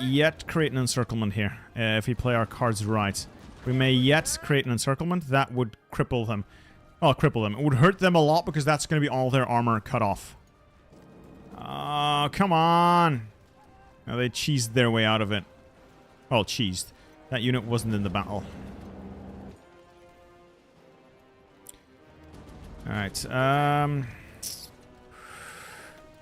yet create an encirclement here if we play our cards right. We may yet create an encirclement that would cripple them. Oh, cripple them. It would hurt them a lot because that's going to be all their armor cut off. Oh, come on. No, they cheesed their way out of it. Well, cheesed. That unit wasn't in the battle. Alright,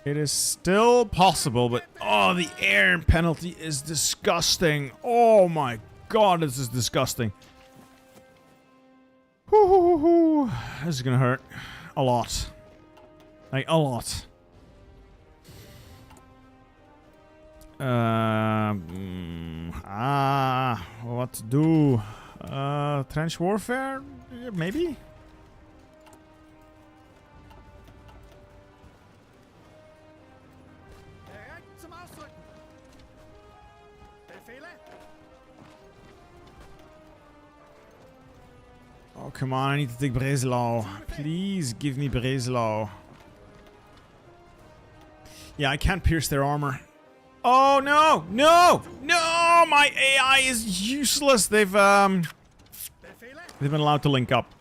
it is still possible, but oh, the air penalty is disgusting. Oh my god, this is disgusting. This is gonna hurt a lot. Like, a lot. What to do? Trench warfare? Maybe? Oh, come on, I need to take Breslau. Please give me Breslau. Yeah, I can't pierce their armor. Oh, no! No! No! My AI is useless! They've been allowed to link up.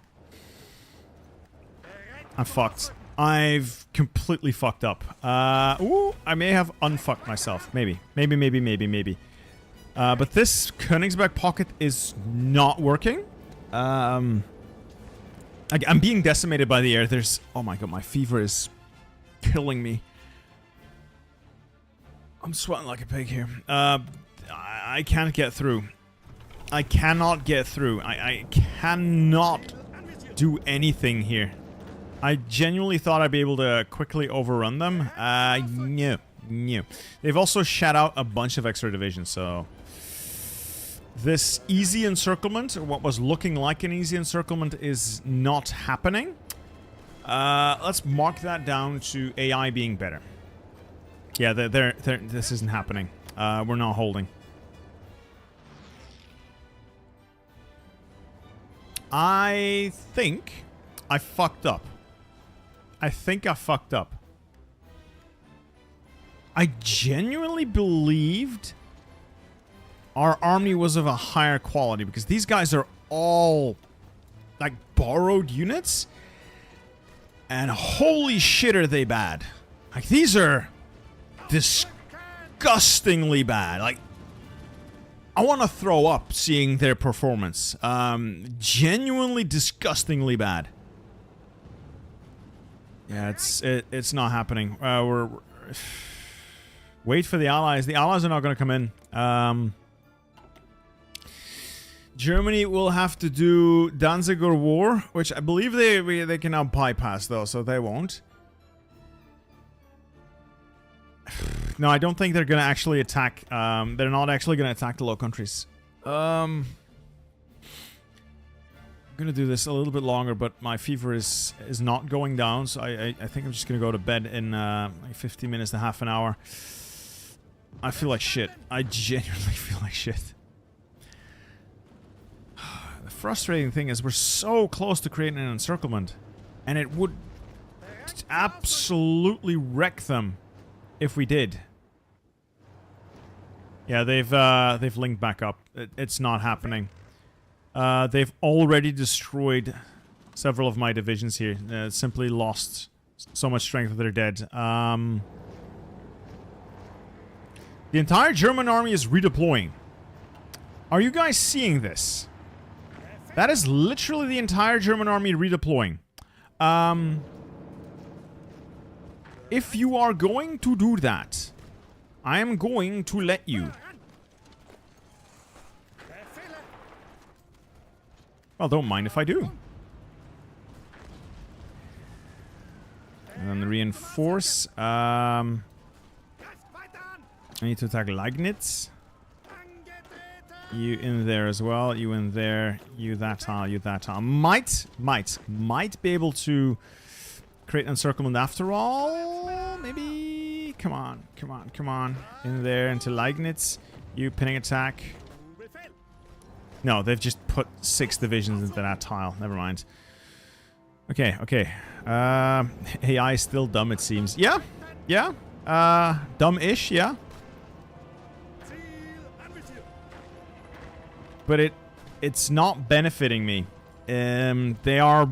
I'm fucked. I've completely fucked up. Ooh, I may have unfucked myself. Maybe. Maybe. But this Königsberg pocket is not working. I'm being decimated by the air. There's... Oh my god, my fever is killing me. I'm sweating like a pig here. I can't get through. I cannot get through. I cannot do anything here. I genuinely thought I'd be able to quickly overrun them. No. No. They've also shut out a bunch of extra divisions, so... This easy encirclement, or what was looking like an easy encirclement, is not happening. Let's mark that down to AI being better. Yeah, this isn't happening. We're not holding. I think I fucked up. I fucked up. I genuinely believed our army was of a higher quality, because these guys are all like borrowed units, and holy shit are they bad. Like, these are disgustingly bad. Like, I want to throw up seeing their performance. Genuinely disgustingly bad. Yeah, it's not happening. Wait for the Allies. The Allies are not going to come in. Germany will have to do Danziger War, which I believe they can now bypass, though, so they won't. No, I don't think they're going to actually attack. They're not actually going to attack the Low Countries. I'm going to do this a little bit longer, but my fever is not going down, so I think I'm just going to go to bed in like 50 minutes to half an hour. I feel like shit. I genuinely feel like shit. The frustrating thing is we're so close to creating an encirclement, and it would absolutely wreck them if we did. Yeah, they've linked back up. It's not happening. They've already destroyed several of my divisions here. Simply lost so much strength that they're dead. The entire German army is redeploying. Are you guys seeing this? That is literally the entire German army redeploying. If you are going to do that, I am going to let you. Well, don't mind if I do. And then reinforce. I need to attack Leignitz. You in there as well. You in there. You that tile. You that tile. Might be able to create an encirclement after all. Maybe. Come on. In there into Leignitz. You pinning attack. No, they've just put 6 divisions into that tile. Never mind. Okay. AI is still dumb, it seems. Yeah. Dumb-ish, yeah. But it's not benefiting me. They are...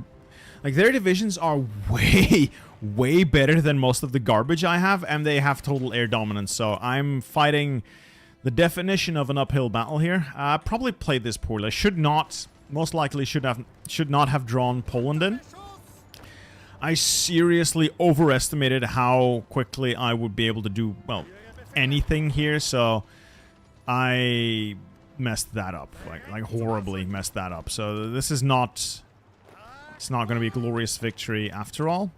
Like, their divisions are way better than most of the garbage I have, and they have total air dominance, so I'm fighting the definition of an uphill battle here. I probably played this poorly. I should not... Most likely should not have drawn Poland in. I seriously overestimated how quickly I would be able to do, well, anything here, so I messed that up, like horribly messed that up. So this is not, it's not going to be a glorious victory after all.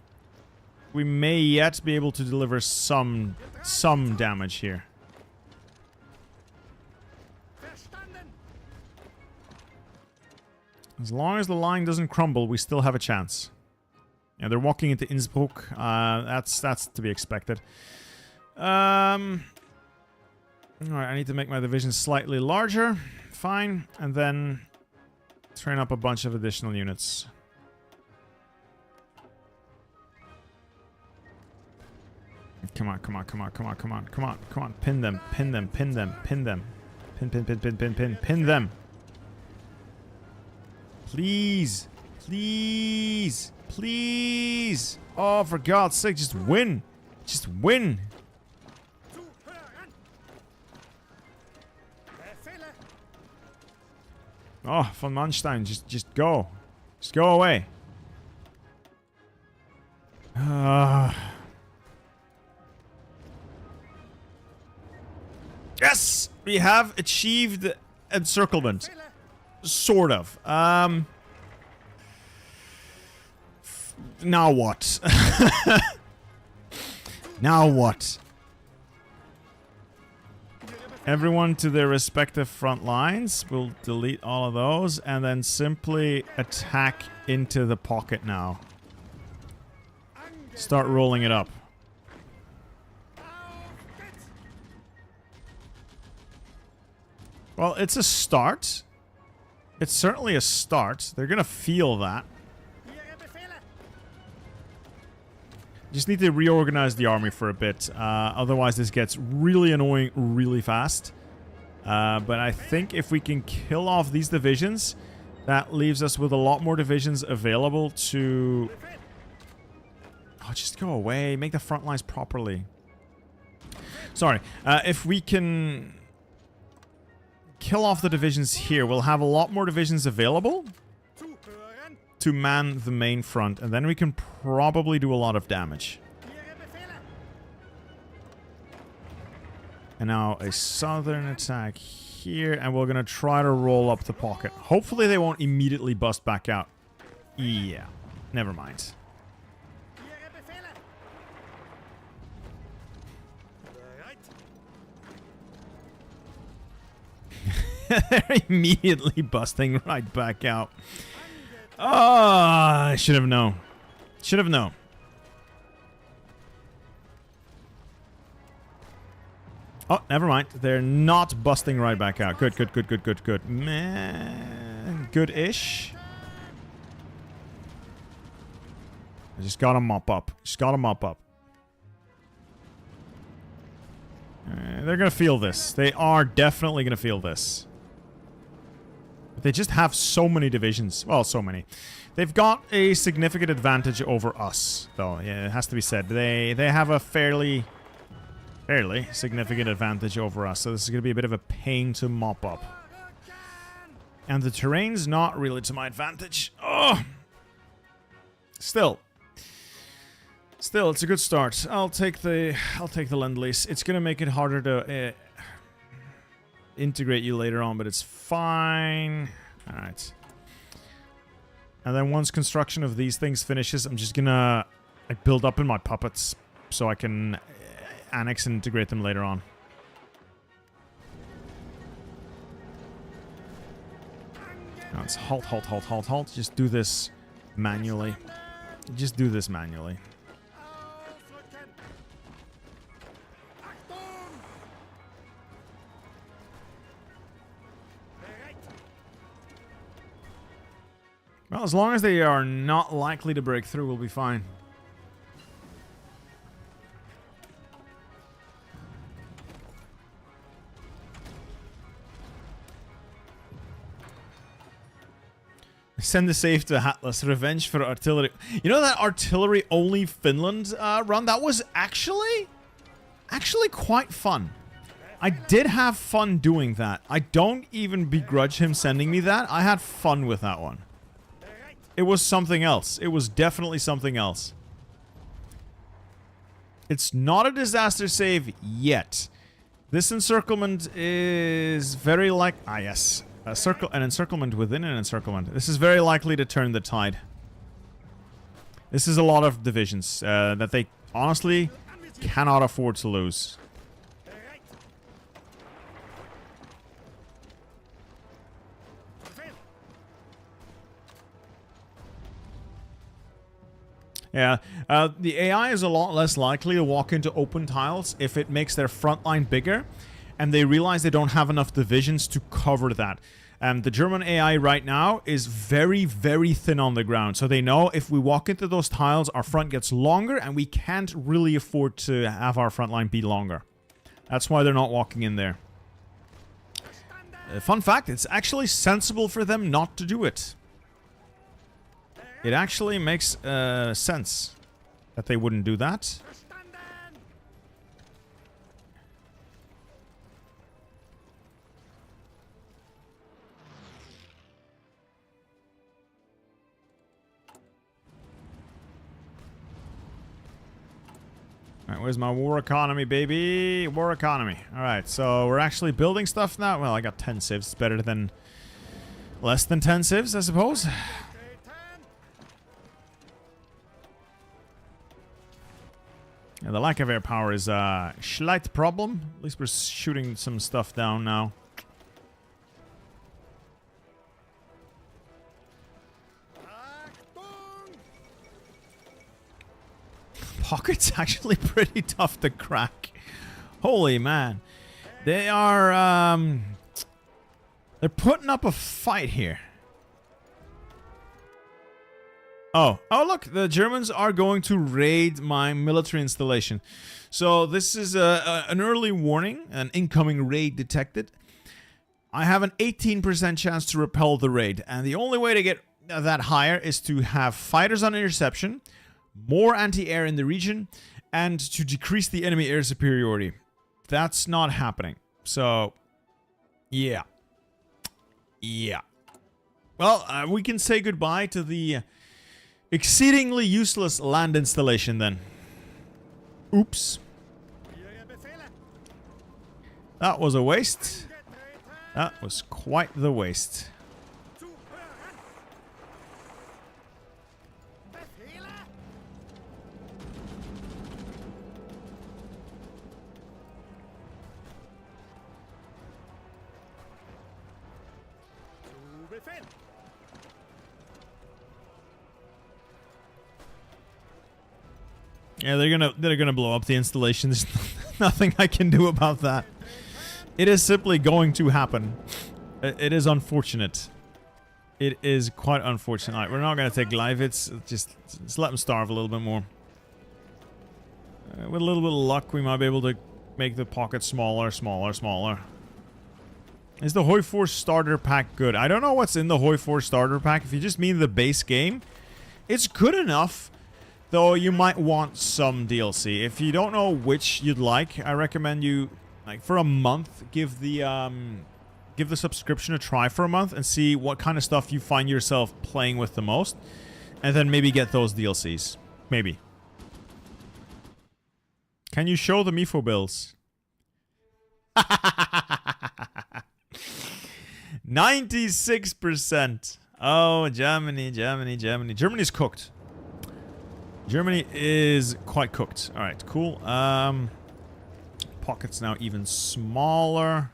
We may yet be able to deliver some damage here. As long as the line doesn't crumble, we still have a chance. Yeah, they're walking into Innsbruck. That's to be expected. Alright, I need to make my division slightly larger. Fine. And then train up a bunch of additional units. Come on. Pin them. Pin them. Please. Oh, for God's sake, just win. Just win. Oh, von Manstein, just go. Just go away. Yes! We have achieved encirclement. Sort of. Now what? Now what? Everyone to their respective front lines. We'll delete all of those and then simply attack into the pocket now. Start rolling it up. Well, it's a start. It's certainly a start. They're gonna feel that. Just need to reorganize the army for a bit. Otherwise, this gets really annoying really fast. But I think if we can kill off these divisions, that leaves us with a lot more divisions available to... Oh, just go away. Make the front lines properly. Sorry. If we can kill off the divisions here, we'll have a lot more divisions available to man the main front, and then we can probably do a lot of damage. And now a southern attack here, and we're gonna try to roll up the pocket. Hopefully they won't immediately bust back out. Yeah, never mind. They're immediately busting right back out. Oh, I should have known. Should have known. Oh, never mind. They're not busting right back out. Good, good, good, good, good, good. Man, good-ish. I just gotta mop up. Just gotta mop up. They're gonna feel this. They are definitely gonna feel this. They just have so many divisions. Well, so many. They've got a significant advantage over us, though. Yeah, it has to be said. They have a fairly significant advantage over us. So this is going to be a bit of a pain to mop up. And the terrain's not really to my advantage. Oh! Still, it's a good start. I'll take the Lend-Lease. It's going to make it harder to integrate you later on, but it's fine. Alright. And then once construction of these things finishes, I'm just gonna build up in my puppets so I can annex and integrate them later on. Now let's halt. Just do this manually. Just do this manually. Well, as long as they are not likely to break through, we'll be fine. Send the save to Atlas. Revenge for artillery. You know that artillery only Finland run? That was actually quite fun. I did have fun doing that. I don't even begrudge him sending me that. I had fun with that one. It was something else. It was definitely something else. It's not a disaster save yet. This encirclement is very like... Ah, yes. An encirclement within an encirclement. This is very likely to turn the tide. This is a lot of divisions that they honestly cannot afford to lose. Yeah, the AI is a lot less likely to walk into open tiles if it makes their front line bigger, and they realize they don't have enough divisions to cover that. The German AI right now is very, very thin on the ground, so they know if we walk into those tiles, our front gets longer, and we can't really afford to have our front line be longer. That's why they're not walking in there. Fun fact, it's actually sensible for them not to do it. It actually makes sense that they wouldn't do that. Alright, where's my war economy, baby? War economy. Alright, so we're actually building stuff now. Well, I got 10 civs. It's better than... less than 10 civs, I suppose. Yeah, the lack of air power is a slight problem. At least we're shooting some stuff down now. Pocket's actually pretty tough to crack. Holy man. They are, they're putting up a fight here. Oh, look, the Germans are going to raid my military installation. So this is an early warning, an incoming raid detected. I have an 18% chance to repel the raid, and the only way to get that higher is to have fighters on interception, more anti-air in the region, and to decrease the enemy air superiority. That's not happening. So, yeah. Yeah. Well, we can say goodbye to the exceedingly useless land installation then. Oops. That was a waste. That was quite the waste. Yeah, they're gonna blow up the installation. There's nothing I can do about that. It is simply going to happen. It is unfortunate. It is quite unfortunate. All right, we're not gonna take Gleivitz. Just let them starve a little bit more. With a little bit of luck, we might be able to make the pocket smaller. Is the Hoi Force starter pack good? I don't know what's in the Hoi Force starter pack. If you just mean the base game, it's good enough. Though you might want some DLC. If you don't know which you'd like, I recommend you, like, for a month, give the subscription a try for a month and see what kind of stuff you find yourself playing with the most, and then maybe get those DLCs. Maybe. Can you show the MIFO bills? 96%. Oh, Germany. Germany's cooked. Germany is quite cooked. Alright, cool. Pocket's now even smaller.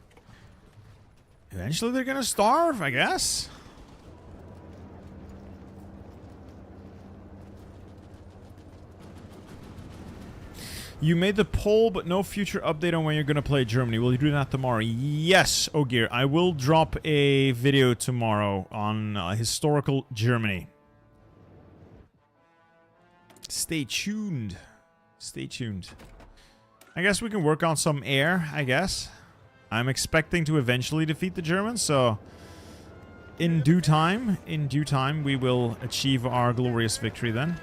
Eventually they're gonna starve, I guess. You made the poll, but no future update on when you're gonna play Germany. Will you do that tomorrow? Yes, Ogear. I will drop a video tomorrow on historical Germany. Stay tuned. Stay tuned. I guess we can work on some air, I guess. I'm expecting to eventually defeat the Germans, so in due time, we will achieve our glorious victory then.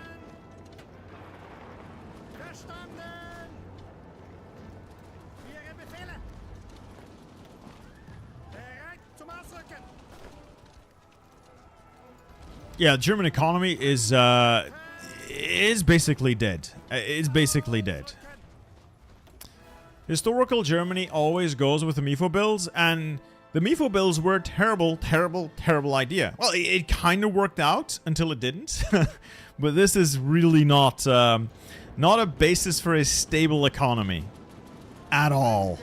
Yeah, German economy is basically dead. It's basically dead. Historical Germany always goes with the MIFO bills, and the MIFO bills were a terrible idea. Well, it kind of worked out until it didn't. But this is really not a basis for a stable economy. At all.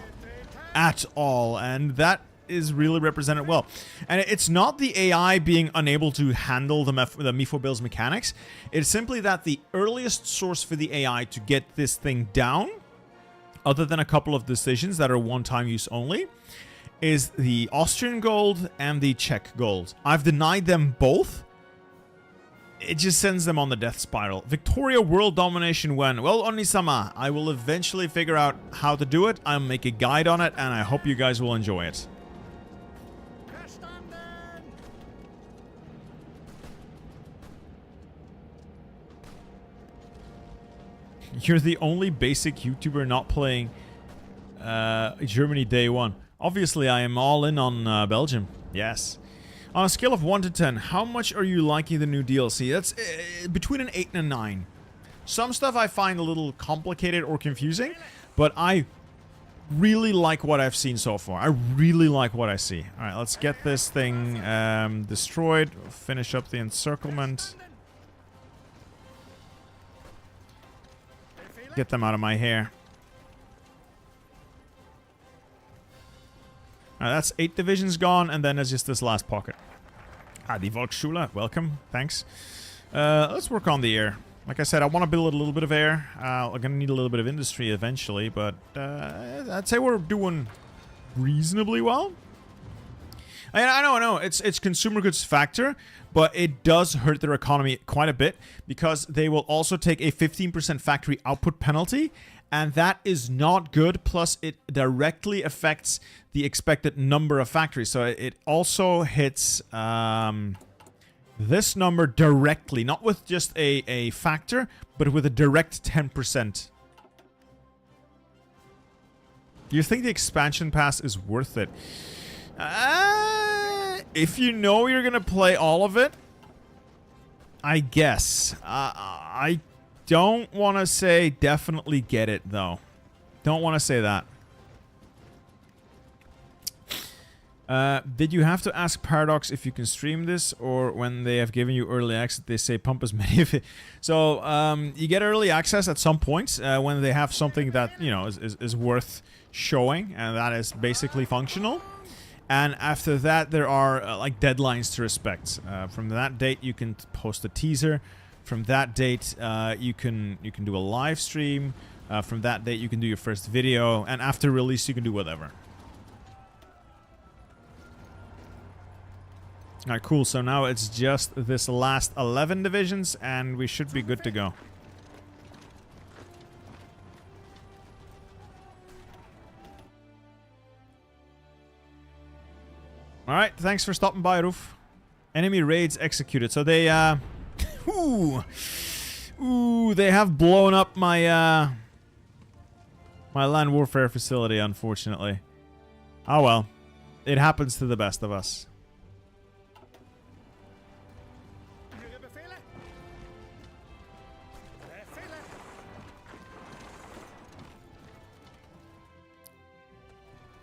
At all. And that is really represented well. And it's not the AI being unable to handle the MIFO bills mechanics. It's simply that the earliest source for the AI to get this thing down, other than a couple of decisions that are one-time use only, is the Austrian gold and the Czech gold. I've denied them both. It just sends them on the death spiral. Victoria world domination when? Well, Onisama, I will eventually figure out how to do it. I'll make a guide on it, and I hope you guys will enjoy it. You're the only basic YouTuber not playing Germany day one. Obviously, I am all in on Belgium. Yes. On a scale of 1 to 10, how much are you liking the new DLC? That's between an 8 and a 9. Some stuff I find a little complicated or confusing, but I really like what I've seen so far. I really like what I see. Alright, let's get this thing destroyed. Finish up the encirclement. Get them out of my hair. That's 8 divisions gone, and then there's just this last pocket. Die Volksschule, welcome, thanks. Let's work on the air. Like I said, I want to build a little bit of air. I'm going to need a little bit of industry eventually, but I'd say we're doing reasonably well. I know, it's consumer goods factor, but it does hurt their economy quite a bit because they will also take a 15% factory output penalty, and that is not good. Plus, it directly affects the expected number of factories. So it also hits this number directly, not with just a factor, but with a direct 10%. Do you think the expansion pass is worth it? If you know you're gonna play all of it, I guess. I don't want to say definitely get it, though. Don't want to say that. Did you have to ask Paradox if you can stream this, or when they have given you early access, they say pump as many of it? So, you get early access at some point when they have something that, you know, is worth showing, and that is basically functional. And after that, there are like deadlines to respect. From that date, you can post a teaser. From that date, you can do a live stream. From that date, you can do your first video, and after release, you can do whatever. All right, cool. So now it's just this last 11 divisions, and we should be good to go. Alright, thanks for stopping by, Roof. Enemy raids executed. So they, Ooh, they have blown up my, my land warfare facility, unfortunately. Oh well. It happens to the best of us.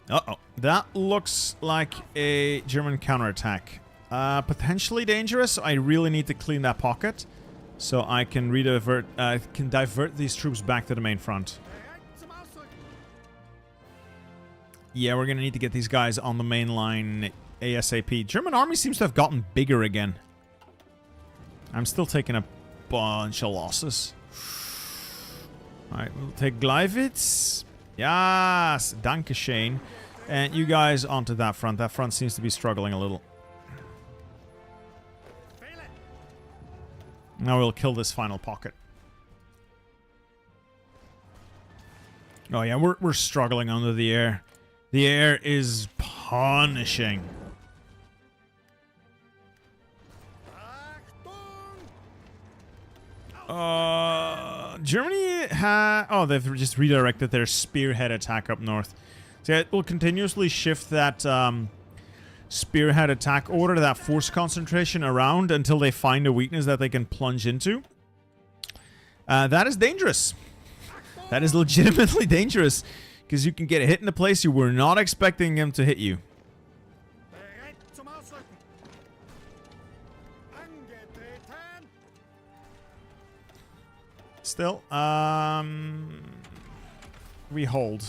Uh-oh. That looks like a German counterattack. Potentially dangerous. I really need to clean that pocket so I can divert these troops back to the main front. Yeah, we're gonna need to get these guys on the main line ASAP. German army seems to have gotten bigger again. I'm still taking a bunch of losses. Alright, we'll take Gleiwitz. Yes, Dankeschön. And you guys onto that front. That front seems to be struggling a little. Now we'll kill this final pocket. Oh yeah, we're struggling under the air. The air is punishing. Germany oh, they've just redirected their spearhead attack up north. So it will continuously shift that spearhead attack order, that force concentration around until they find a weakness that they can plunge into. That is dangerous. That is legitimately dangerous, because you can get hit in a place you were not expecting them to hit you. Still, we hold.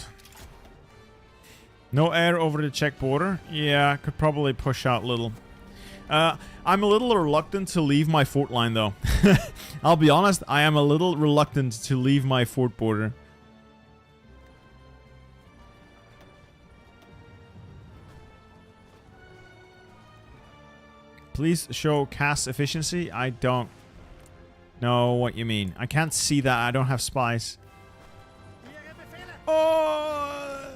No air over the Czech border. Yeah, could probably push out a little. I'm a little reluctant to leave my fort line, though. I'll be honest, I am a little reluctant to leave my fort border. Please show CAS efficiency. I don't know what you mean. I can't see that. I don't have spies. Oh!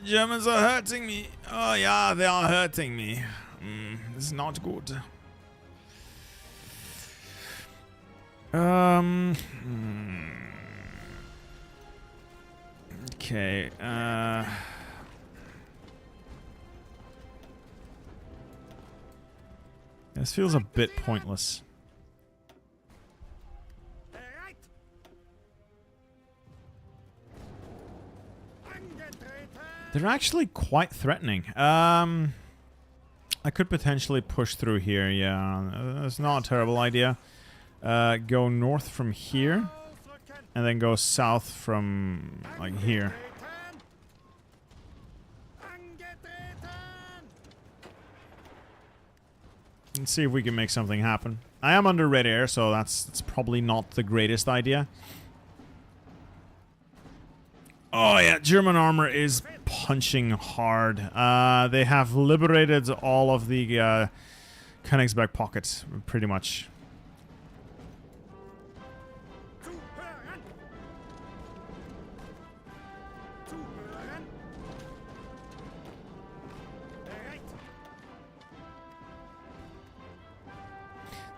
Germans are hurting me. Oh yeah, they are hurting me. This is not good. Okay. This feels a bit pointless. They're actually quite threatening. I could potentially push through here, yeah. That's not a terrible idea. Go north from here. and then go south from, like, here. Let's see if we can make something happen. I am under red air, so that's probably not the greatest idea. Oh yeah, German armor is punching hard. They have liberated all of the Königsberg pockets, pretty much.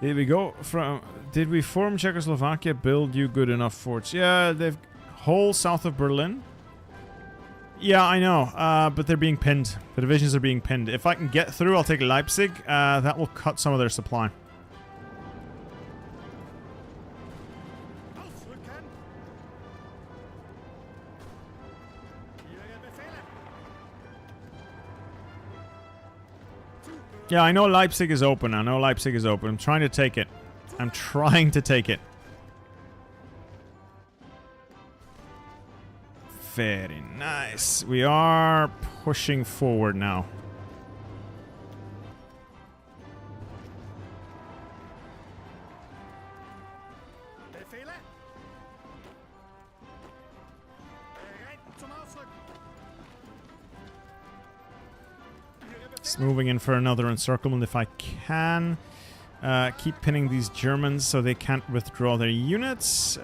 Did we go from... Did we form Czechoslovakia, build you good enough forts? Yeah, they've... Whole south of Berlin? Yeah, I know, but they're being pinned. The divisions are being pinned. If I can get through, I'll take Leipzig. That will cut some of their supply. Yeah, I know Leipzig is open. I know Leipzig is open. I'm trying to take it. I'm trying to take it. Very nice. We are pushing forward now. Just moving in for another encirclement if I can. Keep pinning these Germans so they can't withdraw their units.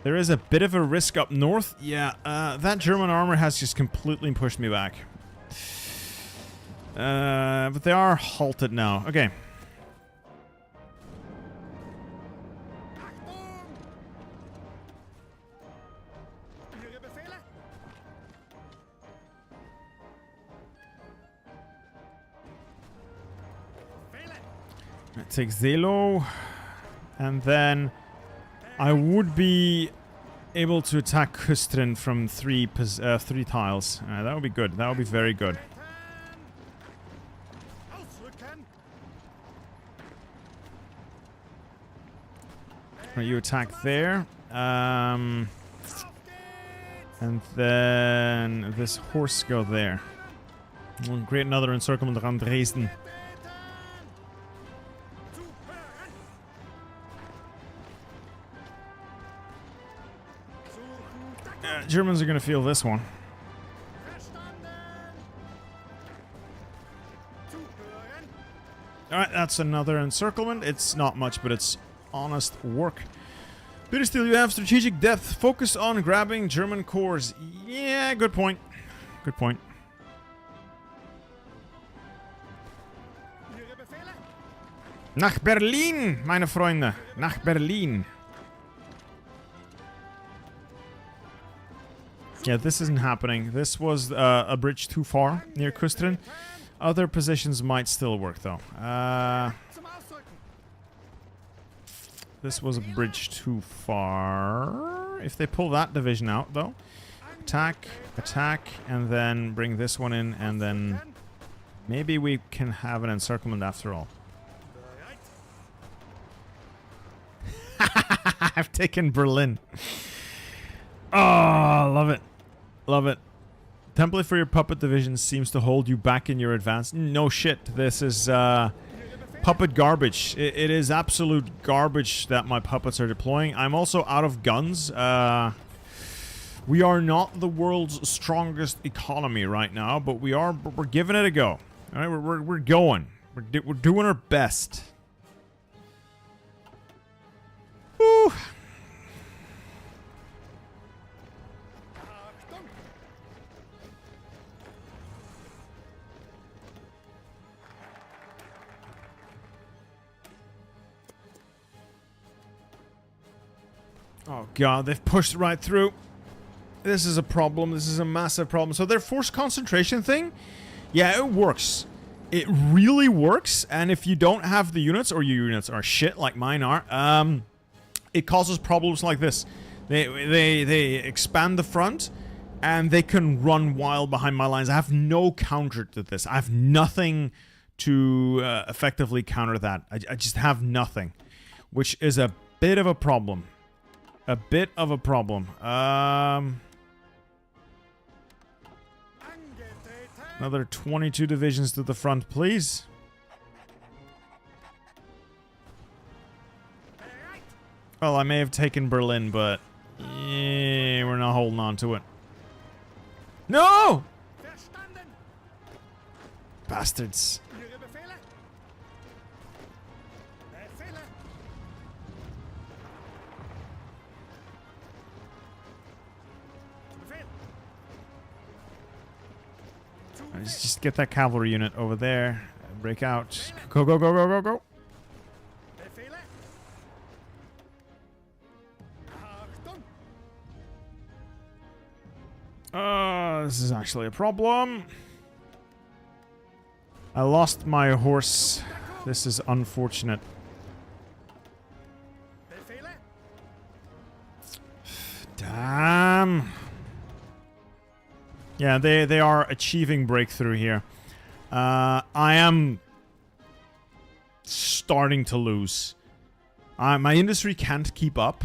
There is a bit of a risk up north. Yeah, that German armor has just completely pushed me back. But they are halted now. Okay. Take Zelo, and then I would be able to attack Kustrin from three tiles. That would be good. That would be very good. Right, you attack there, and then this horse go there. We'll create another encirclement around Dresden. Germans are going to feel this one. Alright, that's another encirclement. It's not much, but it's honest work. But still, you have strategic depth. Focus on grabbing German cores. Yeah, good point. Good point. Nach Berlin, meine Freunde. Nach Berlin. Yeah, this isn't happening. This was a bridge too far near Kustrin. Other positions might still work, though. This was a bridge too far. If they pull that division out, though. Attack, attack, and then bring this one in, and then maybe we can have an encirclement after all. I've taken Berlin. Oh, love it. Love it. Template for your puppet division seems to hold you back in your advance. No shit. This is puppet garbage. It is absolute garbage that my puppets are deploying. I'm also out of guns. We are not the world's strongest economy right now, but we're giving it a go. All right, we're going. We're doing our best. Woo. Oh god, they've pushed right through. This is a problem. This is a massive problem. So their forced concentration thing, yeah, it works. It really works. And if you don't have the units, or your units are shit like mine are, it causes problems like this. They expand the front, and they can run wild behind my lines. I have no counter to this. I have nothing to effectively counter that. I just have nothing, which is a bit of a problem. a bit of a problem. Another 22 divisions to the front, please. Well, I may have taken Berlin, but yeah, we're not holding on to it. No! Bastards. Let's just get that cavalry unit over there. Break out. Go, go, go, go, go, go. This is actually a problem. I lost my horse. This is unfortunate. Damn. Yeah, they are achieving breakthrough here. I am starting to lose. My industry can't keep up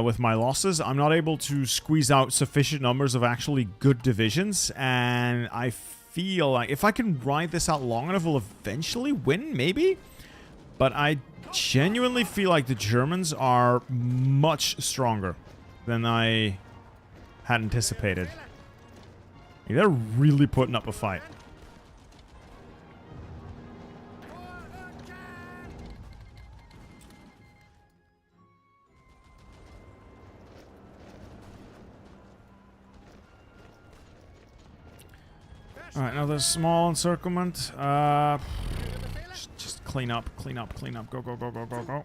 with my losses. I'm not able to squeeze out sufficient numbers of actually good divisions, and I feel like if I can ride this out long enough, we'll eventually win, maybe? But I genuinely feel like the Germans are much stronger than I had anticipated. They're really putting up a fight. Alright, another small encirclement. Just clean up, clean up, clean up. Go, go, go, go, go, go.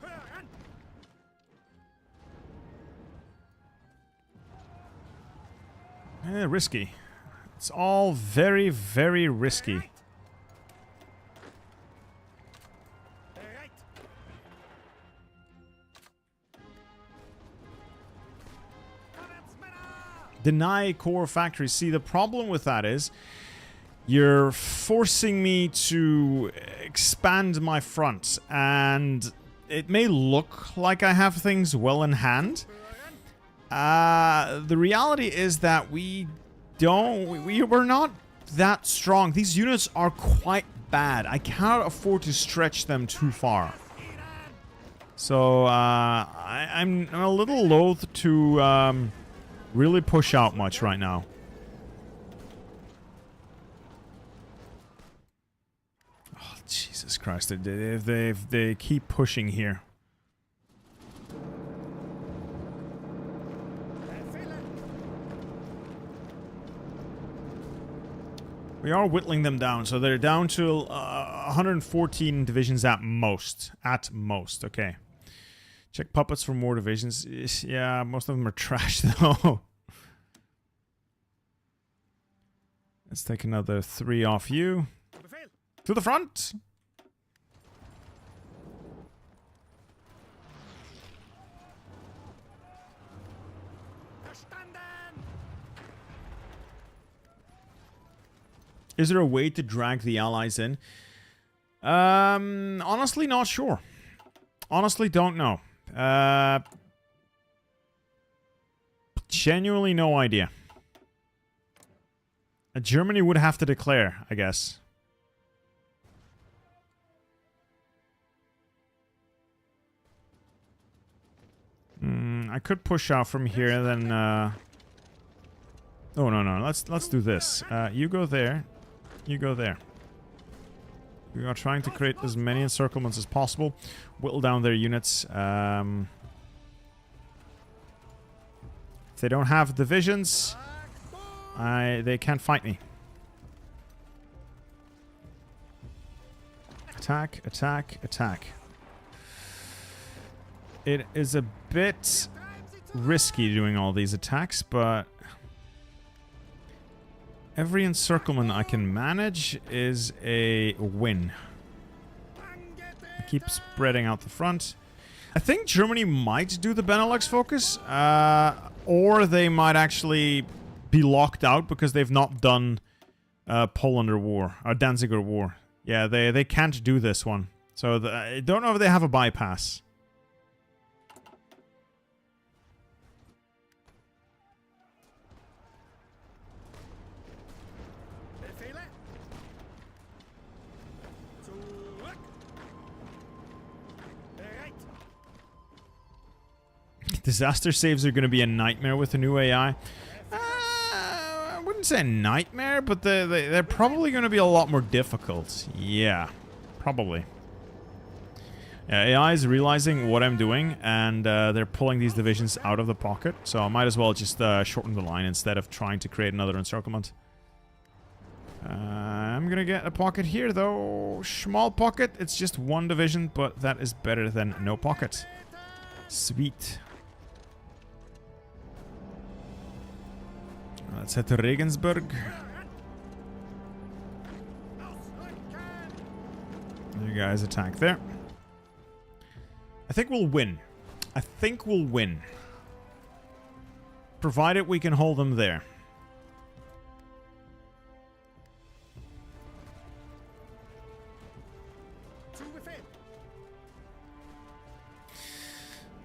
Risky. It's all very, very risky. Deny core factories. See, the problem with that is you're forcing me to expand my front, and it may look like I have things well in hand. The reality is that we're not that strong. These units are quite bad. I cannot afford to stretch them too far. So I'm a little loath to really push out much right now. Oh, Jesus Christ! They keep pushing here. We are whittling them down, so they're down to 114 divisions at most. At most, okay. Check puppets for more divisions. Yeah, most of them are trash, though. Let's take another 3 off you. To the front! Is there a way to drag the allies in? Honestly, not sure. Honestly, don't know. Genuinely no idea. Germany would have to declare, I guess. I could push out from here, then. Oh no! Let's do this. You go there. You go there. We are trying to create as many encirclements as possible. Whittle down their units. If they don't have divisions, they can't fight me. Attack, attack, attack. It is a bit risky doing all these attacks, but every encirclement I can manage is a win. I keep spreading out the front. I think Germany might do the Benelux focus, or they might actually be locked out because they've not done Polander War, or Danziger War. Yeah, they can't do this one. So I don't know if they have a bypass. Disaster saves are going to be a nightmare with the new AI. I wouldn't say a nightmare, but they're probably going to be a lot more difficult. Yeah, probably. AI is realizing what I'm doing, and they're pulling these divisions out of the pocket, so I might as well just shorten the line instead of trying to create another encirclement. I'm gonna get a pocket here, though. Small pocket, it's just one division, but that is better than no pocket. Sweet. Let's head to Regensburg. You guys attack there. I think we'll win. I think we'll win. Provided we can hold them there.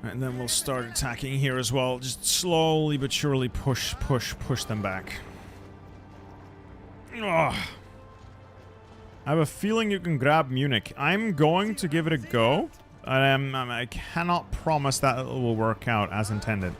And then we'll start attacking here as well. Just slowly but surely push them back. Ugh. I have a feeling you can grab Munich. I'm going to give it a go. I cannot promise that it will work out as intended.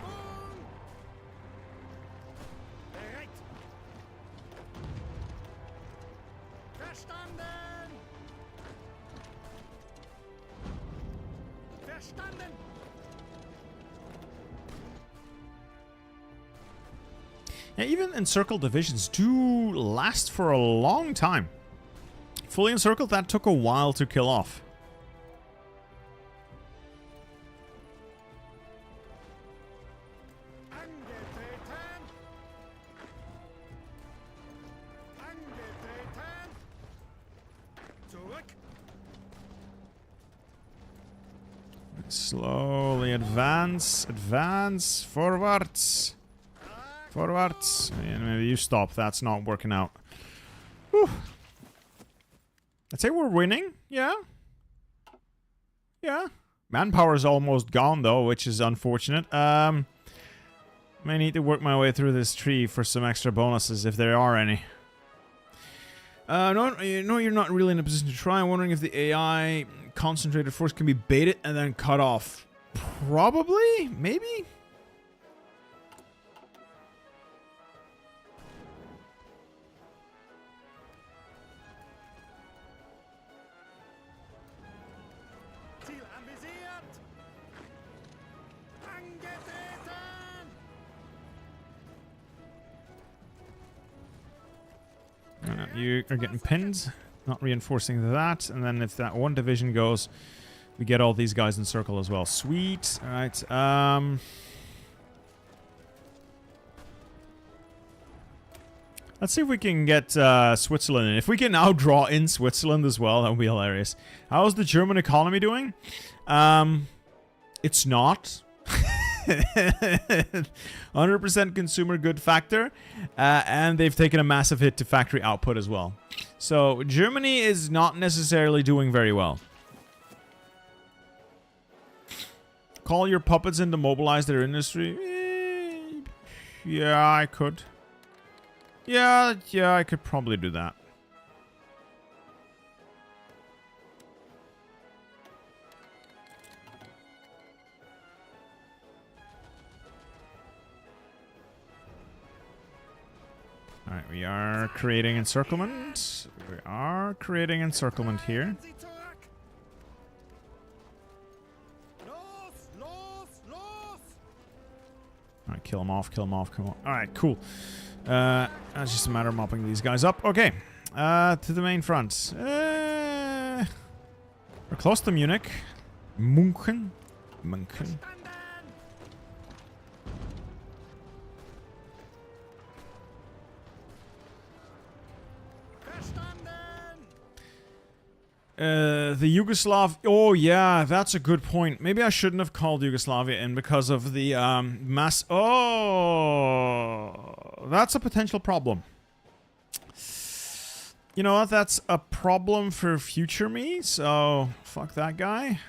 Yeah, even encircled divisions do last for a long time. Fully encircled, that took a while to kill off. Slowly advance, advance, forwards. Forwards. And maybe you stop. That's not working out. Whew. I'd say we're winning. Yeah. Yeah. Manpower is almost gone, though, which is unfortunate. May need to work my way through this tree for some extra bonuses, if there are any. No, you're not really in a position to try. I'm wondering if the AI concentrated force can be baited and then cut off. Probably? Maybe? You are getting pinned, not reinforcing that, and then if that one division goes, we get all these guys in circle as well. Sweet. Alright, let's see if we can get Switzerland in. If we can now draw in Switzerland as well, that would be hilarious. How's the German economy doing? It's not. 100% consumer good factor, and they've taken a massive hit to factory output as well. So Germany is not necessarily doing very well. Call your puppets in to mobilize their industry. Yeah, I could. Yeah, I could probably do that. Alright, we are creating encirclement. We are creating encirclement here. Alright, kill them off, kill them off, come on. Alright, cool. It's just a matter of mopping these guys up. Okay, to the main front. We're close to Munich. Munchen. The Yugoslav... Oh, yeah, that's a good point. Maybe I shouldn't have called Yugoslavia in because of the mass... Oh, that's a potential problem. You know what? That's a problem for future me, so fuck that guy.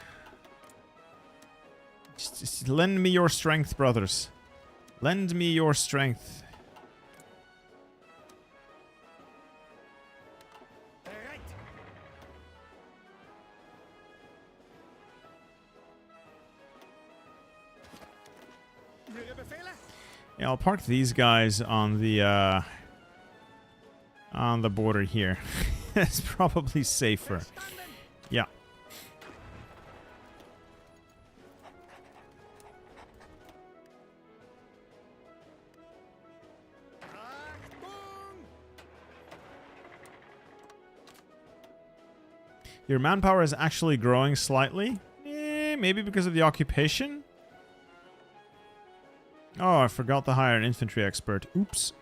Just lend me your strength, brothers. Lend me your strength. Yeah, I'll park these guys on the border here. It's probably safer. Yeah. Your manpower is actually growing slightly. Maybe because of the occupation? Oh, I forgot to hire an infantry expert. Oops.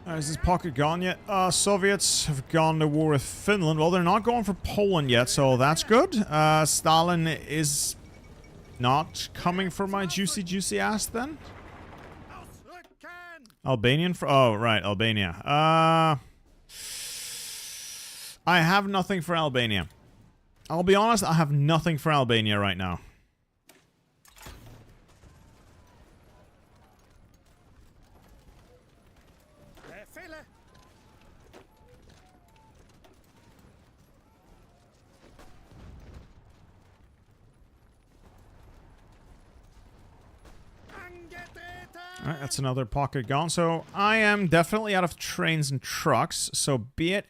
Is this pocket gone yet? Soviets have gone to war with Finland. Well, they're not going for Poland yet, so that's good. Stalin is not coming for my juicy ass then? Albanian for... Oh, right, Albania. I have nothing for Albania. I'll be honest, I have nothing for Albania right now. Alright, that's another pocket gone. So I am definitely out of trains and trucks, so be it.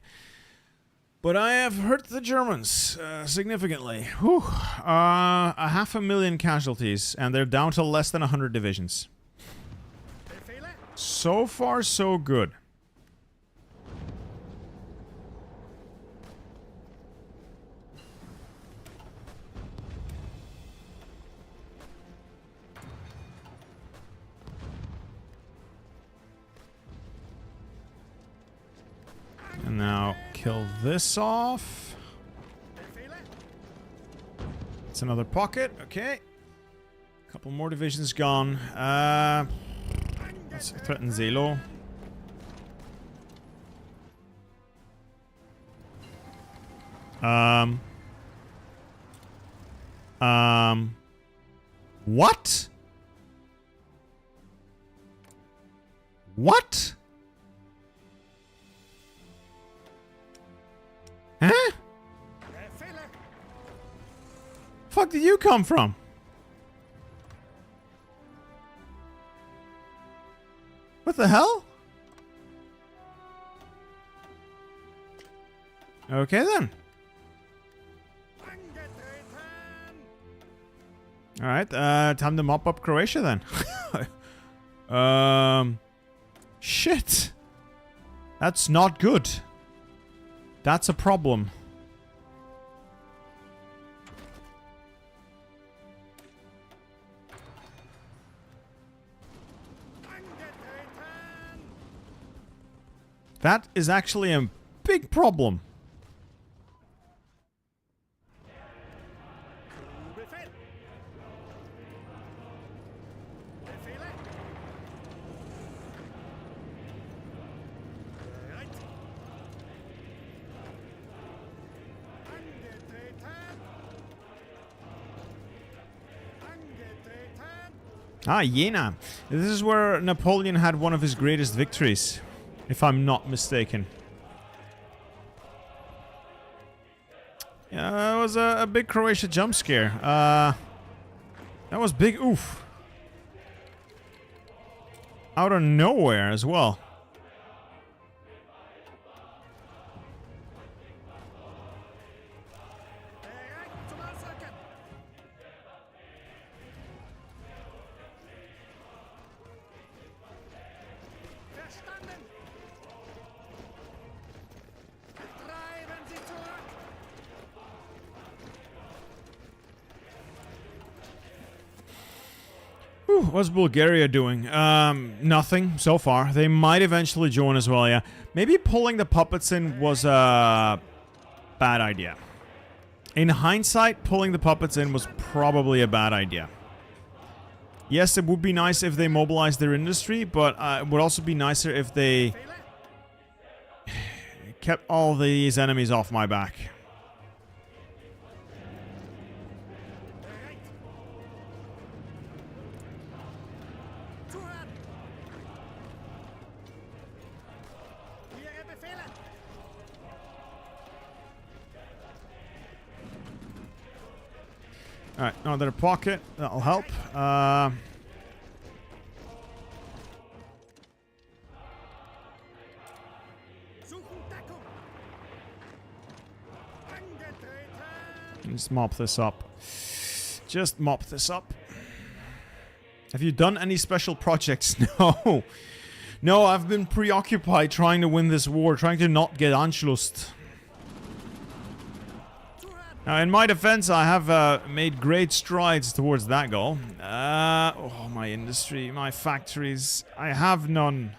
But I have hurt the Germans significantly. Whew. 500,000 casualties, and they're down to less than 100 divisions. So far, so good. And now kill this off. It's another pocket. Okay. A couple more divisions gone. Let's threaten Zelo. What? What? Huh? Fuck did you come from? What the hell? Okay then. Alright, time to mop up Croatia then. Shit. That's not good. That's a problem. That is actually a big problem. Ah, Jena. This is where Napoleon had one of his greatest victories, if I'm not mistaken. Yeah, that was a big Croatia jump scare. That was big. Oof. Out of nowhere as well. What's Bulgaria doing? Nothing so far. They might eventually join as well, yeah. Maybe pulling the puppets in was a bad idea. In hindsight, pulling the puppets in was probably a bad idea. Yes, it would be nice if they mobilized their industry, but it would also be nicer if they kept all these enemies off my back. Alright, another pocket. That'll help. Just mop this up. Just mop this up. Have you done any special projects? No. No, I've been preoccupied trying to win this war, trying to not get Anschlussed. Now, in my defense, I have made great strides towards that goal. Oh, my industry, my factories. I have none.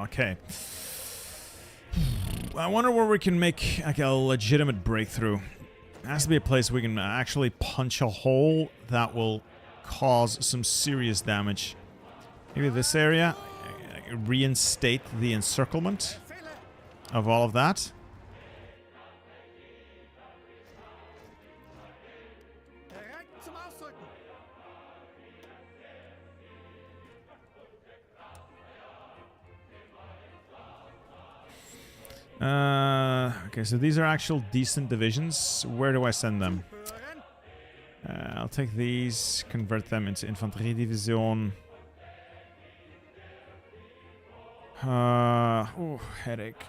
Okay. I wonder where we can make like a legitimate breakthrough. It has to be a place we can actually punch a hole that will cause some serious damage. Maybe this area. Reinstate the encirclement of all of that. Okay, so these are actual decent divisions. Where do I send them? I'll take these, convert them into infantry division. Oh, headache.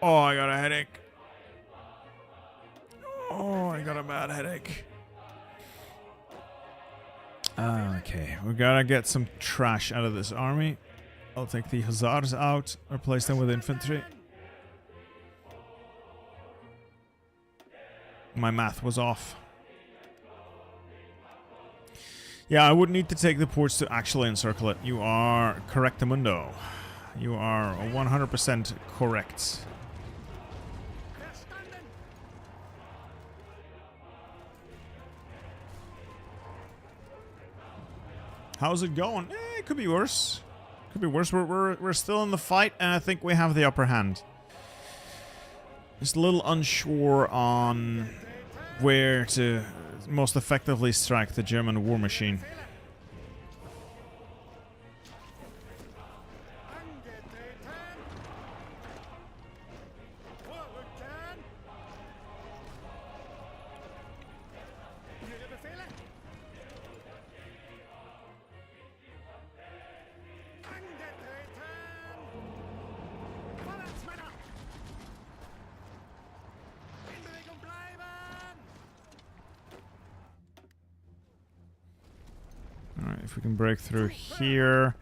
Oh, I got a headache. Oh, I got a bad headache. Okay, we gotta get some trash out of this army. I'll take the hussars out, replace them with infantry. My math was off. Yeah, I would need to take the ports to actually encircle it. You are correctamundo. You are 100% correct. How's it going? It could be worse. Could be worse. We're still in the fight, and I think we have the upper hand. Just a little unsure on where to most effectively strike the German war machine. If we can break through here,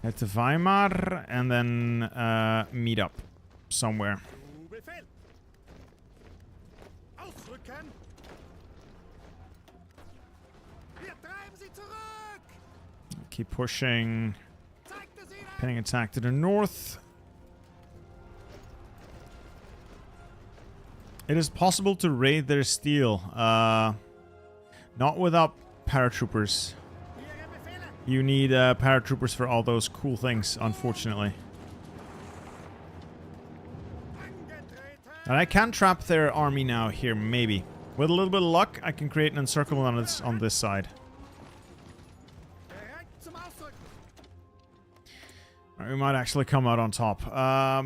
head to Weimar, and then meet up somewhere. Keep pushing. Pinning attack to the north. It is possible to raid their steel. Not without paratroopers. You need paratroopers for all those cool things, unfortunately. And I can trap their army now here, maybe. With a little bit of luck, I can create an encirclement on this side. Right, we might actually come out on top. I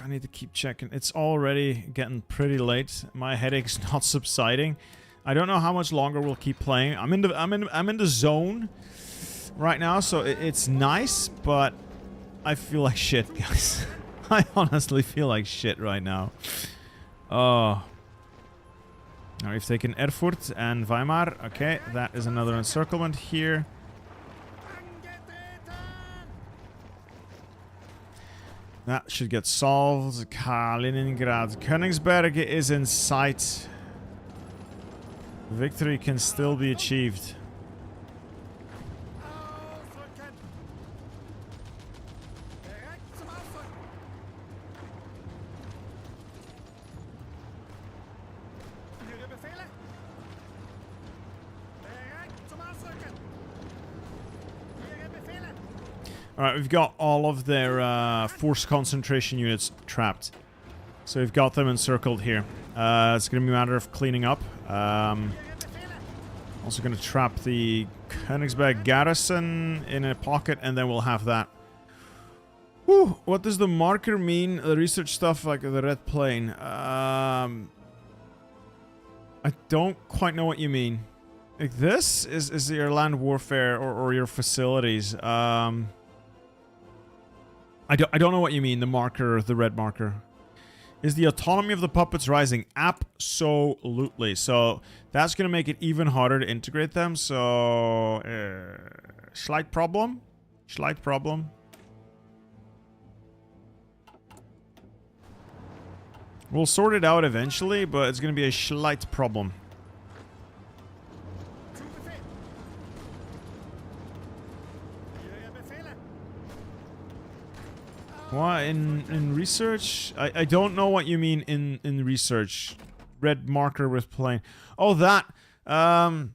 need to keep checking. It's already getting pretty late. My headache's not subsiding. I don't know how much longer we'll keep playing. I'm in the zone right now, so it's nice, but I feel like shit, guys. I honestly feel like shit right now. Oh. Now we've taken Erfurt and Weimar. Okay, that is another encirclement here. That should get solved. Kaliningrad. Königsberg is in sight. Victory can still be achieved. Alright, we've got all of their force concentration units trapped. So we've got them encircled here. It's going to be a matter of cleaning up. Also going to trap the Königsberg garrison in a pocket, and then we'll have that. Whew, what does the marker mean? The research stuff like the red plane. I don't quite know what you mean. Like this is your land warfare or your facilities. I don't know what you mean. The marker, the red marker. Is the autonomy of the puppets rising? Absolutely. So that's going to make it even harder to integrate them. So slight problem. Slight problem. We'll sort it out eventually, but it's going to be a slight problem. What, in research? I don't know what you mean in research. Red marker with plane. Oh, that. I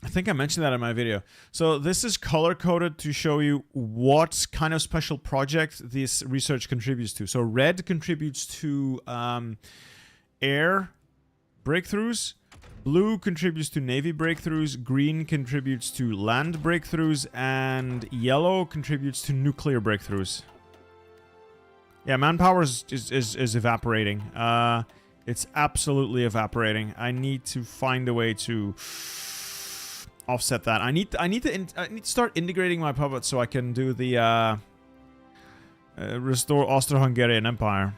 think I mentioned that in my video. So this is color-coded to show you what kind of special project this research contributes to. So red contributes to air breakthroughs. Blue contributes to navy breakthroughs. Green contributes to land breakthroughs. And yellow contributes to nuclear breakthroughs. Yeah, manpower is evaporating. It's absolutely evaporating. I need to find a way to offset that. I need to start integrating my puppets so I can do the restore Austro-Hungarian Empire.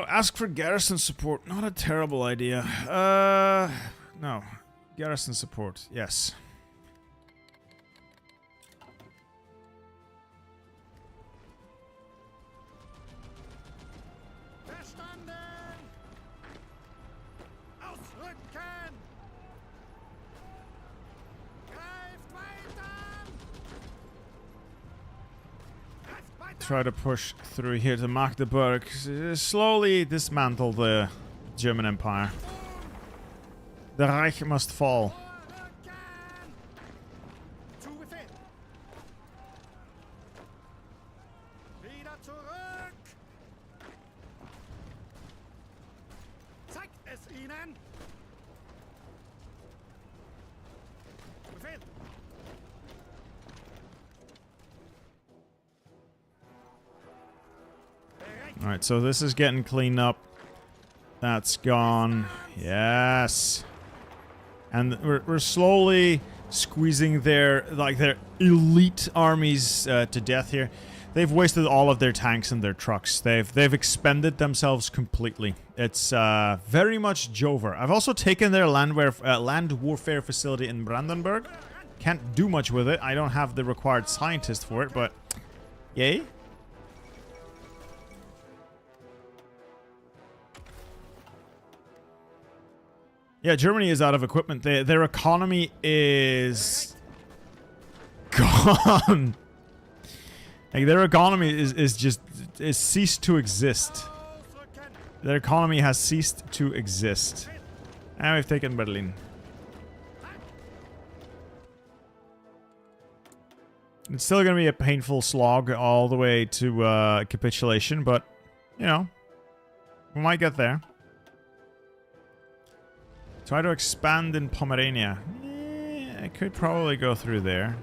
Ask for garrison support. Not a terrible idea. No. Garrison support. Yes. Try to push through here to Magdeburg. Slowly dismantle the German Empire. The Reich must fall. Alright, so this is getting cleaned up. That's gone. Yes. And we're slowly squeezing their elite armies to death here. They've wasted all of their tanks and their trucks. They've expended themselves completely. It's very much Jover. I've also taken their land warfare facility in Brandenburg. Can't do much with it. I don't have the required scientist for it, but yay. Yeah, Germany is out of equipment. Their economy is gone. Like, their economy is ceased to exist. Their economy has ceased to exist. And we've taken Berlin. It's still going to be a painful slog all the way to capitulation, but, you know, we might get there. Try to expand in Pomerania. I could probably go through there.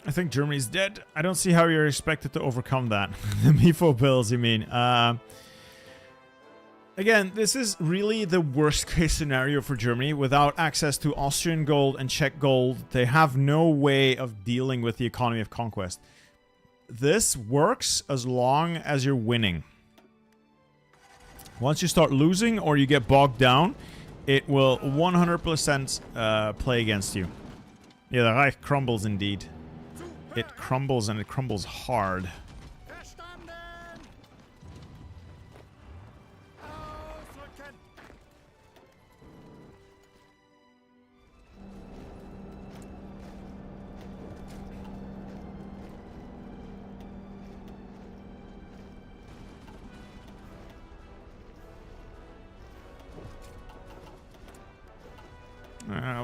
I think Germany's dead. I don't see how you're expected to overcome that. The Mifo bills, you mean. Again, this is really the worst case scenario for Germany. Without access to Austrian gold and Czech gold, they have no way of dealing with the economy of conquest. This works as long as you're winning. Once you start losing or you get bogged down, it will 100% play against you. Yeah, the Reich crumbles indeed. It crumbles, and it crumbles hard.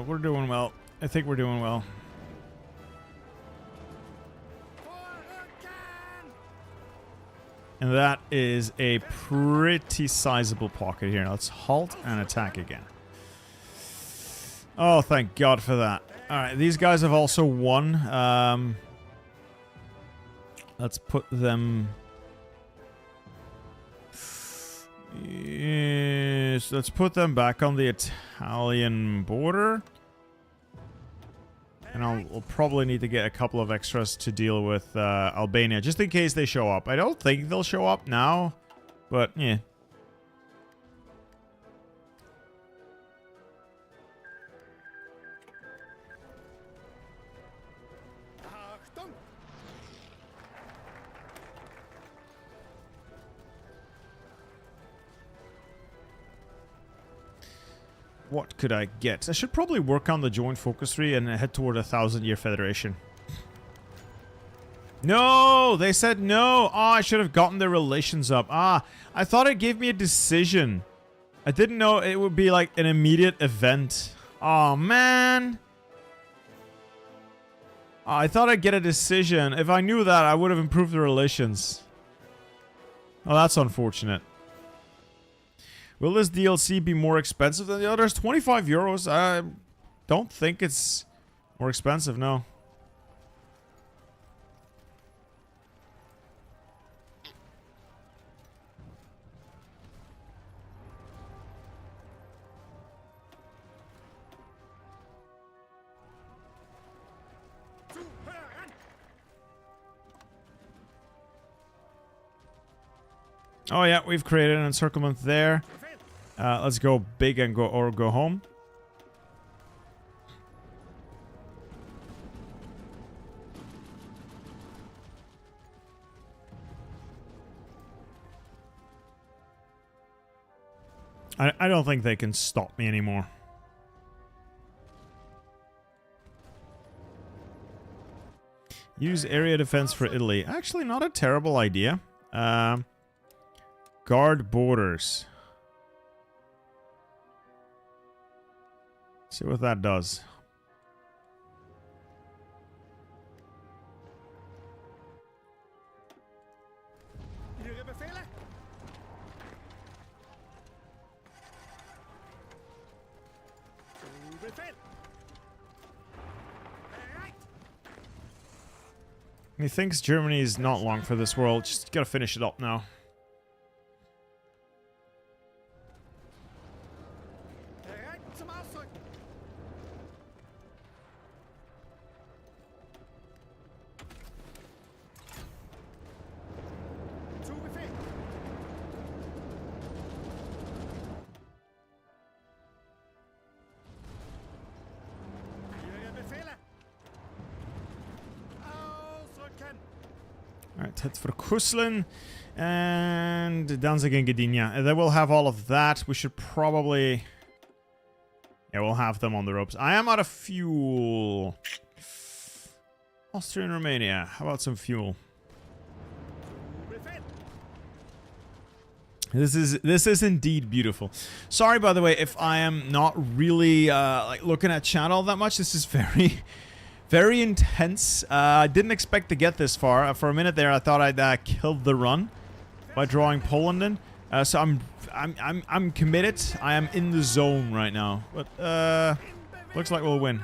We're doing well. I think we're doing well. And that is a pretty sizable pocket here. Let's halt and attack again. Oh, thank God for that. Alright, these guys have also won. Let's put them... Yes, let's put them back on the Italian border. And I'll probably need to get a couple of extras to deal with Albania, just in case they show up. I don't think they'll show up now, but yeah. What could I get? I should probably work on the joint focus tree and head toward a 1,000-year federation. No! They said no! Oh, I should have gotten their relations up. Ah, I thought it gave me a decision. I didn't know it would be like an immediate event. Oh, man! Oh, I thought I'd get a decision. If I knew that, I would have improved the relations. Oh, that's unfortunate. Will this DLC be more expensive than the others? 25 euros? I don't think it's more expensive, no. Oh yeah, we've created an encirclement there. Let's go big and go home. I don't think they can stop me anymore. Use area defense for Italy. Actually, not a terrible idea. Guard borders. See what that does. Methinks Germany is not long for this world. Just gotta finish it up now. Alright, head for Kuslen and Danzig and Gdynia. They will have all of that. We should probably... Yeah, we'll have them on the ropes. I am out of fuel. Austria and Romania. How about some fuel? This is indeed beautiful. Sorry, by the way, if I am not really like looking at chat all that much. This is very intense. I didn't expect to get this far. For a minute there, I thought I'd killed the run by drawing Poland in. So I'm committed. I am in the zone right now. But looks like we'll win.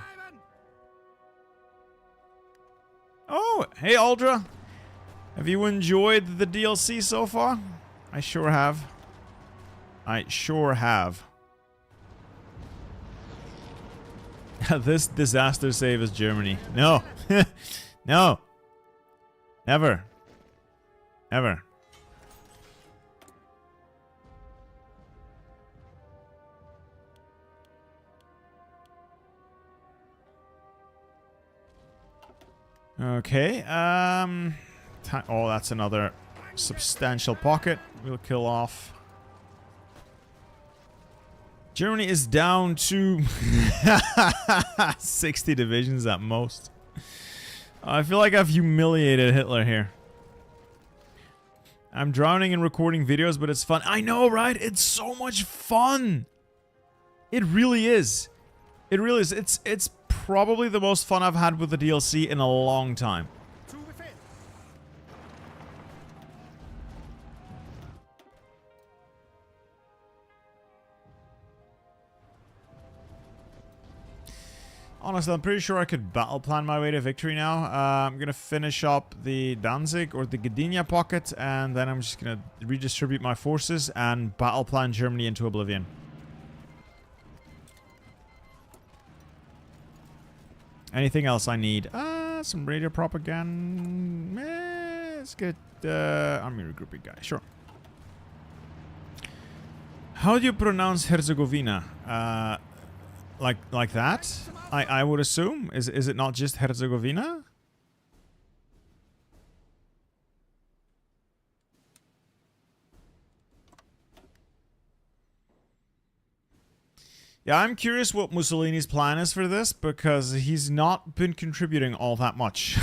Oh, hey Aldra. Have you enjoyed the DLC so far? I sure have. I sure have. This disaster save is Germany. No. No. Never. Ever. Okay, oh, that's another substantial pocket. We'll kill off. Germany is down to 60 divisions at most. I feel like I've humiliated Hitler here. I'm drowning in recording videos, but it's fun. I know, right? It's so much fun. It really is. It really is. It's probably the most fun I've had with the DLC in a long time. Honestly, I'm pretty sure I could battle plan my way to victory now. I'm gonna finish up the Danzig or the Gdynia pocket, and then I'm just gonna redistribute my forces and battle plan Germany into oblivion. Anything else I need? Some radio propaganda. Let's get army regrouping guy. Sure. How do you pronounce Herzegovina? Like that? I would assume. Is it not just Herzegovina? Yeah, I'm curious what Mussolini's plan is for this, because he's not been contributing all that much.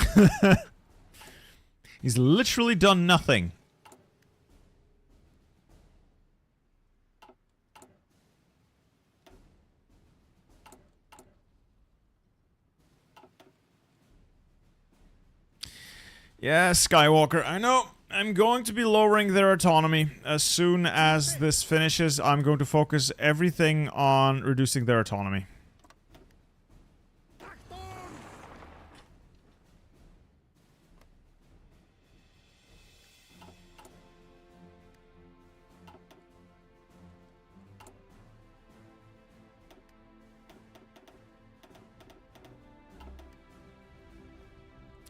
He's literally done nothing. Yeah, Skywalker, I know. I'm going to be lowering their autonomy. As soon as this finishes, I'm going to focus everything on reducing their autonomy.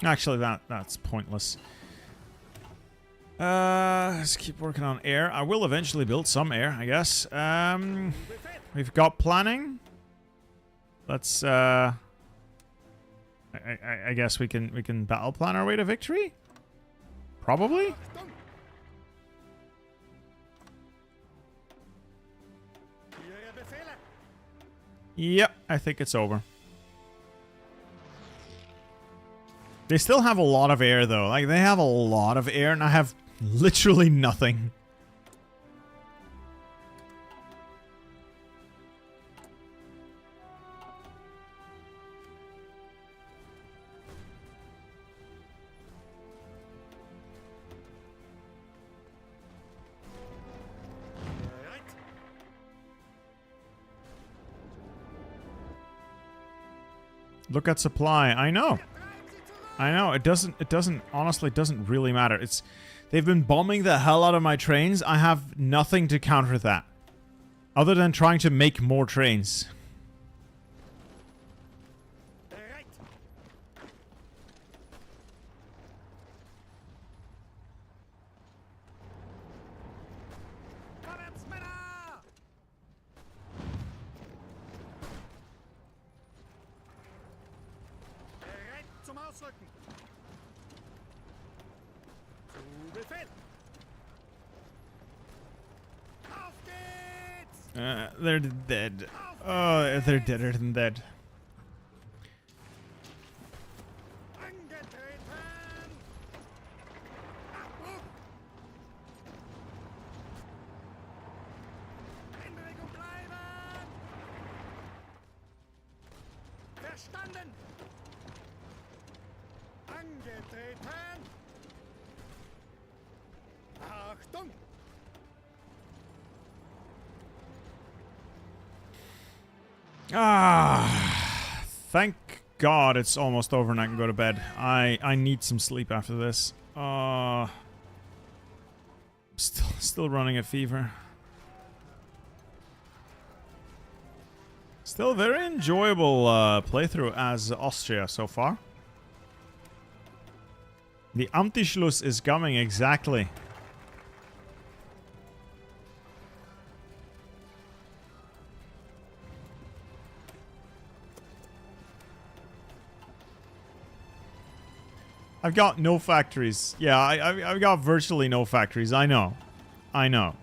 Actually, that's pointless. Let's keep working on air. I will eventually build some air, I guess. We've got planning. Let's I guess we can battle plan our way to victory? Probably? Yep, I think it's over. They still have a lot of air, though. Like, they have a lot of air, and I have literally nothing. Look at supply. I know. I know, it doesn't, honestly, it doesn't really matter. They've been bombing the hell out of my trains. I have nothing to counter that. Other than trying to make more trains. They're dead. Oh, they're deader than dead. Ah, thank God it's almost over and I can go to bed. I need some sleep after this. Still running a fever. Still very enjoyable playthrough as Austria so far. The Antischluss is coming, exactly. I've got no factories. Yeah, I've got virtually no factories. I know. I know.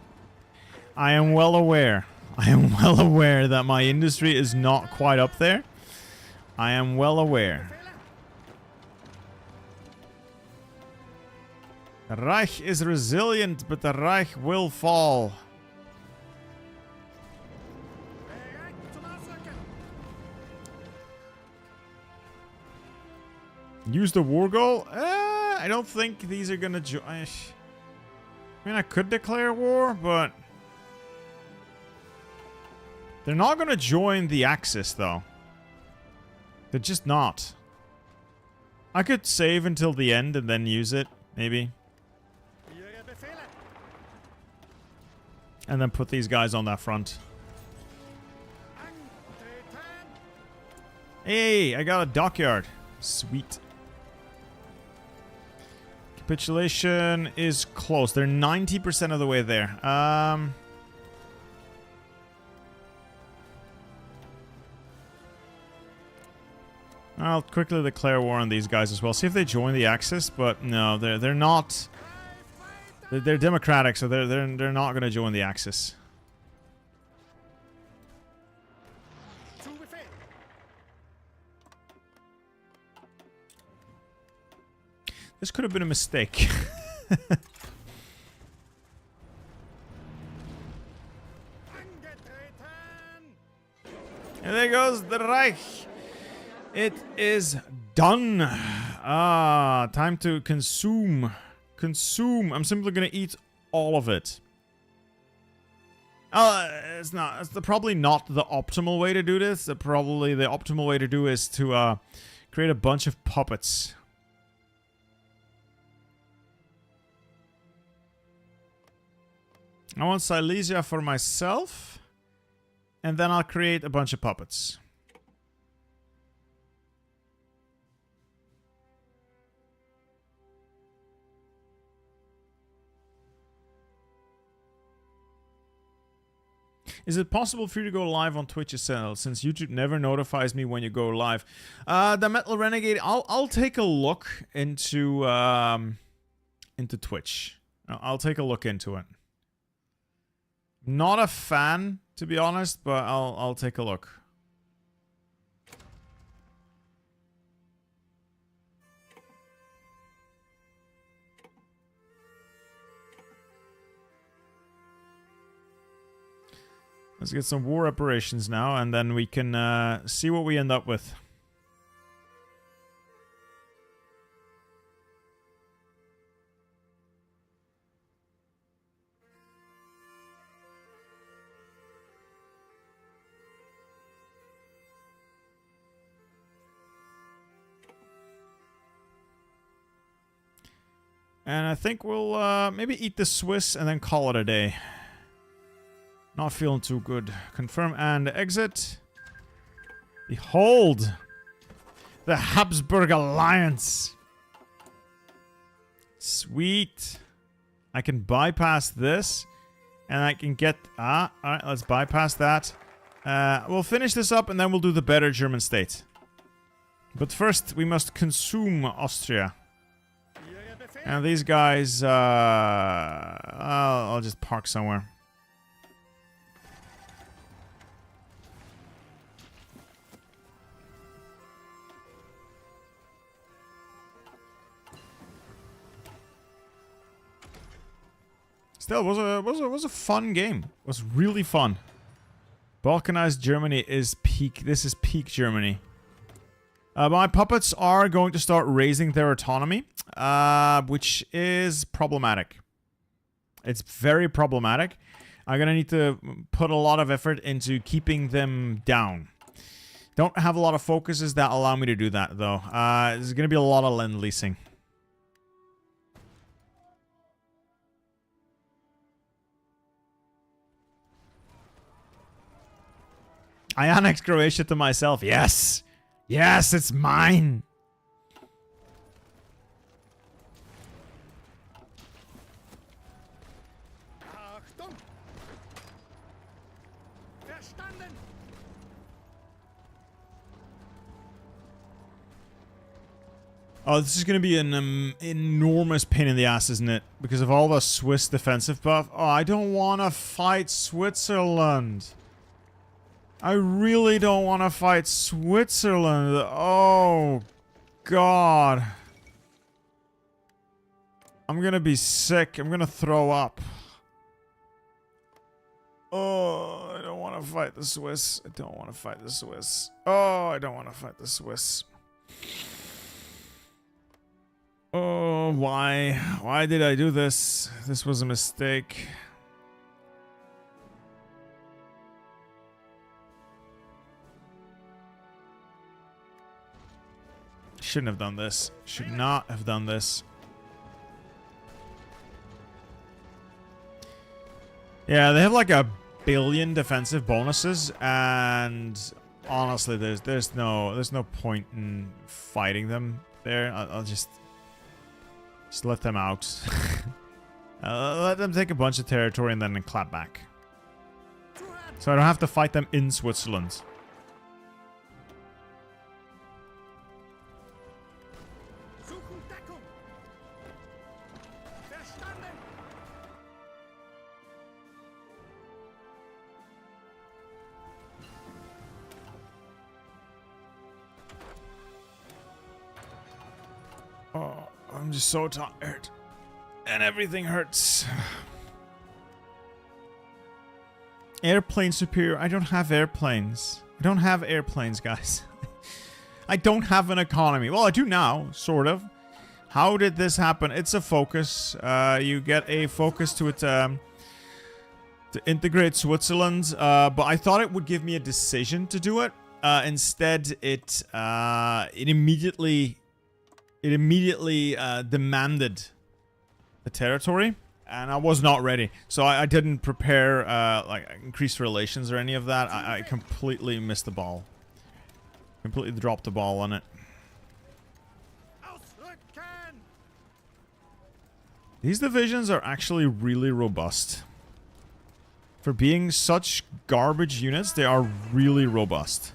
I am well aware. I am well aware that my industry is not quite up there. I am well aware. The Reich is resilient, but the Reich will fall. Use the war goal? I don't think these are gonna join. I mean, I could declare war, but they're not gonna join the Axis, though. They're just not. I could save until the end and then use it, maybe. And then put these guys on that front. Hey, I got a dockyard. Sweet. Capitulation is close. They're 90% of the way there. I'll quickly declare war on these guys as well. See if they join the Axis, but no, they're not. They're democratic, so they're not going to join the Axis. This could have been a mistake. And there goes the Reich. It is done. Ah, time to consume. Consume. I'm simply gonna eat all of it. It's not. It's probably not the optimal way to do this. Probably the optimal way to do is to create a bunch of puppets. I want Silesia for myself, and then I'll create a bunch of puppets. Is it possible for you to go live on Twitch itself, since YouTube never notifies me when you go live? The Metal Renegade, I'll take a look into Twitch. I'll take a look into it. Not a fan, to be honest, but I'll take a look. Let's get some war reparations now, and then we can see what we end up with. And I think we'll maybe eat the Swiss and then call it a day. Not feeling too good. Confirm and exit. Behold! The Habsburg Alliance! Sweet! I can bypass this. And I can get... alright, let's bypass that. We'll finish this up and then we'll do the better German state. But first, we must consume Austria. And these guys... I'll just park somewhere. Still, was a fun game. It was really fun. Balkanized Germany is peak. This is peak Germany. My puppets are going to start raising their autonomy, which is problematic. It's very problematic. I'm gonna need to put a lot of effort into keeping them down. Don't have a lot of focuses that allow me to do that, though. There's gonna be a lot of lend-leasing. I annexed Croatia to myself. Yes! Yes, it's mine! Oh, this is going to be an enormous pain in the ass, isn't it? Because of all the Swiss defensive buff. Oh, I don't want to fight Switzerland. I really don't want to fight Switzerland. Oh, God. I'm going to be sick. I'm going to throw up. Oh, I don't want to fight the Swiss. I don't want to fight the Swiss. Oh, I don't want to fight the Swiss. Oh, why? Why did I do this? This was a mistake. Shouldn't have done this. Should not have done this. Yeah, they have like 1 billion defensive bonuses, and honestly, there's no point in fighting them there. I'll just let them out. Let them take a bunch of territory and then clap back. So I don't have to fight them in Switzerland. Oh, I'm just so tired. And everything hurts. Airplane superior. I don't have airplanes. I don't have airplanes, guys. I don't have an economy. Well, I do now, sort of. How did this happen? It's a focus. You get a focus to it to integrate Switzerland. But I thought it would give me a decision to do it. Instead, it immediately demanded the territory, and I was not ready. So I didn't prepare like increased relations or any of that. I completely missed the ball. Completely dropped the ball on it. These divisions are actually really robust. For being such garbage units, they are really robust.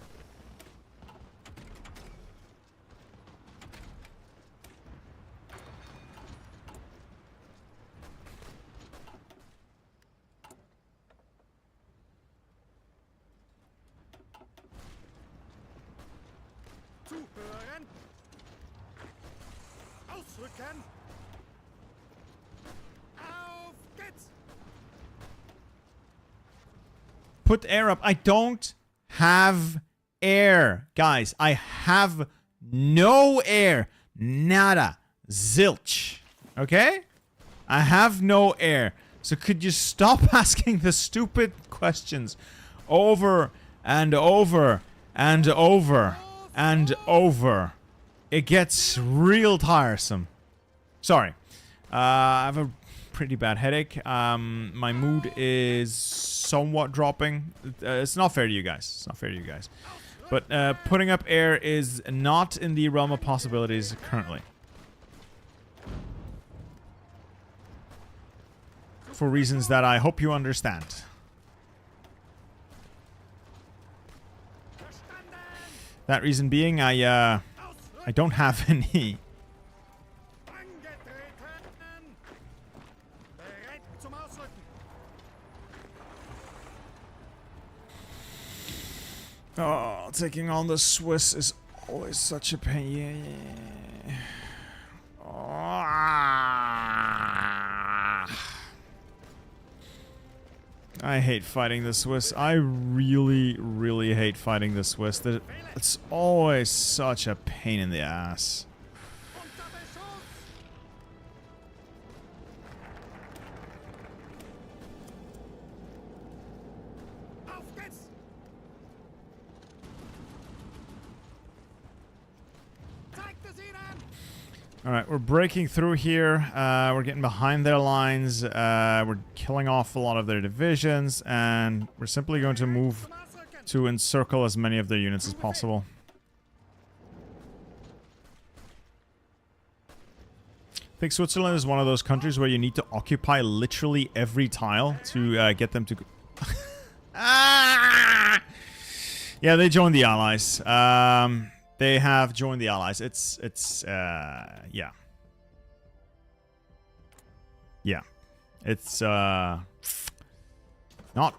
Put air up. I don't have air. Guys, I have no air. Nada. Zilch. Okay? I have no air. So could you stop asking the stupid questions over and over and over and over? It gets real tiresome. Sorry. I have a pretty bad headache. My mood is somewhat dropping. It's not fair to you guys. It's not fair to you guys. But putting up air is not in the realm of possibilities currently. For reasons that I hope you understand. That reason being, I don't have any. Oh, taking on the Swiss is always such a pain. Yeah. Oh. I hate fighting the Swiss. I really, really hate fighting the Swiss. It's always such a pain in the ass. Alright, we're breaking through here. We're getting behind their lines. We're killing off a lot of their divisions. And we're simply going to move to encircle as many of their units as possible. I think Switzerland is one of those countries where you need to occupy literally every tile to get them to... Ah! Yeah, they joined the Allies. They have joined the Allies. Yeah. Yeah. It's, not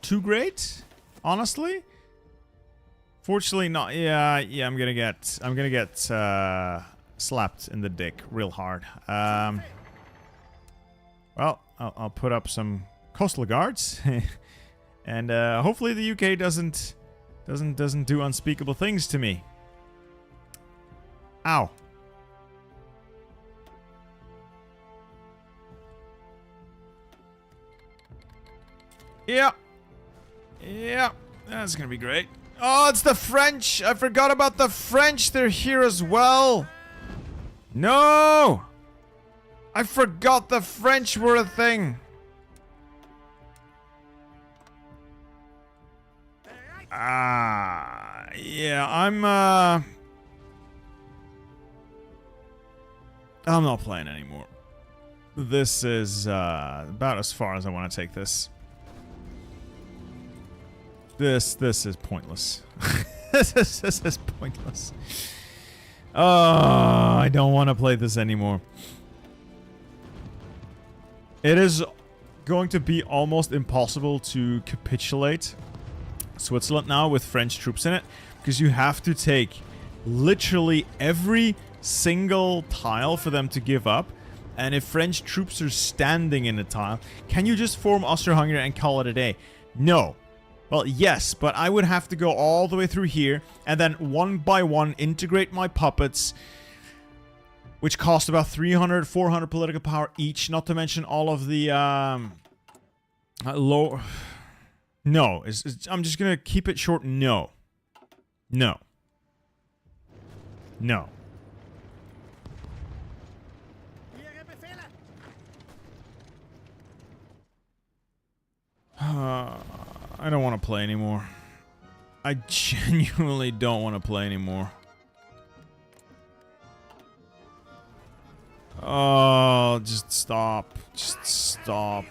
too great, honestly. Fortunately, not... Yeah, I'm gonna get, slapped in the dick real hard. Well, I'll put up some coastal guards. And, hopefully the UK doesn't do unspeakable things to me. Ow. Yeah. Yeah. That's gonna be great. Oh, it's the French! I forgot about the French! They're here as well! No! I forgot the French were a thing! Yeah, I'm not playing anymore. This is, about as far as I want to take this. This is pointless. This is pointless. Oh, I don't want to play this anymore. It is going to be almost impossible to capitulate Switzerland now with French troops in it, because you have to take literally every single tile for them to give up. And if French troops are standing in a tile, can you just form Austria-Hungary and call it a day? No. Well, yes, but I would have to go all the way through here and then one by one integrate my puppets, which cost about 300, 400 political power each, not to mention all of the low... No, I'm just gonna keep it short. No. No. No. I don't want to play anymore. I genuinely don't want to play anymore. Oh, just stop. Just stop.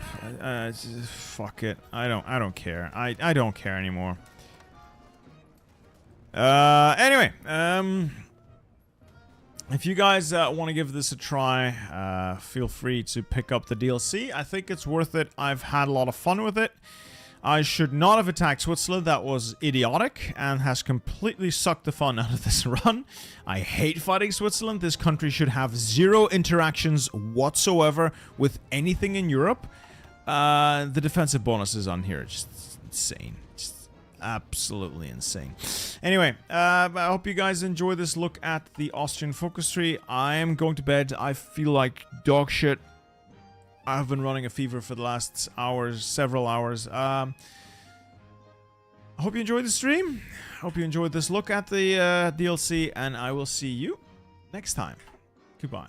Fuck it. I don't care. I don't care anymore. Anyway, if you guys want to give this a try, feel free to pick up the DLC. I think it's worth it. I've had a lot of fun with it. I should not have attacked Switzerland. That was idiotic and has completely sucked the fun out of this run. I hate fighting Switzerland. This country should have zero interactions whatsoever with anything in Europe. The defensive bonuses on here are just insane. Just absolutely insane. Anyway, I hope you guys enjoy this look at the Austrian focus tree. I am going to bed. I feel like dog shit. I've been running a fever for the last hours, several hours. I hope you enjoyed the stream. Hope you enjoyed this look at the DLC, and I will see you next time. Goodbye.